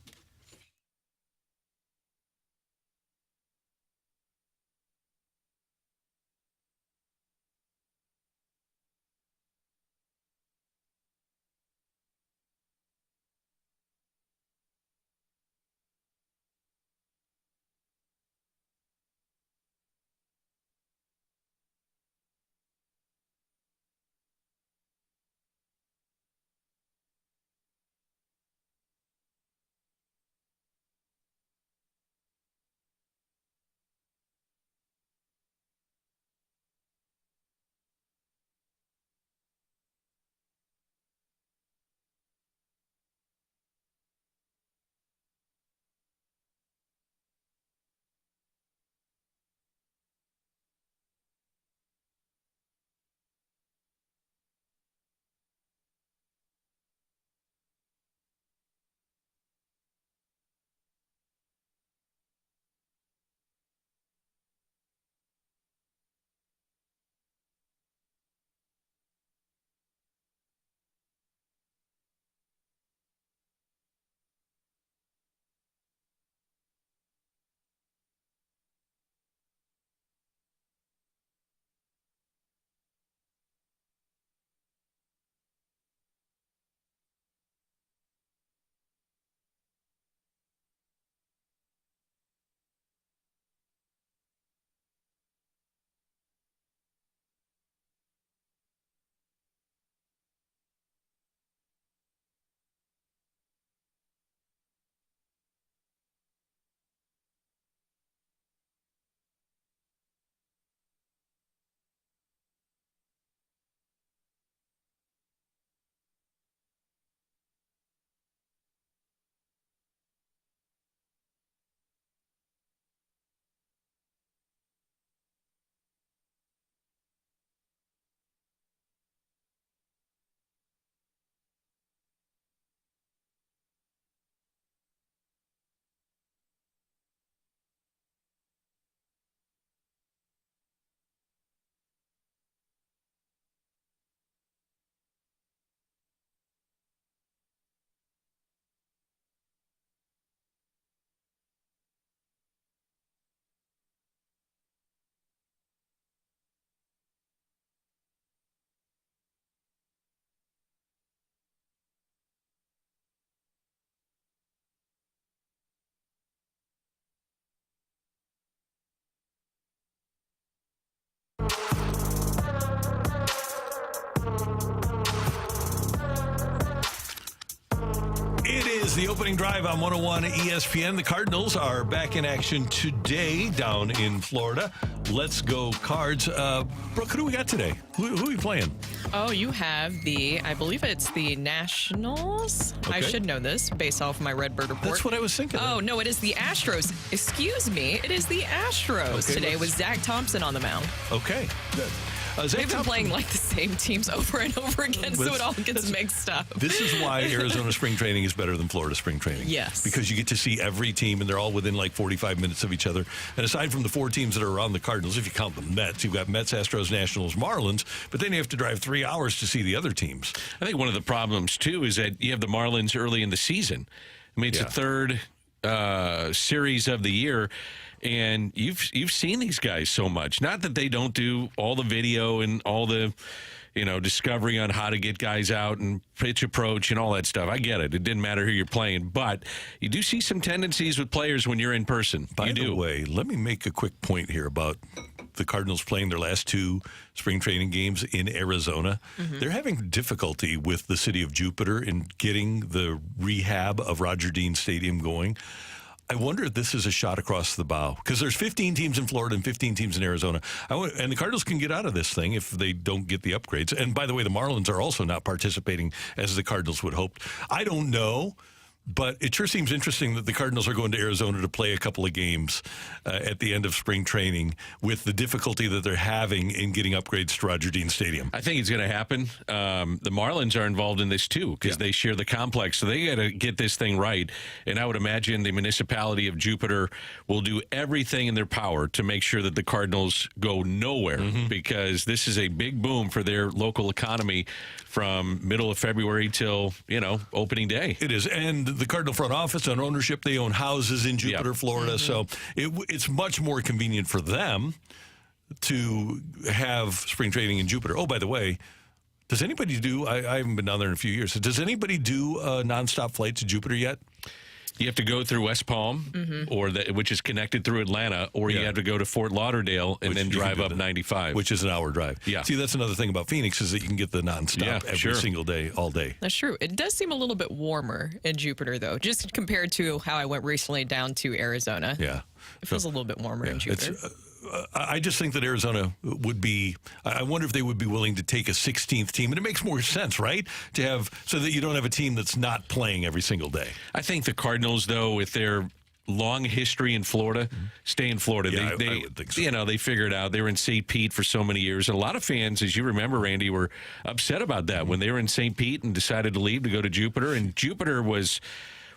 [SPEAKER 1] the opening drive on 101 ESPN. The Cardinals are back in action today down in Florida. Let's go Cards. Brooke, who do we got today? Who are we playing?
[SPEAKER 2] Oh, you have I believe it's the Nationals.
[SPEAKER 1] Okay.
[SPEAKER 2] I should know this based off my Redbird report.
[SPEAKER 1] That's what I was thinking.
[SPEAKER 2] Oh, no, it is the Astros. Excuse me. It is the Astros today with Zach Thompson on the mound.
[SPEAKER 1] Okay, good.
[SPEAKER 2] They've been playing like the same teams over and over again, so it all gets mixed up.
[SPEAKER 1] This is why Arizona spring training is better than Florida spring training.
[SPEAKER 2] Yes.
[SPEAKER 1] Because you get to see every team, and they're all within like 45 minutes of each other. And aside from the 4 teams that are around the Cardinals, if you count the Mets, you've got Mets, Astros, Nationals, Marlins, but then you have to drive 3 hours to see the other temes.
[SPEAKER 3] I think one of the problems, too, is that you have the Marlins early in the season. I mean, it's the third series of the year. And you've seen these guys so much. Not that they don't do all the video and all the, discovery on how to get guys out and pitch approach and all that stuff. I get it. It didn't matter who you're playing. But you do see some tendencies with players when you're in person.
[SPEAKER 1] By the way, let me make a quick point here about the Cardinals playing their last 2 spring training games in Arizona. Mm-hmm. They're having difficulty with the city of Jupiter in getting the rehab of Roger Dean Stadium going. I wonder if this is a shot across the bow, because there's 15 teams in Florida and 15 teams in Arizona. And the Cardinals can get out of this thing if they don't get the upgrades. And by the way, the Marlins are also not participating as the Cardinals would hope. I don't know. But it sure seems interesting that the Cardinals are going to Arizona to play a couple of games at the end of spring training with the difficulty that they're having in getting upgrades to Roger Dean Stadium.
[SPEAKER 3] I think it's going to happen. The Marlins are involved in this, too, because they share the complex. So they got to get this thing right. And I would imagine the municipality of Jupiter will do everything in their power to make sure that the Cardinals go nowhere, because this is a big boom for their local economy from middle of February till, opening day.
[SPEAKER 1] It is. And the Cardinal front office and ownership, they own houses in Jupiter, Florida. So it's much more convenient for them to have spring training in Jupiter. Oh, by the way, does anybody do, I haven't been down there in a few years, does anybody do a nonstop flight to Jupiter yet?
[SPEAKER 3] You have to go through West Palm, which is connected through Atlanta, or you have to go to Fort Lauderdale and then drive up 95.
[SPEAKER 1] Which is an hour drive.
[SPEAKER 3] Yeah.
[SPEAKER 1] See, that's another thing about Phoenix is that you can get the nonstop every single day, all day.
[SPEAKER 2] That's true. It does seem a little bit warmer in Jupiter, though, just compared to how I went recently down to Arizona.
[SPEAKER 1] Yeah.
[SPEAKER 2] It feels a little bit warmer in Jupiter.
[SPEAKER 1] I just think that Arizona would be, I wonder if they would be willing to take a 16th team. And it makes more sense, right? To have, so that you don't have a team that's not playing every single day.
[SPEAKER 3] I think the Cardinals, though, with their long history in Florida, stay in Florida.
[SPEAKER 1] Yeah, I would think so.
[SPEAKER 3] They figured out they were in St. Pete for so many years. And a lot of fans, as you remember, Randy, were upset about that when they were in St. Pete and decided to leave to go to Jupiter. And Jupiter was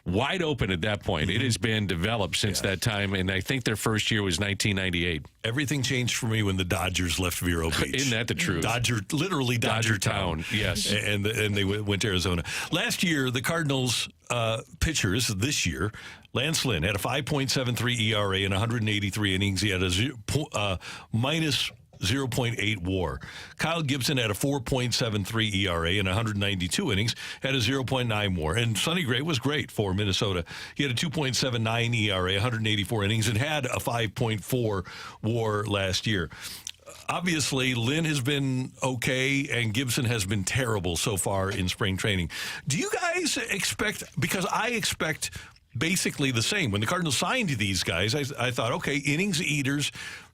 [SPEAKER 3] wide open at that point. It has been developed since that time, and I think their first year was 1998.
[SPEAKER 1] Everything changed for me when the Dodgers left Vero Beach.
[SPEAKER 3] Isn't that the truth?
[SPEAKER 1] Literally Dodger Town.
[SPEAKER 3] Yes.
[SPEAKER 1] And they went to Arizona. Last year, the Cardinals pitchers this year, Lance Lynn had a 5.73 ERA in 183 innings. He had a minus 0.8 WAR. Kyle Gibson had a 4.73 ERA in 192 innings, had a 0.9 WAR. And Sonny Gray was great for Minnesota. He had a 2.79 ERA, 184 innings, and had a 5.4 WAR last year. Obviously, Lynn has been okay, and Gibson has been terrible so far in spring training. Do you guys expect, because I expect basically the same. When the Cardinals signed these guys, I thought, okay, innings eaters,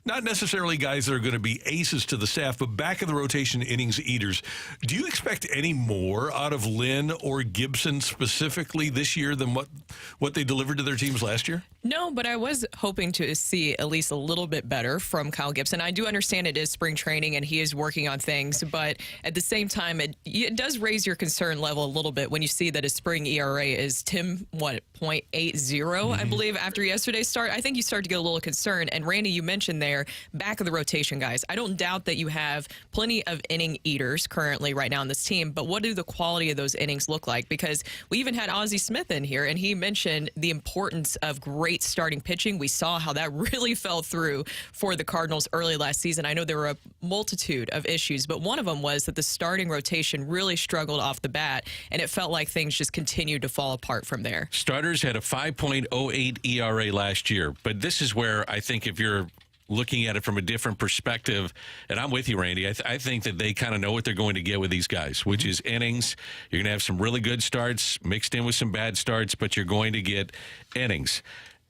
[SPEAKER 1] not necessarily guys that are going to be aces to the staff, but back of the rotation innings eaters. Do you expect any more out of Lynn or Gibson specifically this year than what they delivered to their teams last year?
[SPEAKER 2] No, but I was hoping to see at least a little bit better from Kyle Gibson. I do understand it is spring training and he is working on things, but at the same time, it does raise your concern level a little bit when you see that his spring ERA is 0.80, I believe, after yesterday's start. I think you start to get a little concerned. And Randy, you mentioned there, back of the rotation guys. I don't doubt that you have plenty of inning eaters currently right now on this team, but what do the quality of those innings look like? Because we even had Ozzie Smith in here, and he mentioned the importance of great starting pitching. We saw how that really fell through for the Cardinals early last season. I know there were a multitude of issues, but one of them was that the starting rotation really struggled off the bat, and it felt like things just continued to fall apart from there.
[SPEAKER 3] Starters had a 5.08 ERA last year, but this is where I think if you're looking at it from a different perspective, and I'm with you, Randy. I think that they kind of know what they're going to get with these guys, which is innings. You're going to have some really good starts mixed in with some bad starts, but you're going to get innings.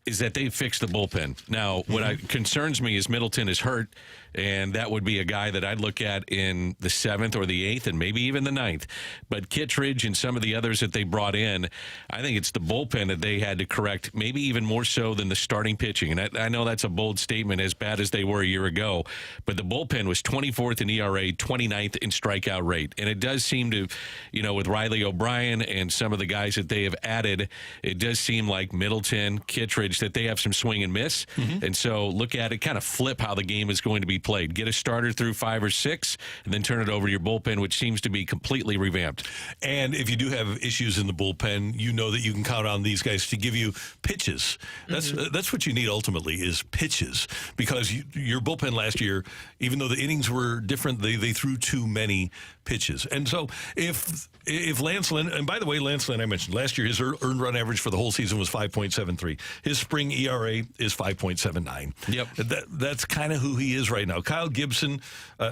[SPEAKER 3] Is that they fixed the bullpen. Now, what concerns me is Middleton is hurt, and that would be a guy that I'd look at in the 7th or the 8th and maybe even the 9th. But Kittredge and some of the others that they brought in, I think it's the bullpen that they had to correct, maybe even more so than the starting pitching. And I know that's a bold statement, as bad as they were a year ago, but the bullpen was 24th in ERA, 29th in strikeout rate. And it does seem to, with Riley O'Brien and some of the guys that they have added, it does seem like Middleton, Kittredge, that they have some swing and miss. And so look at it, kind of flip how the game is going to be played. Get a starter through 5 or 6, and then turn it over to your bullpen, which seems to be completely revamped.
[SPEAKER 1] And if you do have issues in the bullpen, you know that you can count on these guys to give you pitches. That's what you need ultimately, is pitches, because your bullpen last year, even though the innings were different, they threw too many pitches. And so if Lance Lynn, and by the way, Lance Lynn, I mentioned last year, his earned run average for the whole season was 5.73. His spring ERA is 5.79.
[SPEAKER 3] Yep.
[SPEAKER 1] That's kind of who he is right now. Kyle Gibson,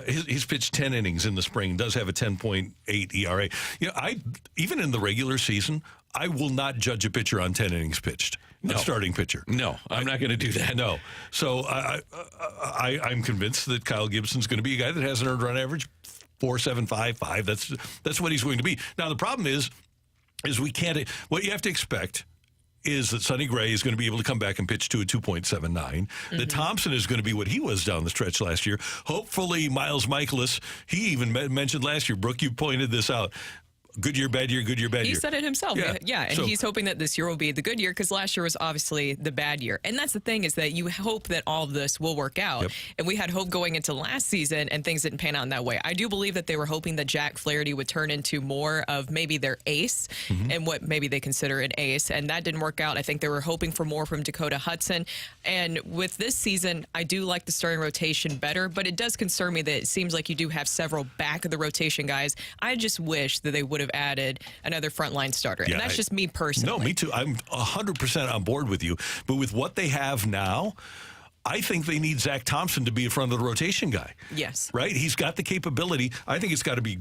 [SPEAKER 1] he's pitched 10 innings in the spring, does have a 10.8 ERA. Even in the regular season, I will not judge a pitcher on 10 innings pitched. No. A starting pitcher.
[SPEAKER 3] No, I'm not going to do that.
[SPEAKER 1] No. So I'm convinced that Kyle Gibson's going to be a guy that has an earned run average 4.755. That's what he's going to be. Now the problem is we can't. What you have to expect is that Sonny Gray is going to be able to come back and pitch to a 2.79. That Thompson is going to be what he was down the stretch last year. Hopefully, Miles Michaelis. He even mentioned last year. Brooke, you pointed this out. Good year, bad year, good year, bad year.
[SPEAKER 2] He said it himself. Yeah. And he's hoping that this year will be the good year, because last year was obviously the bad year. And that's the thing, is that you hope that all of this will work out. And we had hope going into last season, and things didn't pan out in that way. I do believe that they were hoping that Jack Flaherty would turn into more of maybe their ace, and what maybe they consider an ace. And that didn't work out. I think they were hoping for more from Dakota Hudson. And with this season, I do like the starting rotation better, but it does concern me that it seems like you do have several back of the rotation guys. I just wish that they would have added another frontline starter. And that's just me personally.
[SPEAKER 1] No, me too. I'm 100% on board with you. But with what they have now, I think they need Zach Thompson to be in front of the rotation guy.
[SPEAKER 2] Yes.
[SPEAKER 1] Right? He's got the capability. I think it's got to be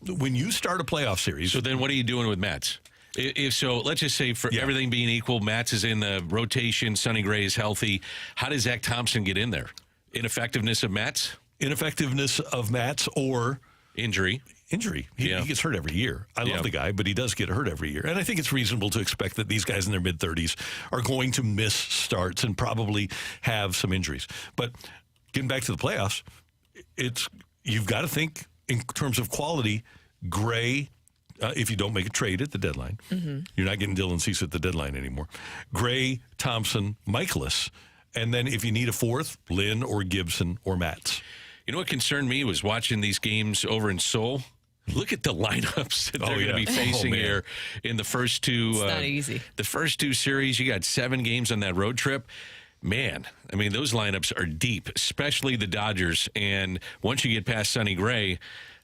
[SPEAKER 1] when you start a playoff series.
[SPEAKER 3] So then what are you doing with Mats? If so, let's just say for everything being equal, Mats is in the rotation, Sonny Gray is healthy. How does Zach Thompson get in there? Ineffectiveness of Mats?
[SPEAKER 1] Ineffectiveness of Mats or
[SPEAKER 3] injury.
[SPEAKER 1] He gets hurt every year. I love the guy, but he does get hurt every year. And I think it's reasonable to expect that these guys in their mid-30s are going to miss starts and probably have some injuries. But getting back to the playoffs, you've got to think in terms of quality. Gray, if you don't make a trade at the deadline, you're not getting Dylan Cease at the deadline anymore. Gray, Thompson, Michaelis, and then if you need a fourth, Lynn or Gibson or Mats.
[SPEAKER 3] You know what concerned me was watching these games over in Seoul. Look at the lineups that they're going to be facing here in the first two.
[SPEAKER 2] It's not easy.
[SPEAKER 3] The first two series, you got 7 games on that road trip. Man, I mean, those lineups are deep, especially the Dodgers. And once you get past Sonny Gray,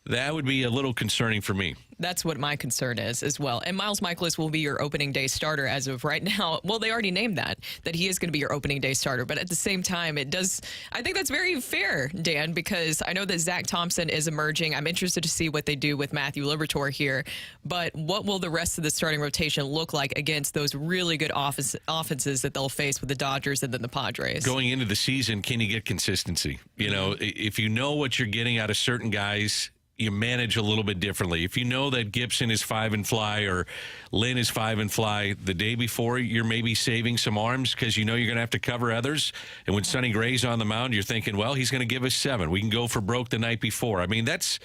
[SPEAKER 3] that would be a little concerning for me.
[SPEAKER 2] That's what my concern is as well. And Miles Michaelis will be your opening day starter as of right now. Well, they already named that he is going to be your opening day starter. But at the same time, I think that's very fair, Dan, because I know that Zach Thompson is emerging. I'm interested to see what they do with Matthew Liberatore here. But what will the rest of the starting rotation look like against those really good offenses that they'll face with the Dodgers and then the Padres?
[SPEAKER 3] Going into the season, can you get consistency? You know, if you know what you're getting out of certain guys, you manage a little bit differently. If you know that Gibson is 5 and fly or Lynn is 5 and fly the day before, you're maybe saving some arms because you know you're going to have to cover others. And when Sonny Gray's on the mound, you're thinking, well, he's going to give us 7. We can go for broke the night before. I mean, that's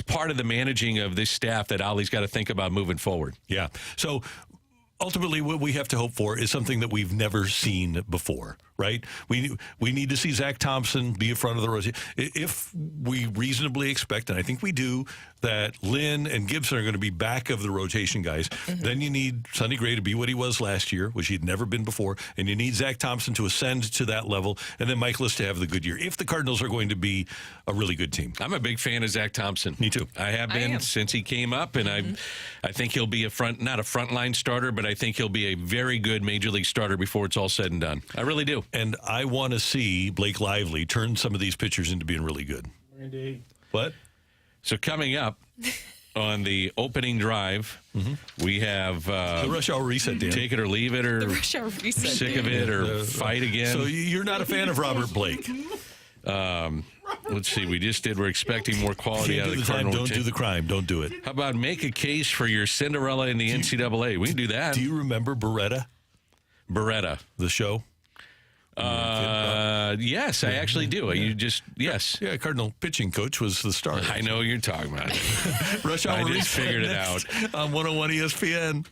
[SPEAKER 3] part of the managing of this staff that Ollie's got to think about moving forward.
[SPEAKER 1] Yeah. So ultimately, what we have to hope for is something that we've never seen before, right? We need to see Zach Thompson be in front of the rotation. If we reasonably expect, and I think we do, that Lynn and Gibson are going to be back of the rotation guys, then you need Sonny Gray to be what he was last year, which he'd never been before, and you need Zach Thompson to ascend to that level, and then Michaelis to have the good year, if the Cardinals are going to be a really good team.
[SPEAKER 3] I'm a big fan of Zach Thompson.
[SPEAKER 1] Me too.
[SPEAKER 3] I have been since he came up, and I think he'll be not a frontline starter, but I think he'll be a very good Major League starter before it's all said and done. I really do.
[SPEAKER 1] And I want to see Blake Lively turn some of these pitchers into being really good.
[SPEAKER 4] Indeed.
[SPEAKER 1] What?
[SPEAKER 3] So coming up on the opening drive, we have
[SPEAKER 1] The rush hour reset, Dan.
[SPEAKER 3] take it or leave it, or
[SPEAKER 2] The rush hour reset.
[SPEAKER 3] sick of it, or fight again.
[SPEAKER 1] So you're not a fan of Robert Blake.
[SPEAKER 3] Let's see. We just did. We're expecting more quality
[SPEAKER 1] Can't
[SPEAKER 3] out
[SPEAKER 1] do
[SPEAKER 3] of
[SPEAKER 1] the
[SPEAKER 3] the
[SPEAKER 1] time,
[SPEAKER 3] Cardinal.
[SPEAKER 1] don't do the crime. Don't do it.
[SPEAKER 3] How about make a case for your Cinderella in the NCAA? We can do that.
[SPEAKER 1] Do you remember Beretta,
[SPEAKER 3] Beretta.
[SPEAKER 1] the show?
[SPEAKER 3] Yes, I actually do. You just, yes.
[SPEAKER 1] Yeah, Cardinal pitching coach was the star.
[SPEAKER 3] I know what you're talking about.
[SPEAKER 1] Rush hour
[SPEAKER 3] I just
[SPEAKER 1] reset
[SPEAKER 3] figured it
[SPEAKER 1] next
[SPEAKER 3] out.
[SPEAKER 1] on 101 ESPN.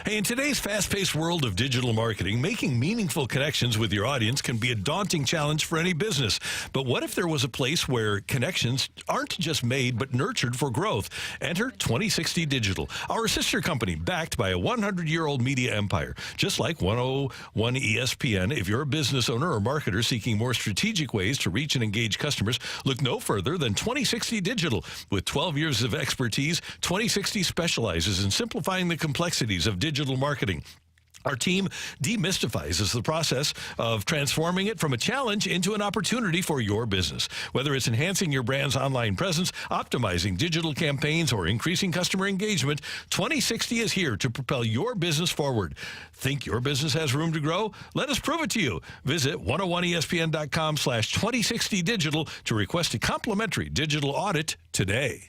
[SPEAKER 1] Hey, in today's fast-paced world of digital marketing, making meaningful connections with your audience can be a daunting challenge for any business. But what if there was a place where connections aren't just made, but nurtured for growth? Enter 2060 Digital, our sister company backed by a 100-year-old media empire. Just like 101 ESPN, if you're a business owner or marketer seeking more strategic ways to reach and engage customers, look no further than 2060 Digital. With 12 years of expertise, 2060 specializes in simplifying the complexities of digital marketing. Our team demystifies the process of transforming it from a challenge into an opportunity for your business. Whether it's enhancing your brand's online presence, optimizing digital campaigns, or increasing customer engagement, 2060 is here to propel your business forward. Think your business has room to grow? Let us prove it to you. Visit 101ESPN.com/2060digital to request a complimentary digital audit today.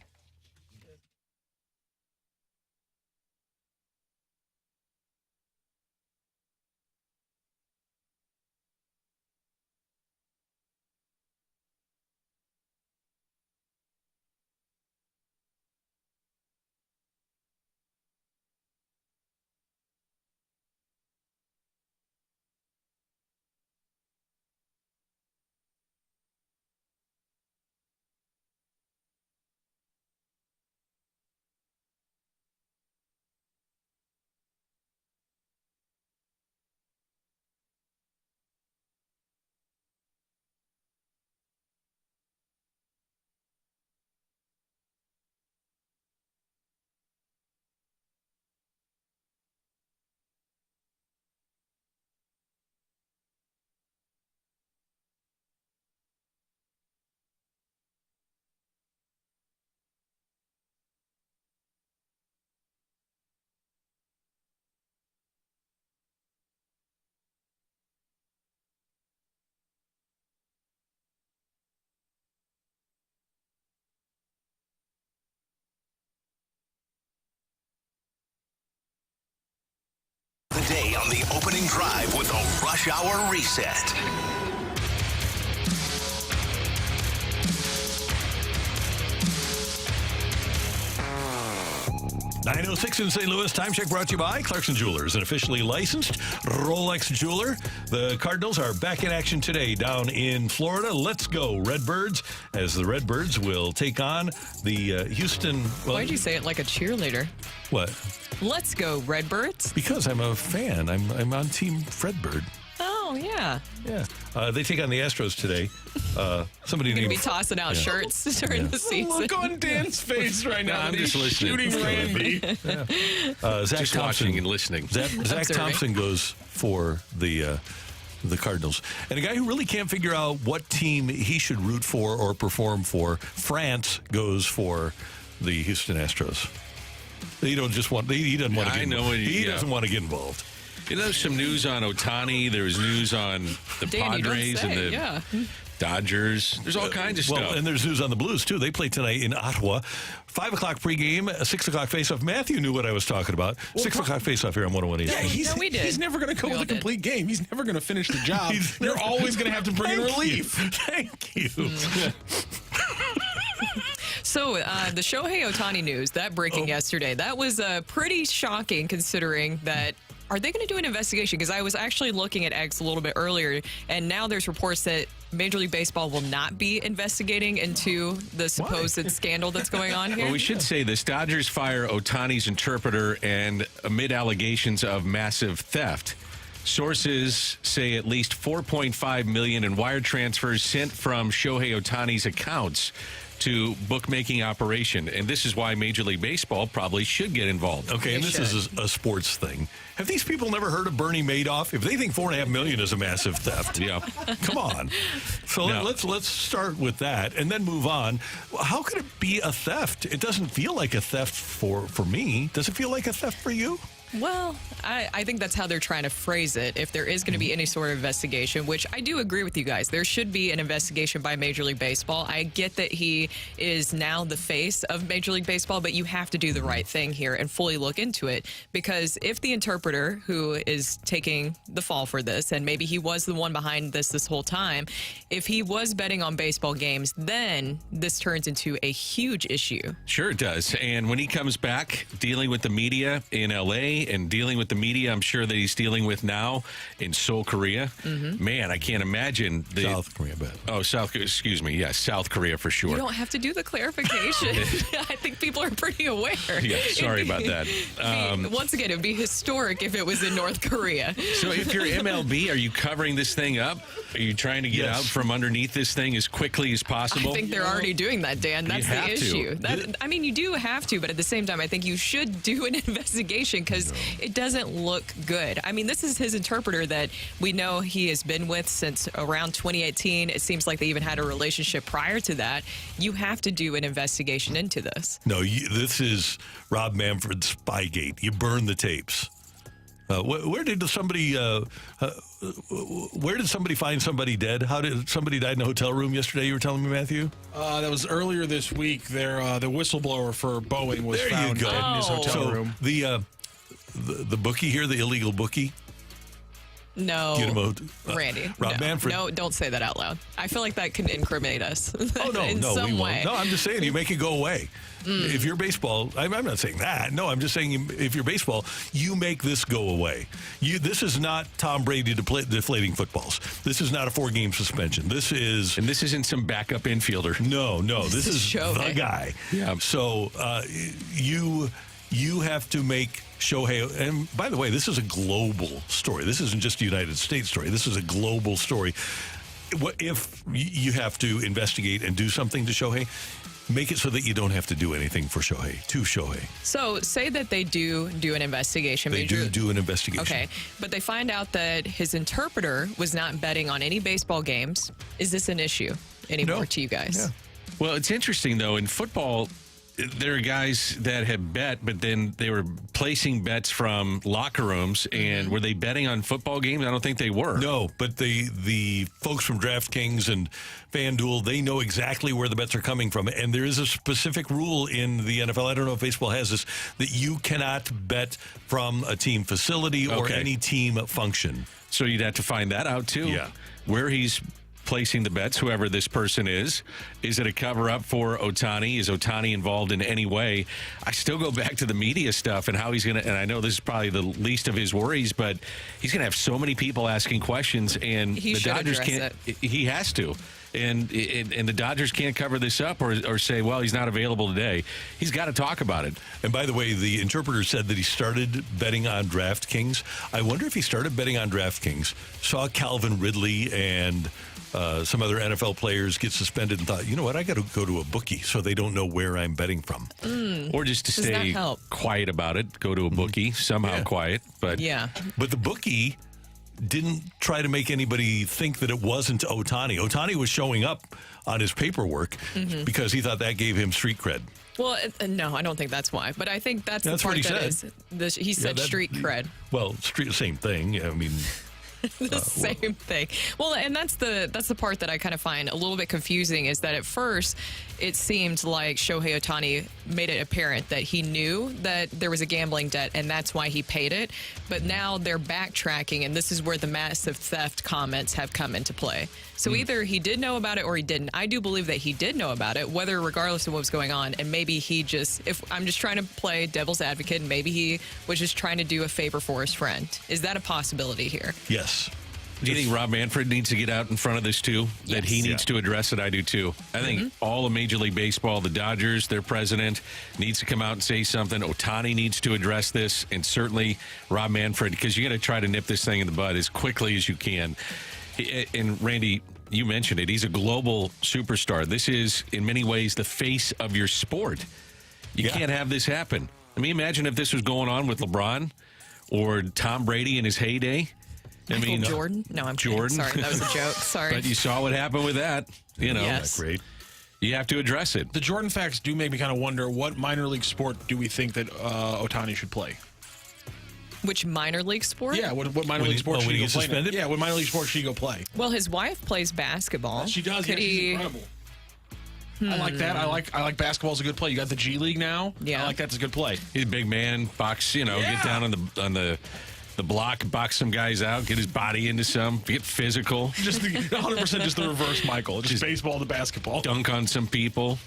[SPEAKER 8] Stay on the opening drive with a Rush Hour Reset.
[SPEAKER 1] 9:06 in St. Louis. Time check brought to you by Clarkson Jewelers, an officially licensed Rolex jeweler. The Cardinals are back in action today down in Florida. Let's go, Redbirds, as the Redbirds will take on the Houston. Well,
[SPEAKER 2] why'd you say it like a cheerleader?
[SPEAKER 1] What?
[SPEAKER 2] Let's go, Redbirds.
[SPEAKER 1] Because I'm a fan. I'm on Team Fredbird.
[SPEAKER 2] Oh, yeah.
[SPEAKER 1] Yeah. They take on the Astros today. Somebody
[SPEAKER 2] You're
[SPEAKER 1] named...
[SPEAKER 2] going to be tossing out shirts during the season.
[SPEAKER 4] Look on Dan's face right now.
[SPEAKER 3] I'm just listening.
[SPEAKER 4] Shooting Randy.
[SPEAKER 1] Zach
[SPEAKER 3] Just
[SPEAKER 1] Thompson,
[SPEAKER 3] watching and listening.
[SPEAKER 1] Zach Thompson goes for the Cardinals. And a guy who really can't figure out what team he should root for or perform for, France, goes for the Houston Astros. He doesn't want to get involved. He doesn't want to get involved.
[SPEAKER 3] You know, there's some news on Ohtani. There's news on the Padres and the Dodgers. There's all kinds of stuff.
[SPEAKER 1] And there's news on the Blues, too. They play tonight in Ottawa. 5 o'clock pregame, a 6 o'clock faceoff. Matthew knew what I was talking about. 6 o'clock faceoff here on 101 ESPN.
[SPEAKER 2] We did.
[SPEAKER 4] He's never going to go with a complete game. He's never going to finish the job. You're always going to have to bring in relief.
[SPEAKER 1] Thank you.
[SPEAKER 2] So the Shohei Ohtani news, that breaking yesterday, that was pretty shocking considering that. Are they going to do an investigation? Because I was actually looking at X a little bit earlier, and now there's reports that Major League Baseball will not be investigating into the supposed scandal that's going on here.
[SPEAKER 3] Well, we should say this. Dodgers fire Ohtani's interpreter and amid allegations of massive theft. Sources say at least $4.5 million in wire transfers sent from Shohei Ohtani's accounts to bookmaking operation. And this is why Major League Baseball probably should get involved.
[SPEAKER 1] Okay, and this is a sports thing. Have these people never heard of Bernie Madoff? If they think $4.5 million is a massive theft, come on. So let's start with that and then move on. How could it be a theft? It doesn't feel like a theft for me. Does it feel like a theft for you?
[SPEAKER 2] Well, I think that's how they're trying to phrase it. If there is going to be any sort of investigation, which I do agree with you guys, there should be an investigation by Major League Baseball. I get that he is now the face of Major League Baseball, but you have to do the right thing here and fully look into it. Because if the interpreter who is taking the fall for this, and maybe he was the one behind this whole time, if he was betting on baseball games, then this turns into a huge issue.
[SPEAKER 3] Sure it does. And when he comes back dealing with the media in L.A., and dealing with the media, I'm sure that he's dealing with now in Seoul, Korea. Mm-hmm. Man, I can't imagine.
[SPEAKER 1] South Korea, but.
[SPEAKER 3] Oh, excuse me. Yeah, South Korea for sure.
[SPEAKER 2] You don't have to do the clarification. I think people are pretty aware.
[SPEAKER 3] Yeah, sorry about that.
[SPEAKER 2] Once again, it would be historic if it was in North Korea.
[SPEAKER 3] So if you're MLB, are you covering this thing up? Are you trying to get out from underneath this thing as quickly as possible?
[SPEAKER 2] I think they're already doing that, Dan. That's the issue. I mean, you do have to, but at the same time, I think you should do an investigation because it doesn't look good. I mean, this is his interpreter that we know he has been with since around 2018. It seems like they even had a relationship prior to that. You have to do an investigation into this.
[SPEAKER 1] No, this is Rob Manfred's Spygate. You burn the tapes. Where did somebody find somebody dead? How did somebody died in a hotel room yesterday? You were telling me, Matthew.
[SPEAKER 4] That was earlier this week. The whistleblower for Boeing was found dead in his hotel room.
[SPEAKER 1] The bookie here, the illegal bookie.
[SPEAKER 2] No, Randy.
[SPEAKER 1] Rob Manfred.
[SPEAKER 2] No, don't say that out loud. I feel like that could incriminate us.
[SPEAKER 1] Oh no, we won't. No, I'm just saying you make it go away. If you're baseball, I'm not saying that. No, I'm just saying if you're baseball, you make this go away. This is not Tom Brady deflating footballs. This is not a 4-game suspension. This isn't
[SPEAKER 3] some backup infielder.
[SPEAKER 1] No, this is the guy.
[SPEAKER 3] Yeah.
[SPEAKER 1] So you have to make Shohei, and by the way, this is a global story. This isn't just a United States story. This is a global story. If you have to investigate and do something to Shohei, make it so that you don't have to do anything to Shohei.
[SPEAKER 2] So say that they do an investigation.
[SPEAKER 1] They do an investigation.
[SPEAKER 2] Okay, but they find out that his interpreter was not betting on any baseball games. Is this an issue anymore to you guys?
[SPEAKER 1] Yeah.
[SPEAKER 3] Well, it's interesting, though. In football, there are guys that have bet, but then they were placing bets from locker rooms, and were they betting on football games? I don't think they were.
[SPEAKER 1] No, but the folks from DraftKings and FanDuel, they know exactly where the bets are coming from. And there is a specific rule in the NFL, I don't know if baseball has this, that you cannot bet from a team facility or any team function.
[SPEAKER 3] So you'd have to find that out, too.
[SPEAKER 1] Yeah.
[SPEAKER 3] Where he's placing the bets, whoever this person is. Is it a cover-up for Ohtani? Is Ohtani involved in any way? I still go back to the media stuff and how he's going to, and I know this is probably the least of his worries, but he's going to have so many people asking questions, and
[SPEAKER 2] He
[SPEAKER 3] the
[SPEAKER 2] should
[SPEAKER 3] Dodgers
[SPEAKER 2] address
[SPEAKER 3] can't, he has to. And the Dodgers can't cover this up or say, well, he's not available today. He's got to talk about it.
[SPEAKER 1] And by the way, the interpreter said that he started betting on DraftKings. I wonder if he started betting on DraftKings, saw Calvin Ridley and some other NFL players get suspended and thought, you know what, I got to go to a bookie so they don't know where I'm betting from.
[SPEAKER 3] Or just to stay quiet about it, go to a bookie, somehow quiet. But
[SPEAKER 1] But the bookie didn't try to make anybody think that it wasn't Ohtani. Ohtani was showing up on his paperwork because he thought that gave him street cred.
[SPEAKER 2] Well, no, I don't think that's why. But I think that's the part
[SPEAKER 1] what he
[SPEAKER 2] that
[SPEAKER 1] said.
[SPEAKER 2] is. He said street cred.
[SPEAKER 1] Well, same thing. I mean...
[SPEAKER 2] the same thing. Well, and that's the part that I kind of find a little bit confusing is that at first it seemed like Shohei Ohtani made it apparent that he knew that there was a gambling debt and that's why he paid it. But now they're backtracking, and this is where the massive theft comments have come into play. So either he did know about it or he didn't. I do believe that he did know about it, whether regardless of what was going on. And maybe he if I'm just trying to play devil's advocate, and maybe he was just trying to do a favor for his friend. Is that a possibility here?
[SPEAKER 1] Yes.
[SPEAKER 3] Do you think Rob Manfred needs to get out in front of this, too?
[SPEAKER 2] Yes.
[SPEAKER 3] That he needs to address it? I do, too. I think all of Major League Baseball, the Dodgers, their president, needs to come out and say something. Ohtani needs to address this, and certainly Rob Manfred, because you got to try to nip this thing in the bud as quickly as you can. And, Randy, you mentioned it. He's a global superstar. This is, in many ways, the face of your sport. You can't have this happen. I mean, imagine if this was going on with LeBron or Tom Brady in his heyday.
[SPEAKER 2] Jordan? No, I'm kidding.
[SPEAKER 3] Jordan.
[SPEAKER 2] Sorry, that was a joke. Sorry.
[SPEAKER 3] But you saw what happened with that. You know,
[SPEAKER 2] Yes.
[SPEAKER 1] Great.
[SPEAKER 3] You have to address it.
[SPEAKER 4] The Jordan facts do make me kind of wonder, what minor league sport do we think that Ohtani should play?
[SPEAKER 2] Which minor league sport?
[SPEAKER 4] Yeah, what minor league sport should he go play?
[SPEAKER 1] suspended?
[SPEAKER 4] Yeah, what minor league sport should he go play?
[SPEAKER 2] Well, his wife plays basketball.
[SPEAKER 4] She does.
[SPEAKER 2] Could
[SPEAKER 4] She's
[SPEAKER 2] he?
[SPEAKER 4] incredible. I like that. I like basketball's a good play. You got the G League now.
[SPEAKER 2] Yeah.
[SPEAKER 4] I like that's a good play.
[SPEAKER 3] He's a big man, box, get down on the block, box some guys out, get his body into some, get physical.
[SPEAKER 4] Just 100% just the reverse Michael. Just baseball to basketball.
[SPEAKER 3] Dunk on some people.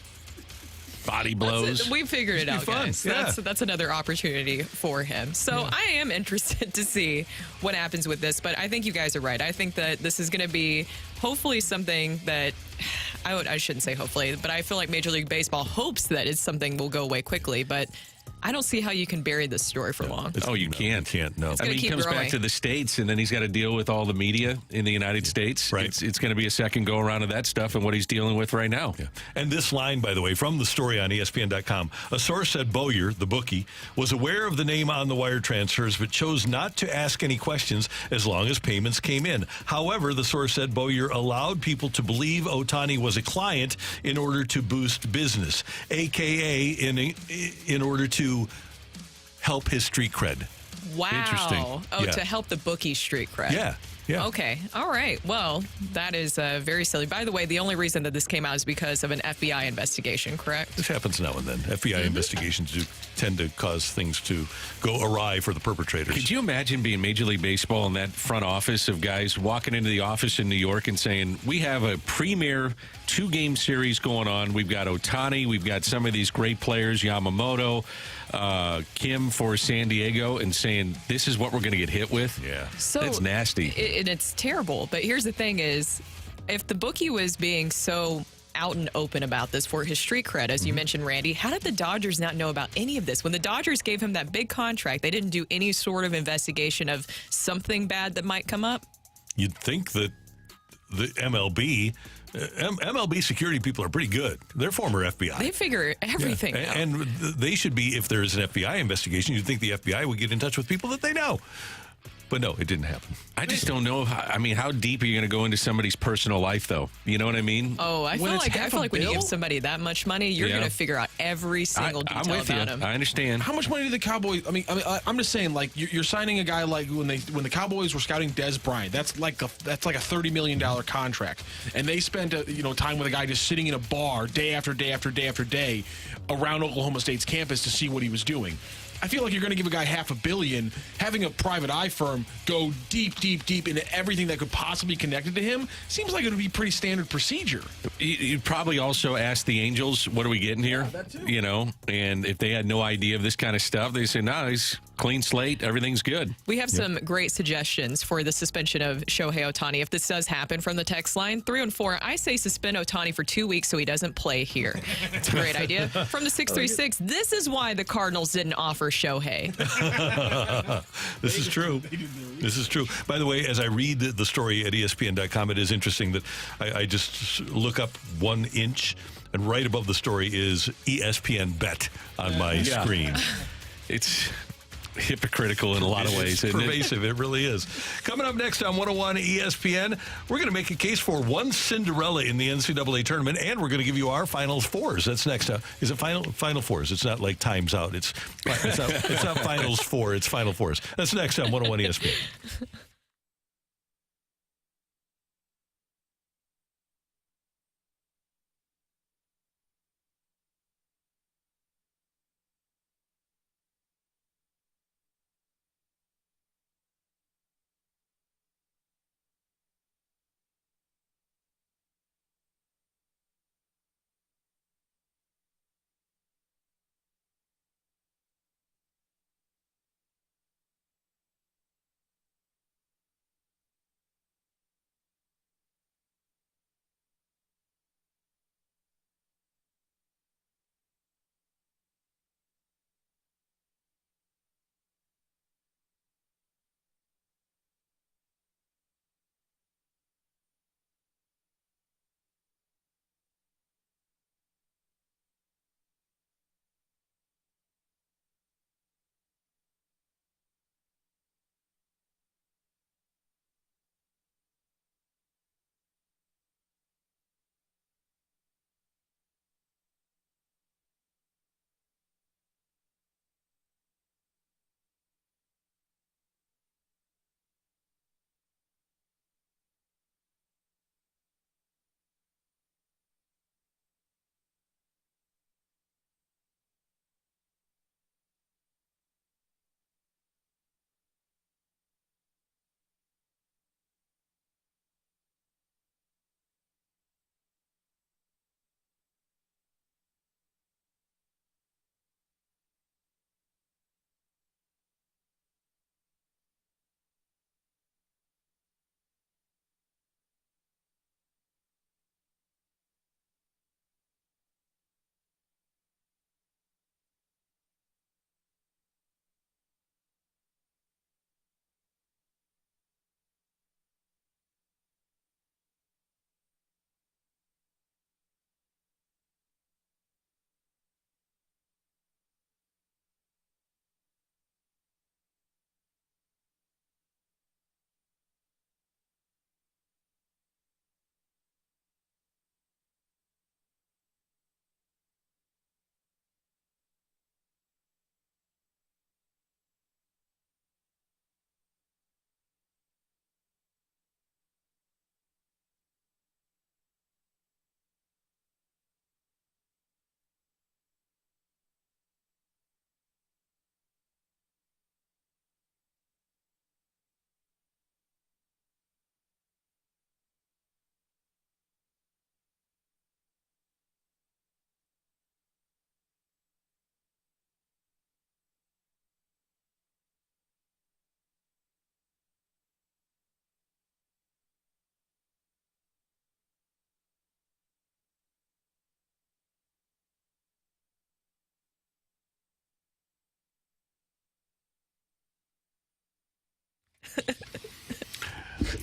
[SPEAKER 3] Body blows.
[SPEAKER 2] We figured it out,
[SPEAKER 1] fun.
[SPEAKER 2] guys.
[SPEAKER 1] Yeah.
[SPEAKER 2] That's another opportunity for him. So I am interested to see what happens with this, but I think you guys are right. I think that this is going to be hopefully something that I shouldn't say hopefully, but I feel like Major League Baseball hopes that it's something will go away quickly, but I don't see how you can bury this story for long.
[SPEAKER 3] You can't.
[SPEAKER 1] No.
[SPEAKER 3] I mean, he
[SPEAKER 2] keep
[SPEAKER 3] comes
[SPEAKER 2] growing.
[SPEAKER 3] back to the States, and then he's got to deal with all the media in the United States.
[SPEAKER 1] Right.
[SPEAKER 3] It's going to be a second go-around of that stuff and what he's dealing with right now.
[SPEAKER 1] Yeah. And this line, by the way, from the story on ESPN.com, a source said Bowyer, the bookie, was aware of the name on the wire transfers, but chose not to ask any questions as long as payments came in. However, the source said Bowyer allowed people to believe Ohtani was a client in order to boost business, a.k.a. in order to help his street cred.
[SPEAKER 2] Wow.
[SPEAKER 1] Interesting.
[SPEAKER 2] Oh,
[SPEAKER 1] Yeah.
[SPEAKER 2] to help the bookie street cred.
[SPEAKER 1] Yeah. Yeah.
[SPEAKER 2] Okay. All right. Well, that is very silly. By the way, the only reason that this came out is because of an FBI investigation, correct?
[SPEAKER 1] This happens now and then. FBI investigations do tend to cause things to go awry for the perpetrators.
[SPEAKER 3] Could you imagine being Major League Baseball in that front office of guys walking into the office in New York and saying, we have a premier 2-game series going on. We've got Ohtani. We've got some of these great players, Yamamoto, Kim for San Diego, and saying, this is what we're going to get hit with?
[SPEAKER 1] Yeah.
[SPEAKER 2] So
[SPEAKER 3] That's nasty.
[SPEAKER 2] And it's terrible. But here's the thing is, if the bookie was being so out and open about this for his street cred, as you mentioned, Randy, how did the Dodgers not know about any of this? When the Dodgers gave him that big contract, they didn't do any sort of investigation of something bad that might come up?
[SPEAKER 1] You'd think that the MLB security people are pretty good. They're former FBI.
[SPEAKER 2] They figure everything out.
[SPEAKER 1] And they should be, if there is an FBI investigation, you'd think the FBI would get in touch with people that they know. But no, it didn't happen.
[SPEAKER 3] I just don't know. How deep are you going to go into somebody's personal life, though? You know what I mean?
[SPEAKER 2] Oh, I feel like when you give somebody that much money, you're going to figure out every single detail
[SPEAKER 3] I'm with
[SPEAKER 2] about
[SPEAKER 3] you.
[SPEAKER 2] him.
[SPEAKER 3] I understand.
[SPEAKER 4] How much money did the Cowboys? I'm just saying, like you're signing a guy like when the Cowboys were scouting Dez Bryant. That's like a $30 million contract, and they spent time with a guy just sitting in a bar day after day after day after day around Oklahoma State's campus to see what he was doing. I feel like you're going to give a guy $500 million, having a private eye firm go deep into everything that could possibly be connected to him seems like it would be pretty standard procedure.
[SPEAKER 3] You'd probably also ask the Angels, what are we getting here?
[SPEAKER 4] That too.
[SPEAKER 3] And if they had no idea of this kind of stuff, they say, no, he's clean slate, everything's good.
[SPEAKER 2] We have some great suggestions for the suspension of Shohei Ohtani. If this does happen from the text line, 314, I say suspend Ohtani for 2 weeks so he doesn't play here. It's a great idea. From the 636, this is why the Cardinals didn't offer Shohei.
[SPEAKER 1] This is true. This is true. By the way, as I read the story at ESPN.com, it is interesting that I just look up 1 inch, and right above the story is ESPN Bet on my screen.
[SPEAKER 3] It's hypocritical in a lot of ways.
[SPEAKER 1] It's pervasive. It really is. Coming up next on 101 ESPN, we're going to make a case for one Cinderella in the NCAA tournament, and we're going to give you our Finals Fours. That's next. Is it Final Fours? It's not like Time's Out. It's not Finals Four. It's Final Fours. That's next on 101 ESPN.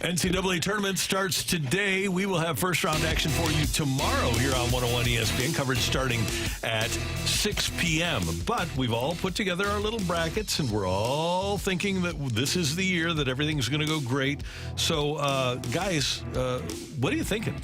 [SPEAKER 1] NCAA tournament starts today. We will have first-round action for you tomorrow here on 101 ESPN. Coverage starting at 6 p.m. But we've all put together our little brackets, and we're all thinking that this is the year that everything's going to go great. So, guys, what are you thinking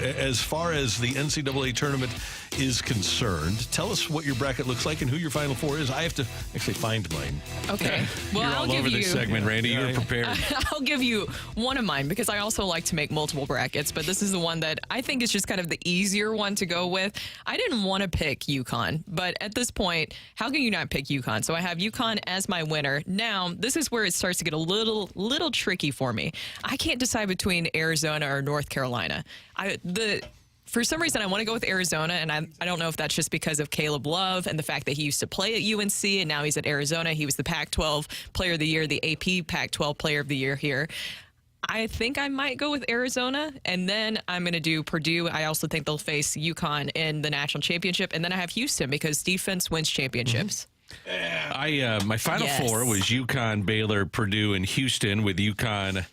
[SPEAKER 1] as far as the NCAA tournament is concerned? Tell us what your bracket looks like and who your Final Four is. I have to actually find mine.
[SPEAKER 2] Okay. Well,
[SPEAKER 3] You're all over this segment, Randy. You're prepared.
[SPEAKER 2] I'll give you one of mine because I also like to make multiple brackets, but this is the one that I think is just kind of the easier one to go with. I didn't want to pick UConn, but at this point, how can you not pick UConn? So I have UConn as my winner. Now, this is where it starts to get a little tricky for me. I can't decide between Arizona or North Carolina. For some reason, I want to go with Arizona, and I don't know if that's just because of Caleb Love and the fact that he used to play at UNC, and now he's at Arizona. He was the Pac-12 Player of the Year, the AP Pac-12 Player of the Year here. I think I might go with Arizona, and then I'm going to do Purdue. I also think they'll face UConn in the national championship, and then I have Houston because defense wins championships.
[SPEAKER 3] My Final Four was UConn, Baylor, Purdue, and Houston, with UConn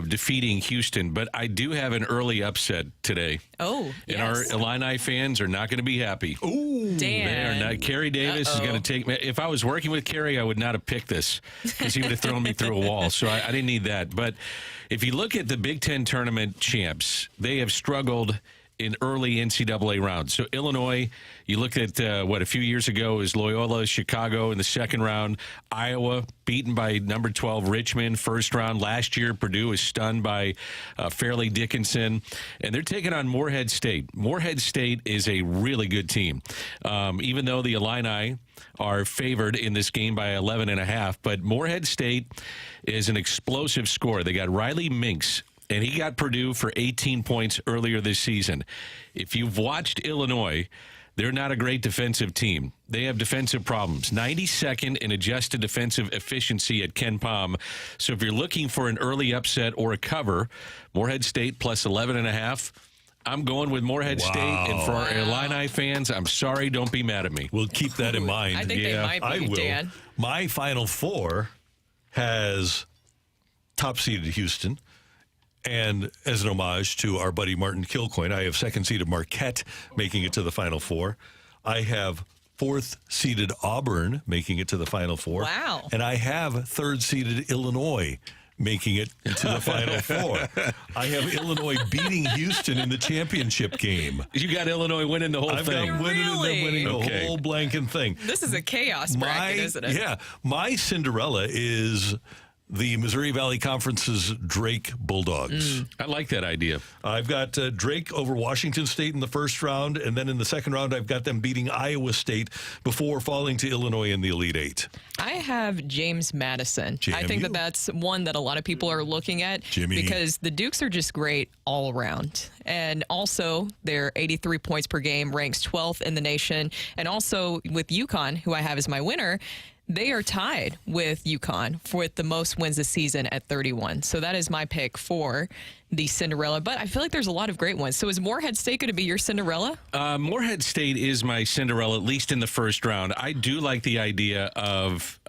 [SPEAKER 3] defeating Houston, but I do have an early upset today.
[SPEAKER 2] Oh,
[SPEAKER 3] and our Illini fans are not going to be happy.
[SPEAKER 2] Ooh,
[SPEAKER 3] they are not. Kerry Davis is going to take me. If I was working with Kerry, I would not have picked this because he would have thrown me through a wall. So I didn't need that. But if you look at the Big Ten tournament champs, they have struggled in early NCAA rounds. So Illinois, you look at a few years ago is Loyola Chicago in the second round. Iowa beaten by number 12 Richmond first round. Last year, Purdue was stunned by Fairleigh Dickinson, and they're taking on Morehead State. Morehead State is a really good team, even though the Illini are favored in this game by 11.5. But Morehead State is an explosive scorer. They got Riley Minks, and he got Purdue for 18 points earlier this season. If you've watched Illinois, they're not a great defensive team. They have defensive problems. 92nd in adjusted defensive efficiency at Ken Pom. So if you're looking for an early upset or a cover, Morehead State plus 11.5. I'm going with Morehead State. And for our Illini fans, I'm sorry, don't be mad at me.
[SPEAKER 1] We'll keep that in mind.
[SPEAKER 2] I think they might be,
[SPEAKER 1] I will.
[SPEAKER 2] Dan.
[SPEAKER 1] My Final Four has top-seeded Houston. And as an homage to our buddy Martin Kilcoyne, I have second-seeded Marquette making it to the Final Four. I have fourth-seeded Auburn making it to the Final Four.
[SPEAKER 2] Wow.
[SPEAKER 1] And I have third-seeded Illinois making it to the Final Four. I have Illinois beating Houston in the championship game.
[SPEAKER 3] You got Illinois winning the whole thing.
[SPEAKER 1] I've got winning and then winning the whole blanking thing.
[SPEAKER 2] This is a chaos bracket, isn't it?
[SPEAKER 1] Yeah. My Cinderella is the Missouri Valley Conference's Drake Bulldogs.
[SPEAKER 3] I like that idea.
[SPEAKER 1] I've got Drake over Washington State in the first round, and then in the second round, I've got them beating Iowa State before falling to Illinois in the Elite Eight.
[SPEAKER 2] I have James Madison. I think that's one that a lot of people are looking at because the Dukes are just great all around. And also, they're 83 points per game, ranks 12th in the nation. And also with UConn, who I have as my winner, they are tied with UConn with the most wins this season at 31. So that is my pick for the Cinderella. But I feel like there's a lot of great ones. So is Morehead State going to be your Cinderella?
[SPEAKER 3] Morehead State is my Cinderella, at least in the first round. I do like the idea of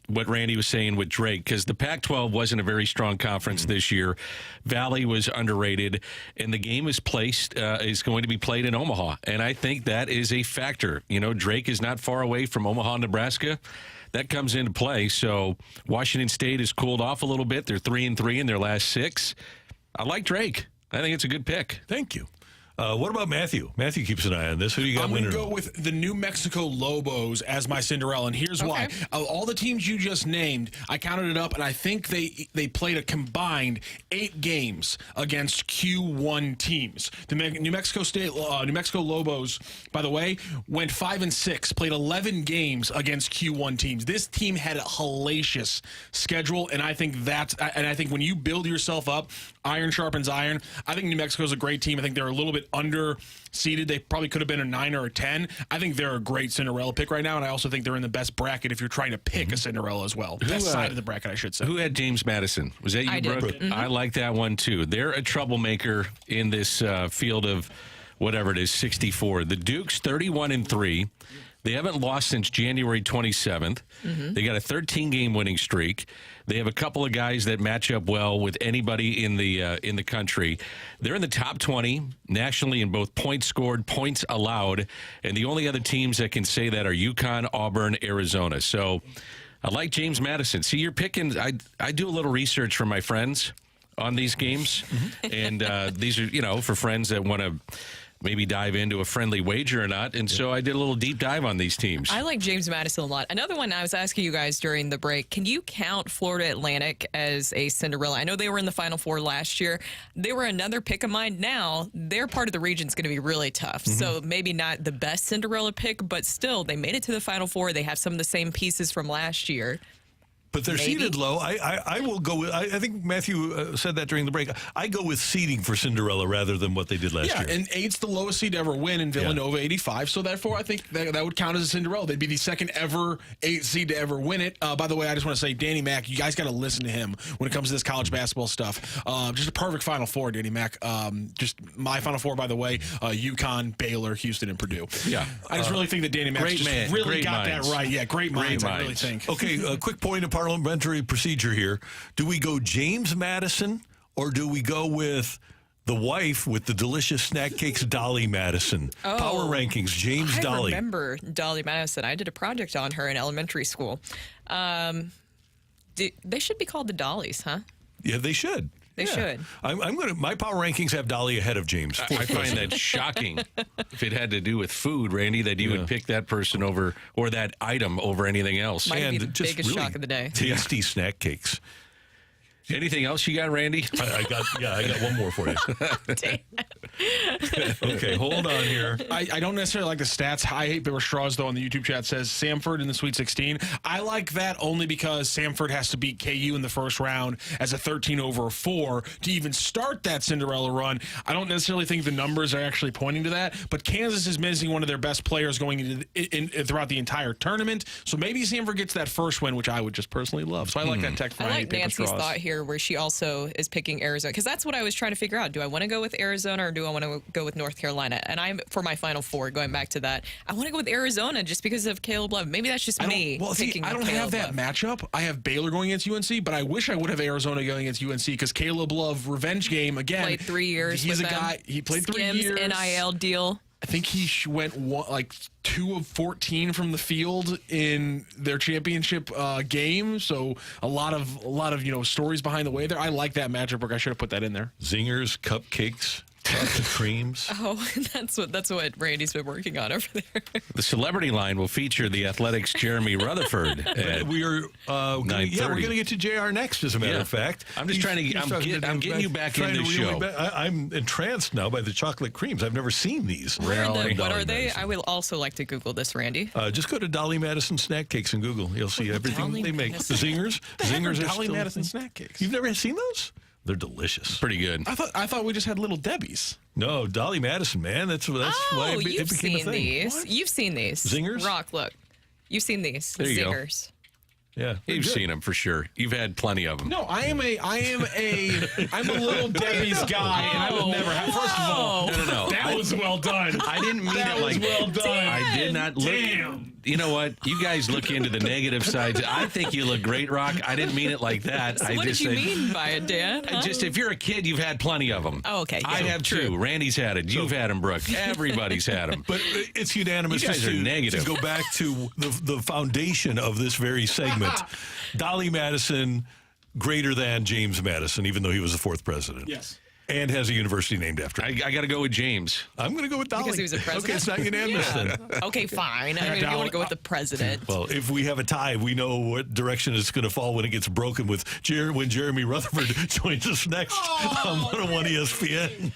[SPEAKER 3] what Randy was saying with Drake, because the Pac-12 wasn't a very strong conference this year. Valley was underrated, and the game is going to be played in Omaha. And I think that is a factor. You know, Drake is not far away from Omaha, Nebraska. That comes into play. So Washington State has cooled off a little bit. They're 3-3 in their last 6. I like Drake. I think it's a good pick.
[SPEAKER 1] Thank you. What about Matthew? Matthew keeps an eye on this. Who do you got winning?
[SPEAKER 4] I'm going to go with the New Mexico Lobos as my Cinderella, and here's why. All the teams you just named, I counted it up, and I think they played a combined 8 games against Q1 teams. The New Mexico Lobos, by the way, went 5-6, played 11 games against Q1 teams. This team had a hellacious schedule, and I think when you build yourself up, iron sharpens iron. I think New Mexico's a great team. I think they're a little bit under-seeded. They probably could have been a 9 or a 10. I think they're a great Cinderella pick right now, and I also think they're in the best bracket if you're trying to pick a Cinderella as well. Best side of the bracket, I should say.
[SPEAKER 3] Who had James Madison? Was that you, Brooke? I like that one, too. They're a troublemaker in this field of whatever it is, 64. The Dukes, 31-3. They haven't lost since January 27th. They got a 13-game winning streak. They have a couple of guys that match up well with anybody in the country. They're in the top 20 nationally in both points scored, points allowed, and the only other teams that can say that are UConn, Auburn, Arizona. So I like James Madison. See, you're picking. I do a little research for my friends on these games, and these are for friends that want to maybe dive into a friendly wager or not. And so I did a little deep dive on these teams.
[SPEAKER 2] I like James Madison a lot. Another one I was asking you guys during the break, can you count Florida Atlantic as a Cinderella? I know they were in the Final Four last year. They were another pick of mine. Now, their part of the region is going to be really tough. So maybe not the best Cinderella pick, but still, they made it to the Final Four. They have some of the same pieces from last year.
[SPEAKER 1] But they're seated low. I will go with, I think Matthew said that during the break. I go with seeding for Cinderella rather than what they did last year.
[SPEAKER 4] Yeah, and 8's the lowest seed to ever win in Villanova, 85. So therefore, I think that would count as a Cinderella. They'd be the second ever 8 seed to ever win it. By the way, I just want to say, Danny Mac, you guys got to listen to him when it comes to this college basketball stuff. Just a perfect Final Four, Danny Mac. Just my Final Four, by the way, UConn, Baylor, Houston, and Purdue.
[SPEAKER 3] Yeah.
[SPEAKER 4] I just really think that Danny Mac really got that right. Yeah, great minds, I really think.
[SPEAKER 1] Okay, a quick point of parliamentary procedure here. Do we go James Madison or do we go with the wife with the delicious snack cakes, Dolly Madison?
[SPEAKER 2] Oh,
[SPEAKER 1] Power rankings, James Dolly.
[SPEAKER 2] I remember Dolly Madison. I did a project on her in elementary school. They should be called the Dollies, huh?
[SPEAKER 1] Yeah, they should.
[SPEAKER 2] They should.
[SPEAKER 1] I'm gonna. My power rankings have Dolly ahead of James.
[SPEAKER 3] I find that shocking. If it had to do with food, Randy, that you would pick that person over or that item over anything else.
[SPEAKER 2] Might be the
[SPEAKER 1] just
[SPEAKER 2] biggest
[SPEAKER 1] really
[SPEAKER 2] shock of the day.
[SPEAKER 1] Tasty snack cakes.
[SPEAKER 3] Anything else you got, Randy?
[SPEAKER 1] I got one more for you. Okay, hold on here.
[SPEAKER 4] I don't necessarily like the stats. I hate Bill Straws, though, on the YouTube chat says Samford in the Sweet 16. I like that only because Samford has to beat KU in the first round as a 13-over-4 to even start that Cinderella run. I don't necessarily think the numbers are actually pointing to that, but Kansas is missing one of their best players going into throughout the entire tournament. So maybe Samford gets that first win, which I would just personally love. So I like that tech for
[SPEAKER 2] I like
[SPEAKER 4] Paper
[SPEAKER 2] Nancy's
[SPEAKER 4] Straws.
[SPEAKER 2] thought here where she also is picking Arizona, because that's what I was trying to figure out. Do I want to go with Arizona or do I want to go with North Carolina? And I'm for my Final Four, going back to that, I want to go with Arizona just because of Caleb Love. Maybe that's just me.
[SPEAKER 4] I don't have that matchup. I have Baylor going against UNC, but I wish I would have Arizona going against UNC because Caleb Love, revenge game again.
[SPEAKER 2] Played 3 years.
[SPEAKER 4] He's a guy. He played 3 years.
[SPEAKER 2] NIL deal.
[SPEAKER 4] I think he went 2 of 14 from the field in their championship game. So a lot of stories behind the way there. I like that matchup. Rick. I should have put that in there.
[SPEAKER 1] Zingers, cupcakes, chocolate creams.
[SPEAKER 2] Oh, that's what Randy's been working on over there.
[SPEAKER 3] The celebrity line will feature the Athletics' Jeremy Rutherford.
[SPEAKER 1] We are 9:30. Yeah, we're going to get to JR next, as a matter of fact.
[SPEAKER 3] I'm just I'm getting you back in the show.
[SPEAKER 1] I'm entranced now by the chocolate creams. I've never seen these.
[SPEAKER 2] What are they? I will also like to Google this, Randy.
[SPEAKER 1] Just go to Dolly Madison snack cakes in Google. You'll see everything they make. The Zingers. The Zingers are
[SPEAKER 4] Dolly Madison snack cakes.
[SPEAKER 1] You've never seen those? They're delicious.
[SPEAKER 3] Pretty good.
[SPEAKER 4] I thought we just had Little Debbie's.
[SPEAKER 1] No, Dolly Madison, man. That's why it became a thing.
[SPEAKER 2] These. What? You've seen these.
[SPEAKER 1] Zingers?
[SPEAKER 2] Rocc, look. You've seen these.
[SPEAKER 3] There you
[SPEAKER 2] Zingers.
[SPEAKER 3] Go.
[SPEAKER 1] Yeah,
[SPEAKER 3] you've seen them for sure. You've had plenty of them.
[SPEAKER 4] No, I'm a Little Debbie's guy, and I would never have. First of all,
[SPEAKER 3] no.
[SPEAKER 4] That was well done.
[SPEAKER 3] I didn't mean
[SPEAKER 4] that
[SPEAKER 3] it like
[SPEAKER 4] was well done.
[SPEAKER 3] I did not look.
[SPEAKER 4] Damn.
[SPEAKER 3] You know what? You guys look into the negative sides. I think you look great, Rocc. I didn't mean it like that.
[SPEAKER 2] So what did you mean by it, Dan? Huh?
[SPEAKER 3] Just if you're a kid, you've had plenty of them.
[SPEAKER 2] Oh, okay.
[SPEAKER 3] I have too. Randy's had it. You've had them, Brooke. Everybody's had them.
[SPEAKER 1] But it's unanimous.
[SPEAKER 3] You guys are negative.
[SPEAKER 1] To go back to the foundation of this very segment. Dolly Madison, greater than James Madison, even though he was the fourth president.
[SPEAKER 4] Yes.
[SPEAKER 1] And has a university named after him.
[SPEAKER 3] I got to go with James.
[SPEAKER 1] I'm going to go with Dolly.
[SPEAKER 2] Because he was a president?
[SPEAKER 1] Okay, it's not unanimous then.
[SPEAKER 2] Okay, fine. I mean, if you want to go with the president.
[SPEAKER 1] Well, if we have a tie, we know what direction it's going to fall when it gets broken with when Jeremy Rutherford joins us next on 101 ESPN.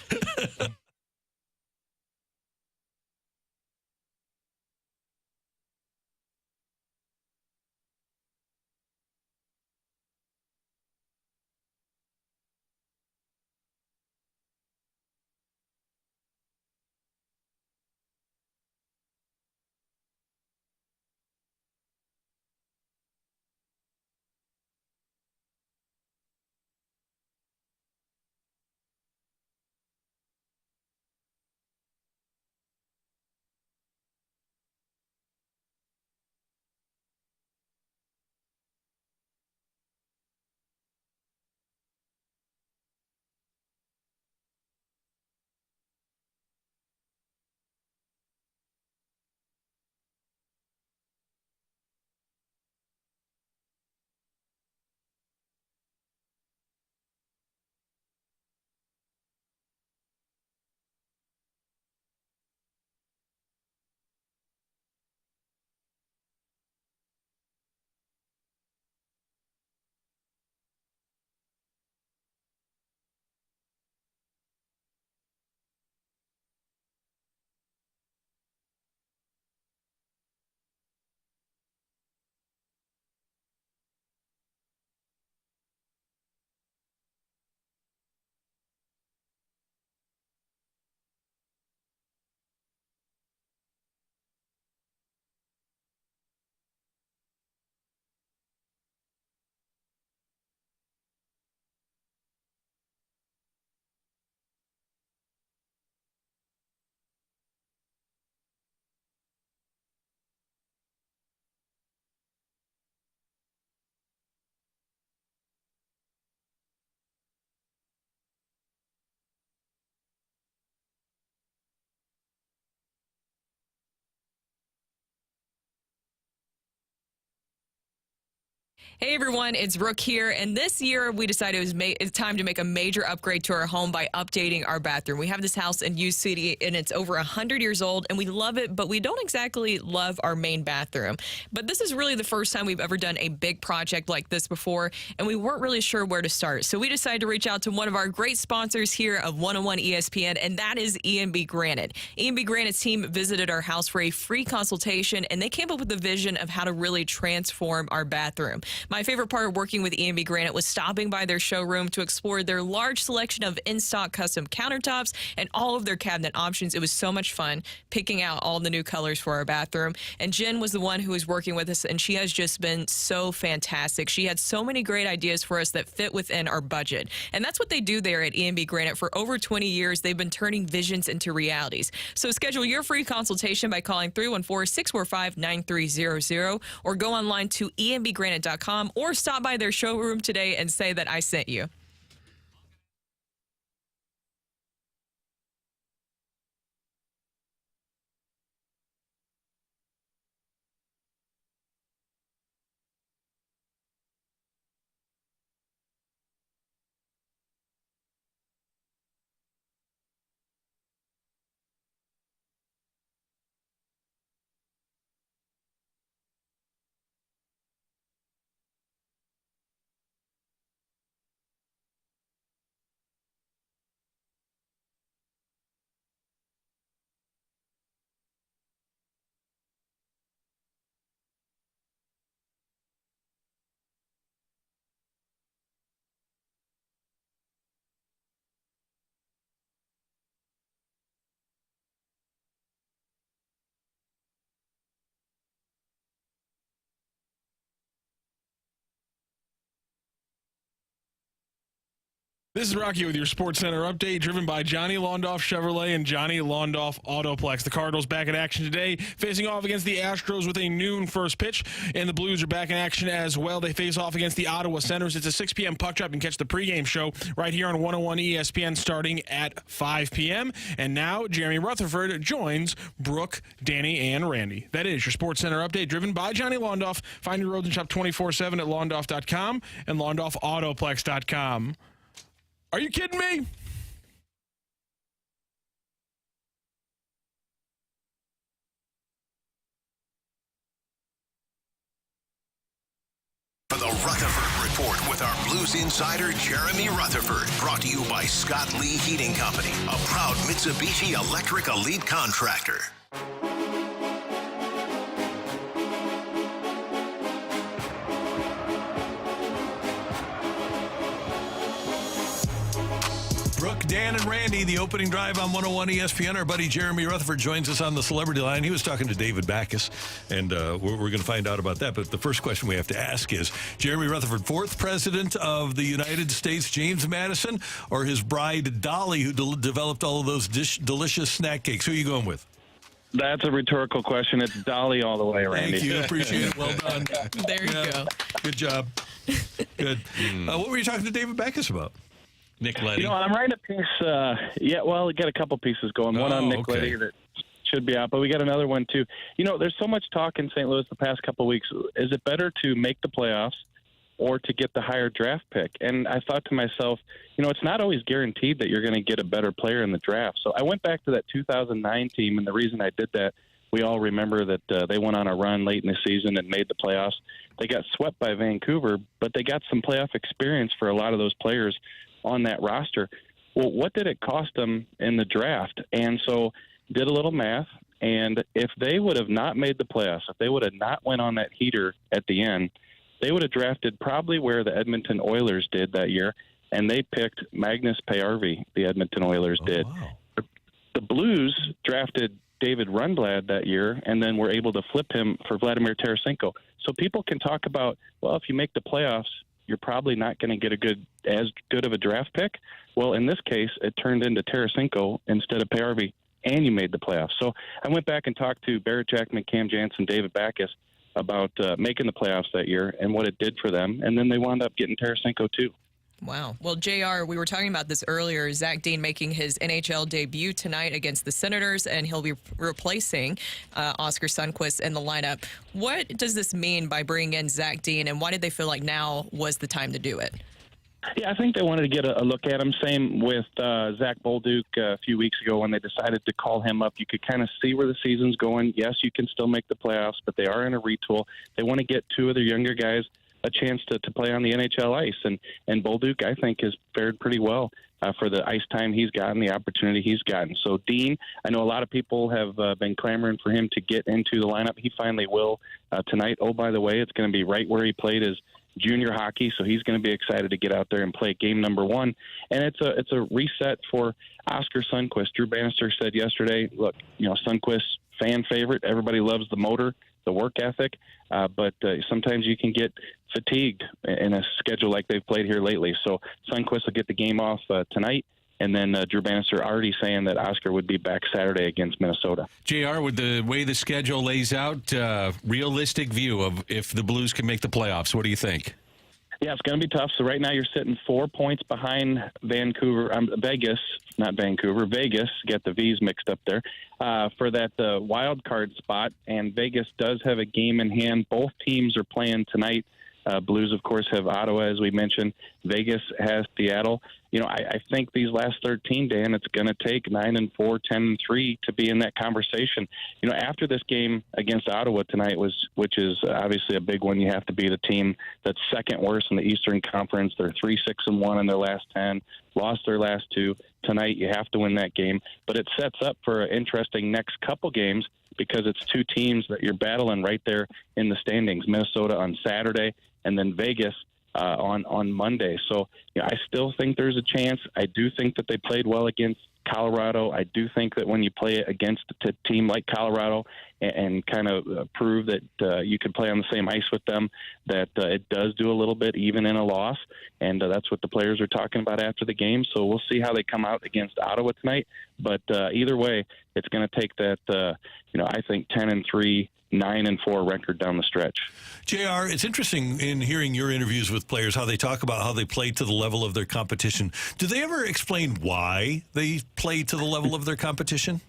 [SPEAKER 2] Hey everyone, it's Rocc here, and this year we decided it's time to make a major upgrade to our home by updating our bathroom. We have this house in U City, and it's over 100 years old, and we love it, but we don't exactly love our main bathroom. But this is really the first time we've ever done a big project like this before, and we weren't really sure where to start. So we decided to reach out to one of our great sponsors here of 101 ESPN, and that is E&B Granite. E&B Granite's team visited our house for a free consultation, and they came up with a vision of how to really transform our bathroom. My favorite part of working with E&B Granite was stopping by their showroom to explore their large selection of in-stock custom countertops and all of their cabinet options. It was so much fun picking out all the new colors for our bathroom. And Jen was the one who was working with us, and she has just been so fantastic. She had so many great ideas for us that fit within our budget. And that's what they do there at E&B Granite. For over 20 years, they've been turning visions into realities. So schedule your free consultation by calling 314-645-9300 or go online to embgranite.com or stop by their showroom today and say that I sent you.
[SPEAKER 4] This is Rocky with your Sports Center update, driven by Johnny Londoff Chevrolet and Johnny Londoff Autoplex. The Cardinals back in action today, facing off against the Astros with a noon first pitch, and the Blues are back in action as well. They face off against the Ottawa Senators. It's a 6 p.m. puck drop. You can catch the pregame show right here on 101 ESPN starting at 5 p.m. And now Jeremy Rutherford joins Brooke, Danny, and Randy. That is your Sports Center update, driven by Johnny Londoff. Find your road and shop 24/7 at londoff.com and londoffautoplex.com. Are you kidding me?
[SPEAKER 8] For the Rutherford Report with our Blues insider, Jeremy Rutherford. Brought to you by Scott Lee Heating Company, a proud Mitsubishi Electric Elite contractor.
[SPEAKER 1] Brooke, Dan, and Randy, the opening drive on 101 ESPN. Our buddy Jeremy Rutherford joins us on the celebrity line. He was talking to David Backus, and we're going to find out about that. But the first question we have to ask is, Jeremy Rutherford, fourth president of the United States, James Madison, or his bride, Dolly, who developed all of those delicious snack cakes? Who are you going with?
[SPEAKER 11] That's a rhetorical question. It's Dolly all the way, Randy.
[SPEAKER 1] Thank you. Appreciate it. Well done.
[SPEAKER 2] There you go.
[SPEAKER 1] Good job. Good. What were you talking to David Backus about?
[SPEAKER 3] Nick Leddy.
[SPEAKER 11] You know, I'm writing a piece. We got a couple pieces going. One on Nick Leddy that should be out, but we got another one too. You know, there's so much talk in St. Louis the past couple of weeks. Is it better to make the playoffs or to get the higher draft pick? And I thought to myself, you know, it's not always guaranteed that you're going to get a better player in the draft. So I went back to that 2009 team, and the reason I did that, we all remember that they went on a run late in the season and made the playoffs. They got swept by Vancouver, but they got some playoff experience for a lot of those players on that roster. Well, what did it cost them in the draft? And so did a little math, and if they would have not made the playoffs, if they would have not went on that heater at the end, they would have drafted probably where the Edmonton Oilers did that year, and they picked Magnus Paajarvi, the Edmonton Oilers did.
[SPEAKER 1] Wow.
[SPEAKER 11] The Blues drafted David Rundblad that year and then were able to flip him for Vladimir Tarasenko. So people can talk about, well, if you make the playoffs, you're probably not going to get as good of a draft pick. Well, in this case, it turned into Tarasenko instead of Paajarvi, and you made the playoffs. So I went back and talked to Barrett Jackman, Cam Janssen, David Backus about making the playoffs that year and what it did for them, and then they wound up getting Tarasenko too.
[SPEAKER 2] Wow. Well, JR, we were talking about this earlier. Zach Dean making his NHL debut tonight against the Senators, and he'll be replacing Oskar Sundqvist in the lineup. What does this mean by bringing in Zach Dean, and why did they feel like now was the time to do it?
[SPEAKER 11] Yeah, I think they wanted to get a look at him. Same with Zach Bolduc a few weeks ago when they decided to call him up. You could kind of see where the season's going. Yes, you can still make the playoffs, but they are in a retool. They want to get two of their younger guys a chance to play on the NHL ice. And Bolduc, I think, has fared pretty well for the ice time he's gotten, the opportunity he's gotten. So Dean, I know a lot of people have been clamoring for him to get into the lineup. He finally will tonight. Oh, by the way, it's going to be right where he played his junior hockey, so he's going to be excited to get out there and play game number 1. And it's a reset for Oskar Sundqvist. Drew Bannister said yesterday, look, Sundqvist, fan favorite. Everybody loves the motor, the work ethic, but sometimes you can get fatigued in a schedule like they've played here lately. So Sundqvist will get the game off tonight. And then Drew Bannister already saying that Oskar would be back Saturday against Minnesota.
[SPEAKER 3] JR, with the way the schedule lays out, realistic view of if the Blues can make the playoffs, what do you think?
[SPEAKER 11] Yeah, it's going to be tough. So right now you're sitting 4 points behind Vegas, not Vancouver. Vegas, get the V's mixed up there, for that wild card spot. And Vegas does have a game in hand. Both teams are playing tonight. Blues, of course, have Ottawa, as we mentioned. Vegas has Seattle. I think these last 13, Dan, it's going to take 9-4, 10-3 to be in that conversation. After this game against Ottawa tonight, which is obviously a big one, you have to beat a team that's second worst in the Eastern Conference. They're 3-6-1 in their last 10, lost their last 2. Tonight, you have to win that game. But it sets up for an interesting next couple games because it's two teams that you're battling right there in the standings. Minnesota on Saturday, and then Vegas on Monday. So I still think there's a chance. I do think that they played well against Colorado. I do think that when you play against a team like Colorado and kind of prove that you can play on the same ice with them, that it does do a little bit even in a loss. And that's what the players are talking about after the game. So we'll see how they come out against Ottawa tonight. But either way, it's going to take that, I think 10-3, 9-4 record down the stretch.
[SPEAKER 1] JR, it's interesting in hearing your interviews with players, how they talk about how they play to the level of their competition. Do they ever explain why they play to the level of their competition?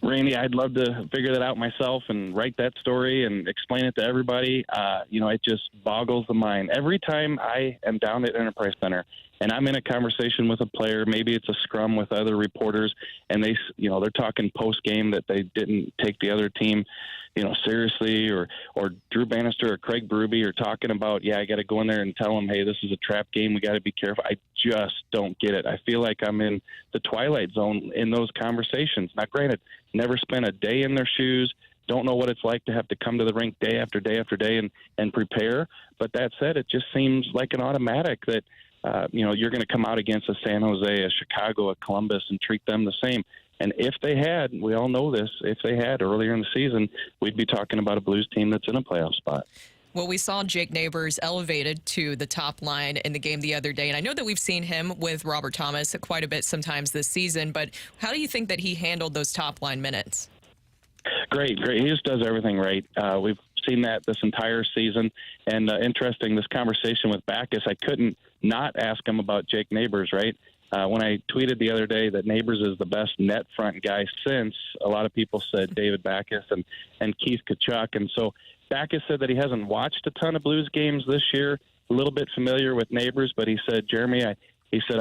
[SPEAKER 11] Randy, I'd love to figure that out myself and write that story and explain it to everybody. It just boggles the mind. Every time I am down at Enterprise Center and I'm in a conversation with a player, maybe it's a scrum with other reporters, and they're talking post game that they didn't take the other team, seriously, or Drew Bannister or Craig Berube are talking about, I got to go in there and tell them, hey, this is a trap game. We got to be careful. I just don't get it. I feel like I'm in the twilight zone in those conversations. Now, granted, never spent a day in their shoes. Don't know what it's like to have to come to the rink day after day after day and prepare. But that said, it just seems like an automatic that, you're going to come out against a San Jose, a Chicago, a Columbus, and treat them the same. And if they had, we all know this, if they had earlier in the season, we'd be talking about a Blues team that's in a playoff spot.
[SPEAKER 2] Well, we saw Jake Neighbours elevated to the top line in the game the other day, and I know that we've seen him with Robert Thomas quite a bit sometimes this season, but how do you think that he handled those top line minutes?
[SPEAKER 11] Great. He just does everything right. We've seen that this entire season, and interesting, this conversation with Backes, I couldn't not ask him about Jake Neighbours, right? When I tweeted the other day that Neighbours is the best net front guy since, a lot of people said David Backes and Keith Tkachuk. And so Backes said that he hasn't watched a ton of Blues games this year, a little bit familiar with Neighbours, but he said, Jeremy, I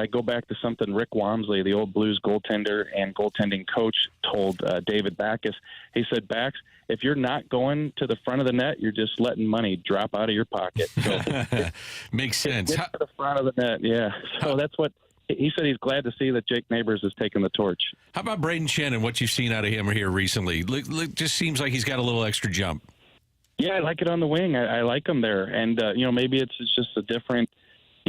[SPEAKER 11] go back to something Rick Wamsley, the old Blues goaltender and goaltending coach, told David Backes. He said, Backes, if you're not going to the front of the net, you're just letting money drop out of your pocket. So
[SPEAKER 3] makes sense.
[SPEAKER 11] Get to the front of the net, yeah. So that's what he said. He's glad to see that Jake Neighbours has taken the torch.
[SPEAKER 3] How about Braden Shannon, what you've seen out of him here recently? Just seems like he's got a little extra jump.
[SPEAKER 11] Yeah, I like it on the wing. I like him there. And, maybe it's just a different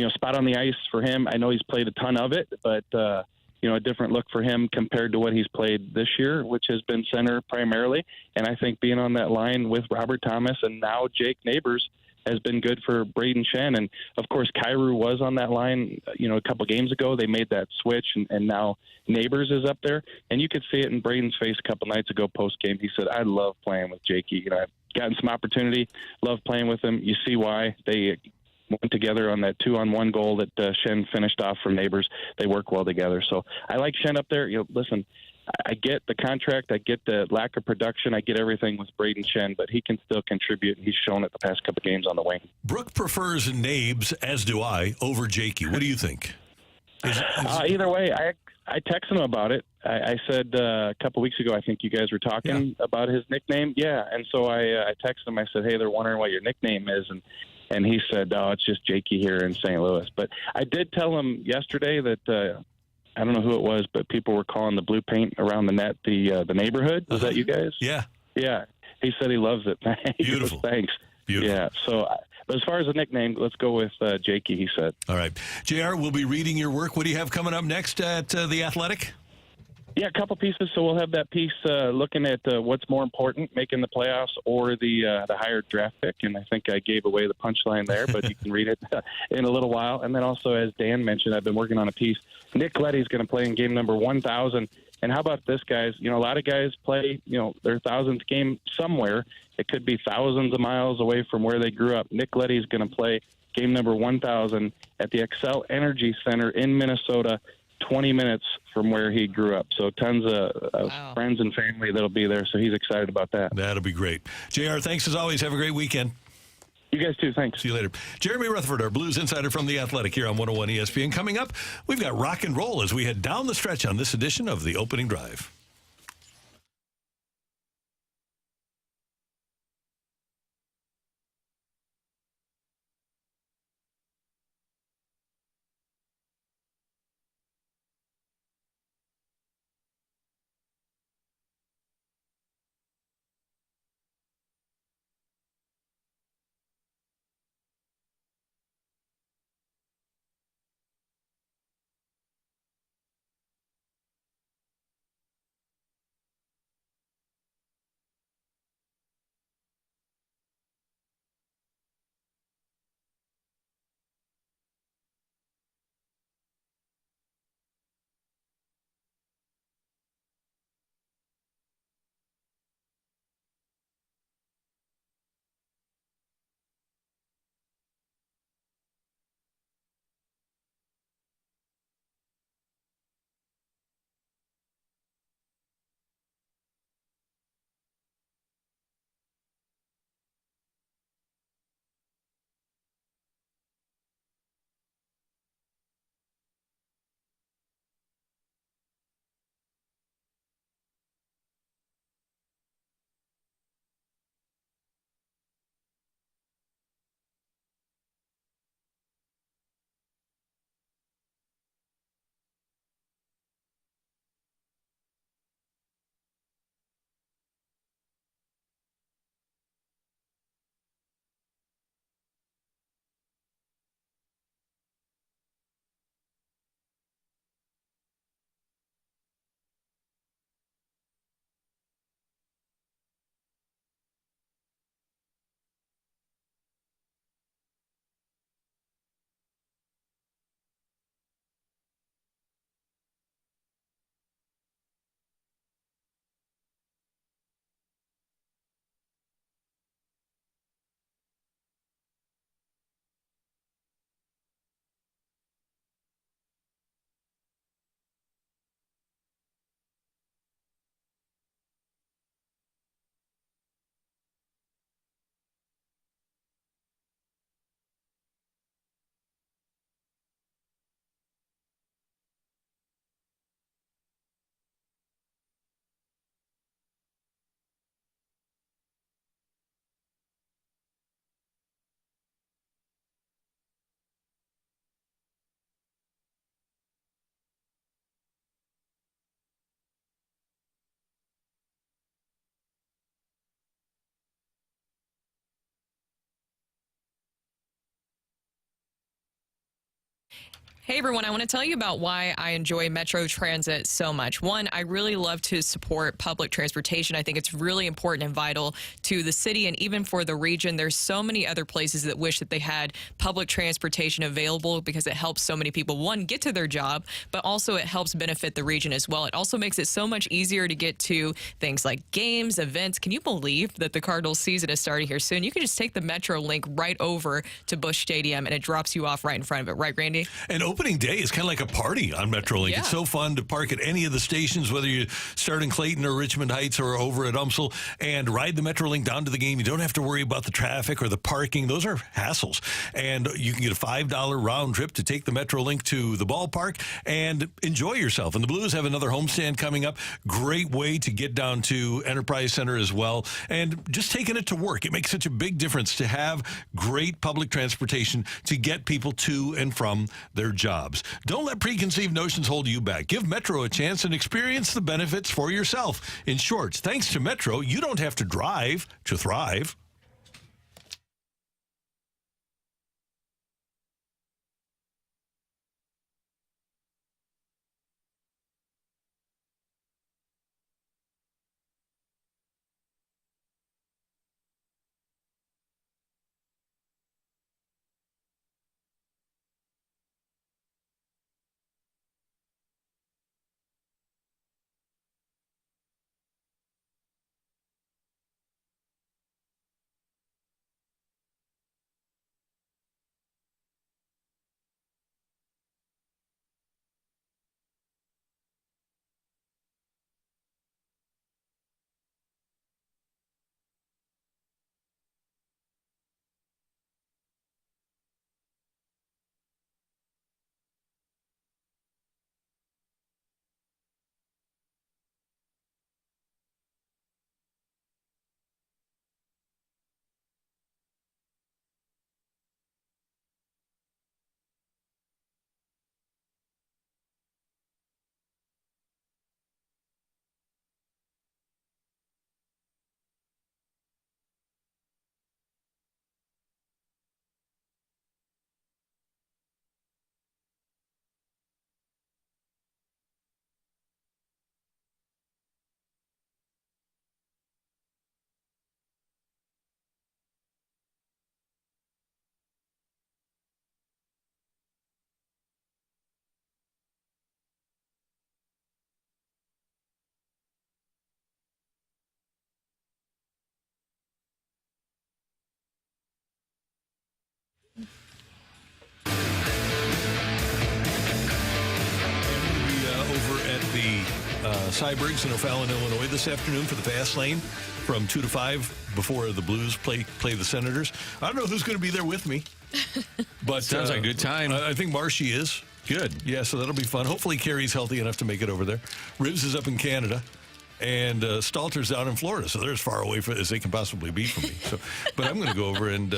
[SPEAKER 11] spot on the ice for him. I know he's played a ton of it, but, a different look for him compared to what he's played this year, which has been center primarily. And I think being on that line with Robert Thomas and now Jake Neighbours has been good for Braden Shannon. Of course, Kyrou was on that line, a couple games ago. They made that switch, and now Neighbours is up there. And you could see it in Braden's face a couple nights ago post-game. He said, I love playing with Jakey. I've gotten some opportunity, love playing with him. You see why. They went together on that 2-on-1 goal that Shen finished off from Neighbours. They work well together. So I like Shen up there. Listen, I get the contract. I get the lack of production. I get everything with Braden Shen, but he can still contribute. He's shown it the past couple games on the wing.
[SPEAKER 1] Brooke prefers Neighbours, as do I, over Jakey. What do you think?
[SPEAKER 11] Either way, I texted him about it. I said a couple weeks ago, I think you guys were talking about his nickname. Yeah, and so I texted him. I said, hey, they're wondering what your nickname is, and he said, oh, it's just Jakey here in St. Louis. But I did tell him yesterday that I don't know who it was, but people were calling the blue paint around the net the neighborhood. Was that you guys?
[SPEAKER 1] Yeah.
[SPEAKER 11] Yeah. He said he loves it.
[SPEAKER 1] Beautiful.
[SPEAKER 11] Thanks.
[SPEAKER 1] Beautiful.
[SPEAKER 11] Yeah. So, but as far as the nickname, let's go with Jakey, he said.
[SPEAKER 1] All right. JR, we'll be reading your work. What do you have coming up next at The Athletic?
[SPEAKER 11] Yeah, a couple pieces. So we'll have that piece looking at what's more important, making the playoffs or the higher draft pick. And I think I gave away the punchline there, but you can read it in a little while. And then also, as Dan mentioned, I've been working on a piece. Nick Leddy's going to play in game number 1,000. And how about this, guys? A lot of guys play, their 1,000th game somewhere. It could be thousands of miles away from where they grew up. Nick Leddy's going to play game number 1,000 at the Xcel Energy Center in Minnesota, 20 minutes from where he grew up. So tons of friends and family that'll be there. So he's excited about that.
[SPEAKER 1] That'll be great. JR, thanks as always. Have a great weekend.
[SPEAKER 11] You guys too. Thanks.
[SPEAKER 1] See you later. Jeremy Rutherford, our Blues insider from The Athletic here on 101 ESPN. Coming up, we've got rock and roll as we head down the stretch on this edition of The Opening Drive.
[SPEAKER 2] Hey everyone, I want to tell you about why I enjoy Metro Transit so much. One, I really love to support public transportation. I think it's really important and vital to the city and even for the region. There's so many other places that wish that they had public transportation available because it helps so many people, one, get to their job, but also it helps benefit the region as well. It also makes it so much easier to get to things like games, events. Can you believe that the Cardinals season is starting here soon? You can just take the Metro link right over to Busch Stadium and it drops you off right in front of it. Right, Randy?
[SPEAKER 1] And opening day is kind of like a party on Metrolink.
[SPEAKER 2] Yeah.
[SPEAKER 1] It's so fun to park at any of the stations, whether you start in Clayton or Richmond Heights or over at Umsel, and ride the Metrolink down to the game. You don't have to worry about the traffic or the parking. Those are hassles. And you can get a $5 round trip to take the Metrolink to the ballpark and enjoy yourself. And the Blues have another homestand coming up. Great way to get down to Enterprise Center as well. And just taking it to work. It makes such a big difference to have great public transportation to get people to and from their jobs. Don't let preconceived notions hold you back. Give Metro a chance and experience the benefits for yourself. In short, thanks to Metro, you don't have to drive to thrive. Over at the Cybergs in O'Fallon, Illinois this afternoon for the Fast Lane from 2 to 5 before the Blues play the Senators. I don't know who's going to be there with me. But
[SPEAKER 3] sounds like a good time.
[SPEAKER 1] I think Marshy is. Good. Yeah, so that'll be fun. Hopefully Carey's healthy enough to make it over there. Ribs is up in Canada. And Stalter's down in Florida, so they're as far away as they can possibly be from me. So, but I'm going to go over and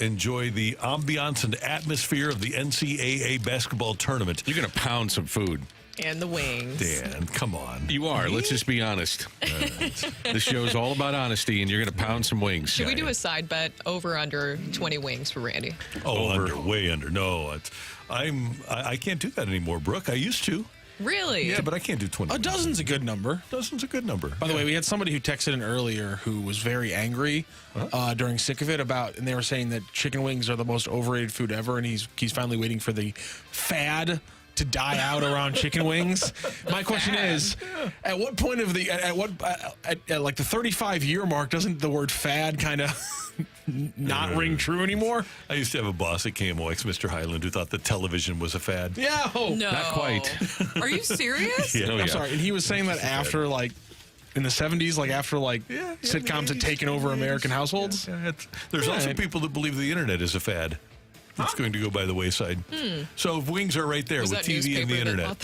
[SPEAKER 1] enjoy the ambiance and atmosphere of the NCAA basketball tournament.
[SPEAKER 3] You're going to pound some food.
[SPEAKER 2] And the wings.
[SPEAKER 1] Dan, come on.
[SPEAKER 3] You are. Let's just be honest. This show is all about honesty, and you're going to pound some wings.
[SPEAKER 2] Should we do a side bet over under 20 wings for Randy?
[SPEAKER 1] Oh, under, way under. No, I can't do that anymore, Brooke. I used to.
[SPEAKER 2] Really?
[SPEAKER 1] Yeah, but I can't do 20.
[SPEAKER 4] A dozen's a good number.
[SPEAKER 1] Dozen's a good number.
[SPEAKER 4] By the way, we had somebody who texted in earlier who was very angry during Sick of It and they were saying that chicken wings are the most overrated food ever, and he's finally waiting for the fad to die out around chicken wings. My question is, at what point of at like the 35-year mark, doesn't the word fad kind of not ring true anymore?
[SPEAKER 1] I used to have a boss at KMOX, Mr. Highland, who thought that television was a fad.
[SPEAKER 4] Yeah,
[SPEAKER 2] no.
[SPEAKER 3] Not quite.
[SPEAKER 2] Are you serious?
[SPEAKER 1] Yeah.
[SPEAKER 4] I'm sorry, and he was saying that after like in the 70s, like after like sitcoms had taken over American households.
[SPEAKER 1] There's also people that believe the internet is a fad. It's going to go by the wayside. So wings are right there with TV and the internet.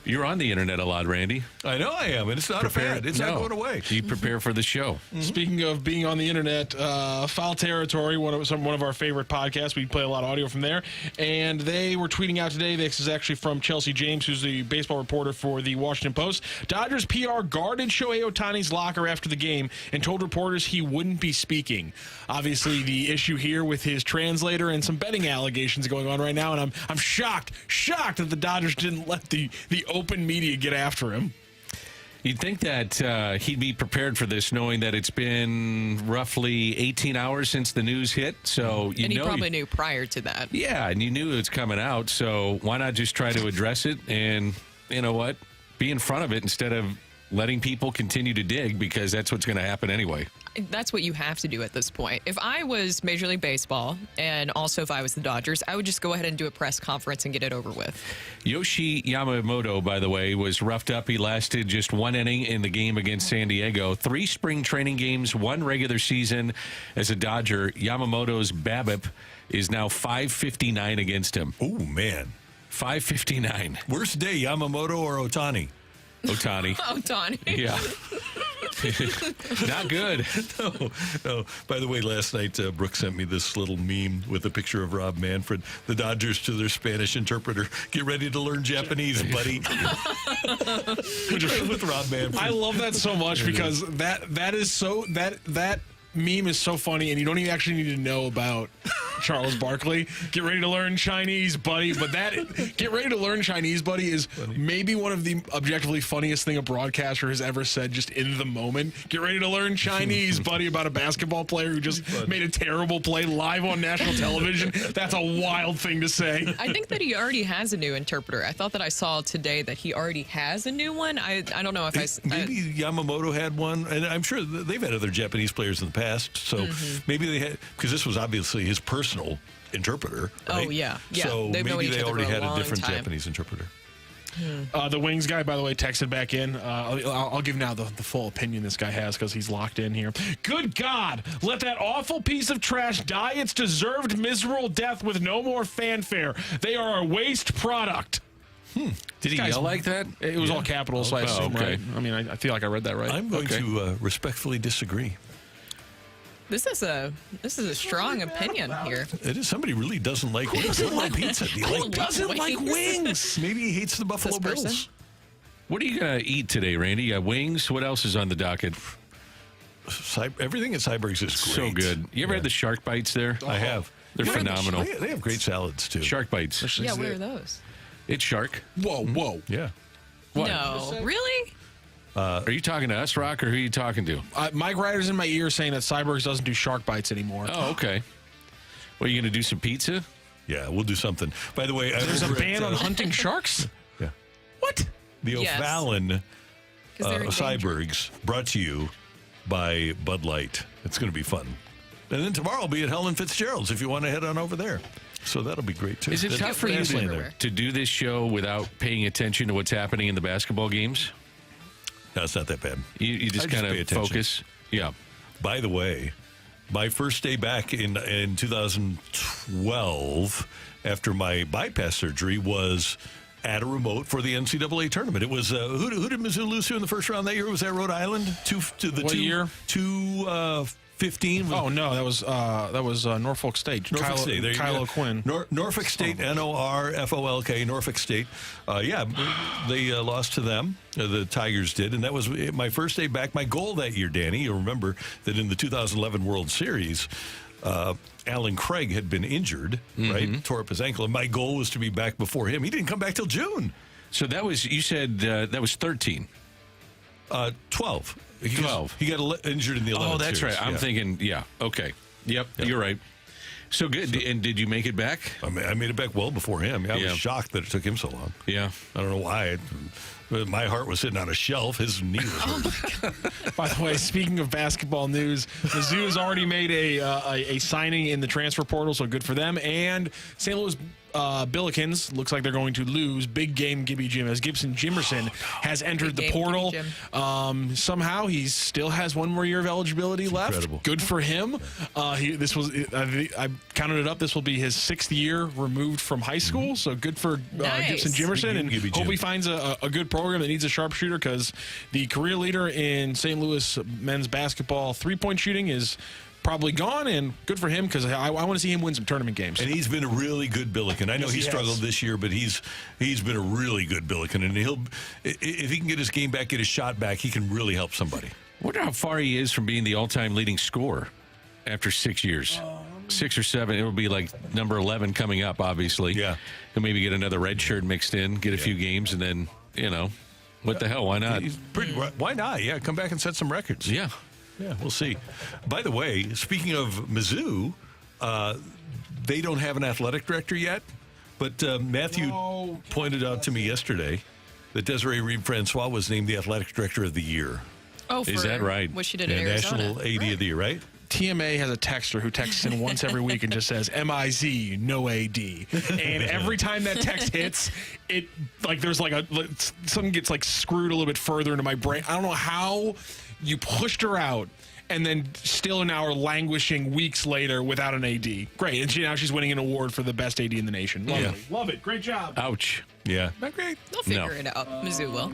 [SPEAKER 3] You're on the internet a lot, Randy.
[SPEAKER 1] I know I am, and it's not a fad. It's not going away.
[SPEAKER 3] You prepare for the show.
[SPEAKER 4] Speaking of being on the internet, Foul Territory, one of our favorite podcasts. We play a lot of audio from there. And they were tweeting out today, this is actually from Chelsea James, who's the baseball reporter for the Washington Post. Dodgers PR guarded Shohei Ohtani's locker after the game and told reporters he wouldn't be speaking. Obviously, the issue here with his translator and some betting allegations going on right now, and I'm shocked that the Dodgers didn't let the open media get after him.
[SPEAKER 3] You'd think that he'd be prepared for this, knowing that it's been roughly 18 hours since the news hit. So
[SPEAKER 2] and he probably knew prior to that.
[SPEAKER 3] Yeah, and you knew it was coming out. So why not just try to address it and, you know what, be in front of it instead of letting people continue to dig, because that's what's going to happen anyway.
[SPEAKER 2] That's what you have to do at this point. If I was Major League Baseball, and also if I was the Dodgers, I would just go ahead and do a press conference and get it over with.
[SPEAKER 3] Yoshi Yamamoto, by the way, was roughed up. He lasted just one inning in the game against San Diego. 3 spring training games, 1 regular season as a Dodger. Yamamoto's BABIP is now .559 against him.
[SPEAKER 1] Oh, man.
[SPEAKER 3] .559.
[SPEAKER 1] Worst day, Yamamoto or Ohtani?
[SPEAKER 3] Ohtani.
[SPEAKER 2] Ohtani.
[SPEAKER 3] Yeah. Not good.
[SPEAKER 1] No. By the way, last night, Brooke sent me this little meme with a picture of Rob Manfred. The Dodgers to their Spanish interpreter. Get ready to learn Japanese, buddy. With Rob Manfred.
[SPEAKER 4] I love that so much because that is so that meme is so funny, and you don't even actually need to know about Charles Barkley. Get ready to learn Chinese, buddy. But that get ready to learn Chinese, buddy, is maybe one of the objectively funniest thing a broadcaster has ever said just in the moment. Get ready to learn Chinese, buddy, about a basketball player who just made a terrible play live on national television. That's a wild thing to say.
[SPEAKER 2] I think that he already has a new interpreter. I thought that I saw today that he already has a new one. I don't know if
[SPEAKER 1] maybe Yamamoto had one, and I'm sure they've had other Japanese players in the past. So maybe they had, because this was obviously his personal interpreter. Right?
[SPEAKER 2] Oh, yeah.
[SPEAKER 1] So maybe they already had a different Japanese interpreter.
[SPEAKER 4] The Wings guy, by the way, texted back in. I'll give now the full opinion this guy has because he's locked in here. Good God, let that awful piece of trash die its deserved miserable death with no more fanfare. They are a waste product.
[SPEAKER 3] Did he yell like that?
[SPEAKER 4] It was all capitals, so I assume,
[SPEAKER 3] okay.
[SPEAKER 4] right? I mean, I feel like I read that right.
[SPEAKER 1] I'm going to respectfully disagree.
[SPEAKER 2] This is a strong opinion here.
[SPEAKER 1] It is. Somebody really doesn't like wings. Doesn't like pizza.
[SPEAKER 4] Who doesn't like wings?
[SPEAKER 1] Maybe he hates the Buffalo Bills.
[SPEAKER 3] What are you going to eat today, Randy? You got wings? What else is on the docket?
[SPEAKER 1] Everything at Cyberg's is great.
[SPEAKER 3] So good. You ever had the shark bites there?
[SPEAKER 1] I have.
[SPEAKER 3] They're phenomenal.
[SPEAKER 1] They have great salads, too.
[SPEAKER 3] Shark bites.
[SPEAKER 2] Yeah, what are those?
[SPEAKER 3] It's shark.
[SPEAKER 4] Whoa.
[SPEAKER 1] Yeah.
[SPEAKER 3] What?
[SPEAKER 2] No. Really?
[SPEAKER 3] Are you talking to us, Rocc, or who are you talking to?
[SPEAKER 4] Mike Ryder's in my ear saying that Cyberg's doesn't do shark bites anymore.
[SPEAKER 3] Oh, okay. Well, you going to do some pizza?
[SPEAKER 1] Yeah, we'll do something. By the way,
[SPEAKER 4] there's a ban on hunting sharks?
[SPEAKER 1] Yeah.
[SPEAKER 4] What?
[SPEAKER 1] The O'Fallon Cybergs brought to you by Bud Light. It's going to be fun. And then tomorrow will be at Helen Fitzgerald's if you want to head on over there. So that'll be great, too.
[SPEAKER 3] Is it tough for you to do this show without paying attention to what's happening in the basketball games?
[SPEAKER 1] No, it's not that bad.
[SPEAKER 3] You just kind of focus. Yeah.
[SPEAKER 1] By the way, my first day back in 2012 after my bypass surgery was at a remote for the NCAA tournament. It was who did Mizzou lose to in the first round that year? Was that Rhode Island?
[SPEAKER 4] What year?
[SPEAKER 1] 2-15.
[SPEAKER 4] Oh no, that was Norfolk State.
[SPEAKER 1] Norfolk State. There you
[SPEAKER 4] Kylo
[SPEAKER 1] go.
[SPEAKER 4] Quinn.
[SPEAKER 1] Norfolk State. NORFOLK. Norfolk State. They lost to them. The Tigers did, and that was my first day back. My goal that year, Danny, you'll remember that in the 2011 World Series, Alan Craig had been injured, right? Tore up his ankle, and my goal was to be back before him. He didn't come back till June.
[SPEAKER 3] So that was, you said that was 13.
[SPEAKER 1] 12.
[SPEAKER 3] 12.
[SPEAKER 1] He got injured in the 11th
[SPEAKER 3] Oh, that's
[SPEAKER 1] series.
[SPEAKER 3] right. I'm thinking, okay. Yep, you're right. So good. And did you make it back?
[SPEAKER 1] I made it back well before him. I was shocked that it took him so long.
[SPEAKER 3] Yeah.
[SPEAKER 1] I don't know why. My heart was sitting on a shelf. His knee was hurt.
[SPEAKER 4] By the way, speaking of basketball news, Mizzou has already made a signing in the transfer portal, so good for them. And St. Louis Billikens looks like they're going to lose. Big game Gibby Jim as Gibson Jimerson has entered the portal. Somehow he still has one more year of eligibility left.
[SPEAKER 1] Incredible.
[SPEAKER 4] Good for him. I counted it up. This will be his 6th year removed from high school. So good for Gibson Jimerson, and hope he finds a good program that needs a sharpshooter, because the career leader in St. Louis men's basketball 3-point shooting is probably gone, and good for him, because I want to see him win some tournament games.
[SPEAKER 1] And he's been a really good Billiken. I know he struggled this year, but he's been a really good Billiken. And if he can get his game back, get his shot back, he can really help somebody.
[SPEAKER 3] I wonder how far he is from being the all-time leading scorer after 6 years. 6 or 7. It will be like number 11 coming up, obviously.
[SPEAKER 1] Yeah.
[SPEAKER 3] He'll maybe get another red shirt mixed in, get a few games, and then, what the hell? Why not?
[SPEAKER 1] Why not? Yeah, come back and set some records.
[SPEAKER 3] Yeah.
[SPEAKER 1] Yeah, we'll see. By the way, speaking of Mizzou, they don't have an athletic director yet, but Matthew pointed out to me yesterday that Desiree Reed-Francois was named the athletic director of the year.
[SPEAKER 2] Oh,
[SPEAKER 3] is that right?
[SPEAKER 2] What she did in Arizona.
[SPEAKER 1] National AD of the year, right?
[SPEAKER 4] TMA has a texter who texts in once every week and just says MIZ, no AD. And every time that text hits, it there's something gets screwed a little bit further into my brain. I don't know how you pushed her out and then still now are languishing weeks later without an AD. Great. And now she's winning an award for the best AD in the nation. Love it. Great job.
[SPEAKER 3] Ouch.
[SPEAKER 1] Yeah.
[SPEAKER 4] Not great.
[SPEAKER 2] They'll figure it out. Mizzou will.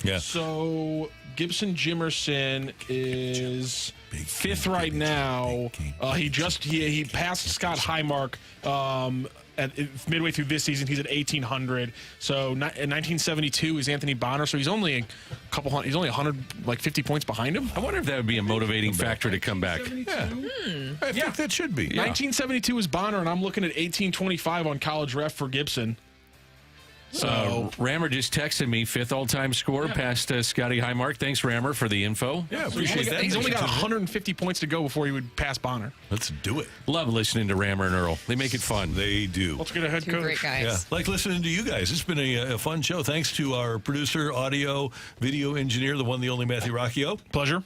[SPEAKER 1] Yeah.
[SPEAKER 4] So Gibson Jimerson is 5th right now. He passed Scott Highmark midway through this season. He's at 1,800. So in 1972 is Anthony Bonner. So he's only he's only 150 points behind him.
[SPEAKER 3] I wonder if that would be a motivating factor to come back.
[SPEAKER 1] Yeah. I think that should be.
[SPEAKER 4] 1972 is Bonner, and I'm looking at 1825 on College Ref for Gibson.
[SPEAKER 3] So Rammer just texted me, 5th all-time scorer past Scotty Highmark. Thanks, Rammer, for the info.
[SPEAKER 1] Yeah, appreciate that.
[SPEAKER 4] He's only got 150 points to go before he would pass Bonner.
[SPEAKER 1] Let's do it.
[SPEAKER 3] Love listening to Rammer and Earl. They make it fun.
[SPEAKER 1] They do.
[SPEAKER 4] Let's get a head
[SPEAKER 2] Two
[SPEAKER 4] coach.
[SPEAKER 2] great guys.
[SPEAKER 1] Yeah, like listening to you guys. It's been a fun show. Thanks to our producer, audio, video engineer, the one, the only Matthew Rocchio.
[SPEAKER 4] Pleasure.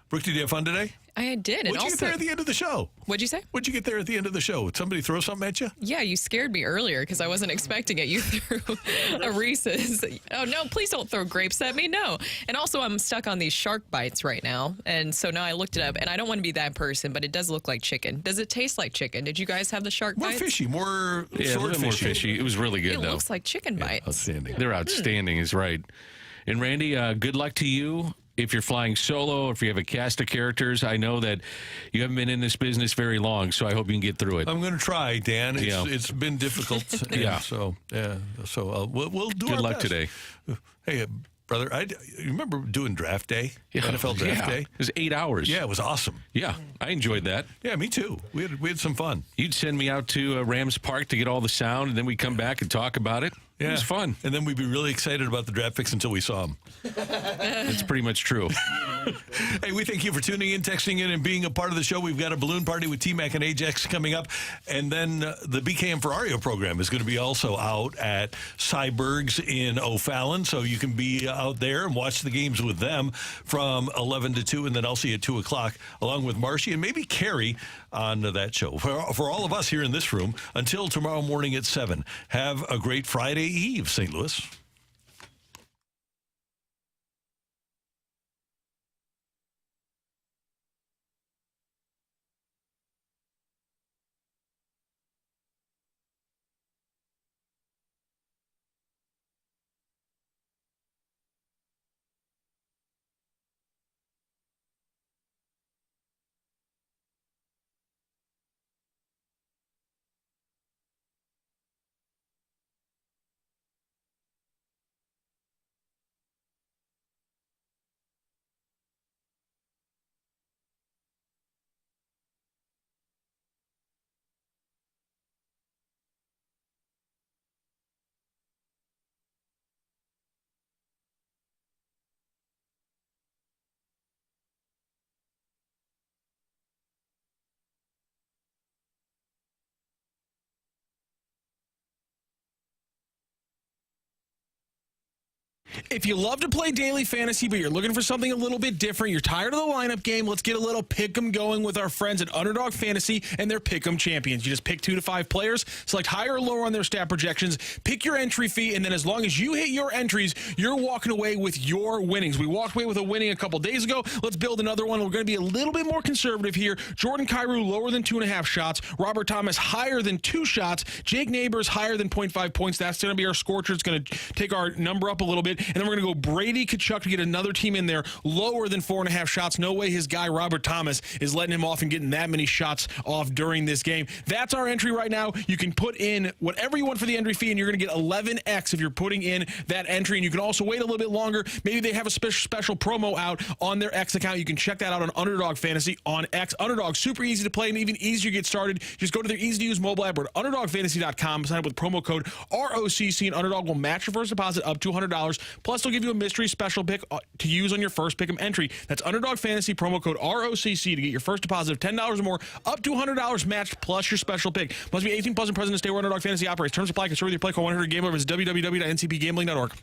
[SPEAKER 1] Brooke, did you have fun today?
[SPEAKER 2] I did.
[SPEAKER 1] What'd you get there at the end of the show?
[SPEAKER 2] What'd you say?
[SPEAKER 1] What'd you get there at the end of the show? Did somebody throw something at you?
[SPEAKER 2] Yeah, you scared me earlier because I wasn't expecting it. You threw a Reese's. Oh, no, please don't throw grapes at me. No. And also, I'm stuck on these shark bites right now. And so now I looked it up, and I don't want to be that person, but it does look like chicken. Does it taste like chicken? Did you guys have the shark
[SPEAKER 1] More
[SPEAKER 2] bites?
[SPEAKER 1] fishy, more
[SPEAKER 3] a little more fishy. It was really good,
[SPEAKER 2] It
[SPEAKER 3] though.
[SPEAKER 2] looks like chicken bites.
[SPEAKER 1] Outstanding.
[SPEAKER 3] They're outstanding, is right. And Randy, good luck to you. If you're flying solo, or if you have a cast of characters, I know that you haven't been in this business very long, so I hope you can get through it.
[SPEAKER 1] I'm going to try, Dan. It's been difficult. So we'll do
[SPEAKER 3] Good
[SPEAKER 1] our
[SPEAKER 3] luck
[SPEAKER 1] best.
[SPEAKER 3] today.
[SPEAKER 1] Hey, brother, you remember doing draft day? NFL draft day?
[SPEAKER 3] It was 8 hours.
[SPEAKER 1] Yeah, it was awesome.
[SPEAKER 3] Yeah, I enjoyed that.
[SPEAKER 1] Yeah, me too. We had some fun.
[SPEAKER 3] You'd send me out to Rams Park to get all the sound, and then we'd come back and talk about it.
[SPEAKER 1] Yeah.
[SPEAKER 3] It was fun.
[SPEAKER 1] And then we'd be really excited about the draft picks until we saw them.
[SPEAKER 3] That's pretty much true.
[SPEAKER 1] Hey, we thank you for tuning in, texting in, and being a part of the show. We've got a balloon party with T-Mac and Ajax coming up. And then the BKM Ferrario program is going to be also out at Cyberg's in O'Fallon. So you can be out there and watch the games with them from 11 to 2. And then I'll see you at 2 o'clock along with Marcy and maybe Carrie on that show. For all of us here in this room, until tomorrow morning at 7, have a great Friday Eve, St. Louis.
[SPEAKER 4] If you love to play daily fantasy, but you're looking for something a little bit different, you're tired of the lineup game, let's get a little pick'em going with our friends at Underdog Fantasy and their pick'em champions. You just pick 2 to 5 players, select higher or lower on their stat projections, pick your entry fee, and then as long as you hit your entries, you're walking away with your winnings. We walked away with a winning a couple days ago. Let's build another one. We're going to be a little bit more conservative here. Jordan Kyrou lower than 2.5 shots. Robert Thomas higher than 2 shots. Jake Neighbours higher than 0.5 points. That's going to be our scorcher. It's going to take our number up a little bit. And then we're going to go Brady Tkachuk to get another team in there lower than 4.5 shots. No way his guy Robert Thomas is letting him off and getting that many shots off during this game. That's our entry right now. You can put in whatever you want for the entry fee, and you're going to get 11x if you're putting in that entry. And you can also wait a little bit longer. Maybe they have a special promo out on their X account. You can check that out on Underdog Fantasy on X. Underdog, super easy to play and even easier to get started. Just go to their easy-to-use mobile app or at UnderdogFantasy.com. Sign up with promo code ROCC, and Underdog will match your first deposit up to $100. Plus, they'll give you a mystery special pick to use on your first pick'em entry. That's Underdog Fantasy, promo code ROCC to get your first deposit of $10 or more, up to $100 matched, plus your special pick. Must be 18 plus and present to stay where Underdog Fantasy operates. Terms apply. Concern with your play. Call 100-GAME-OVER. Visit www.ncpgambling.org.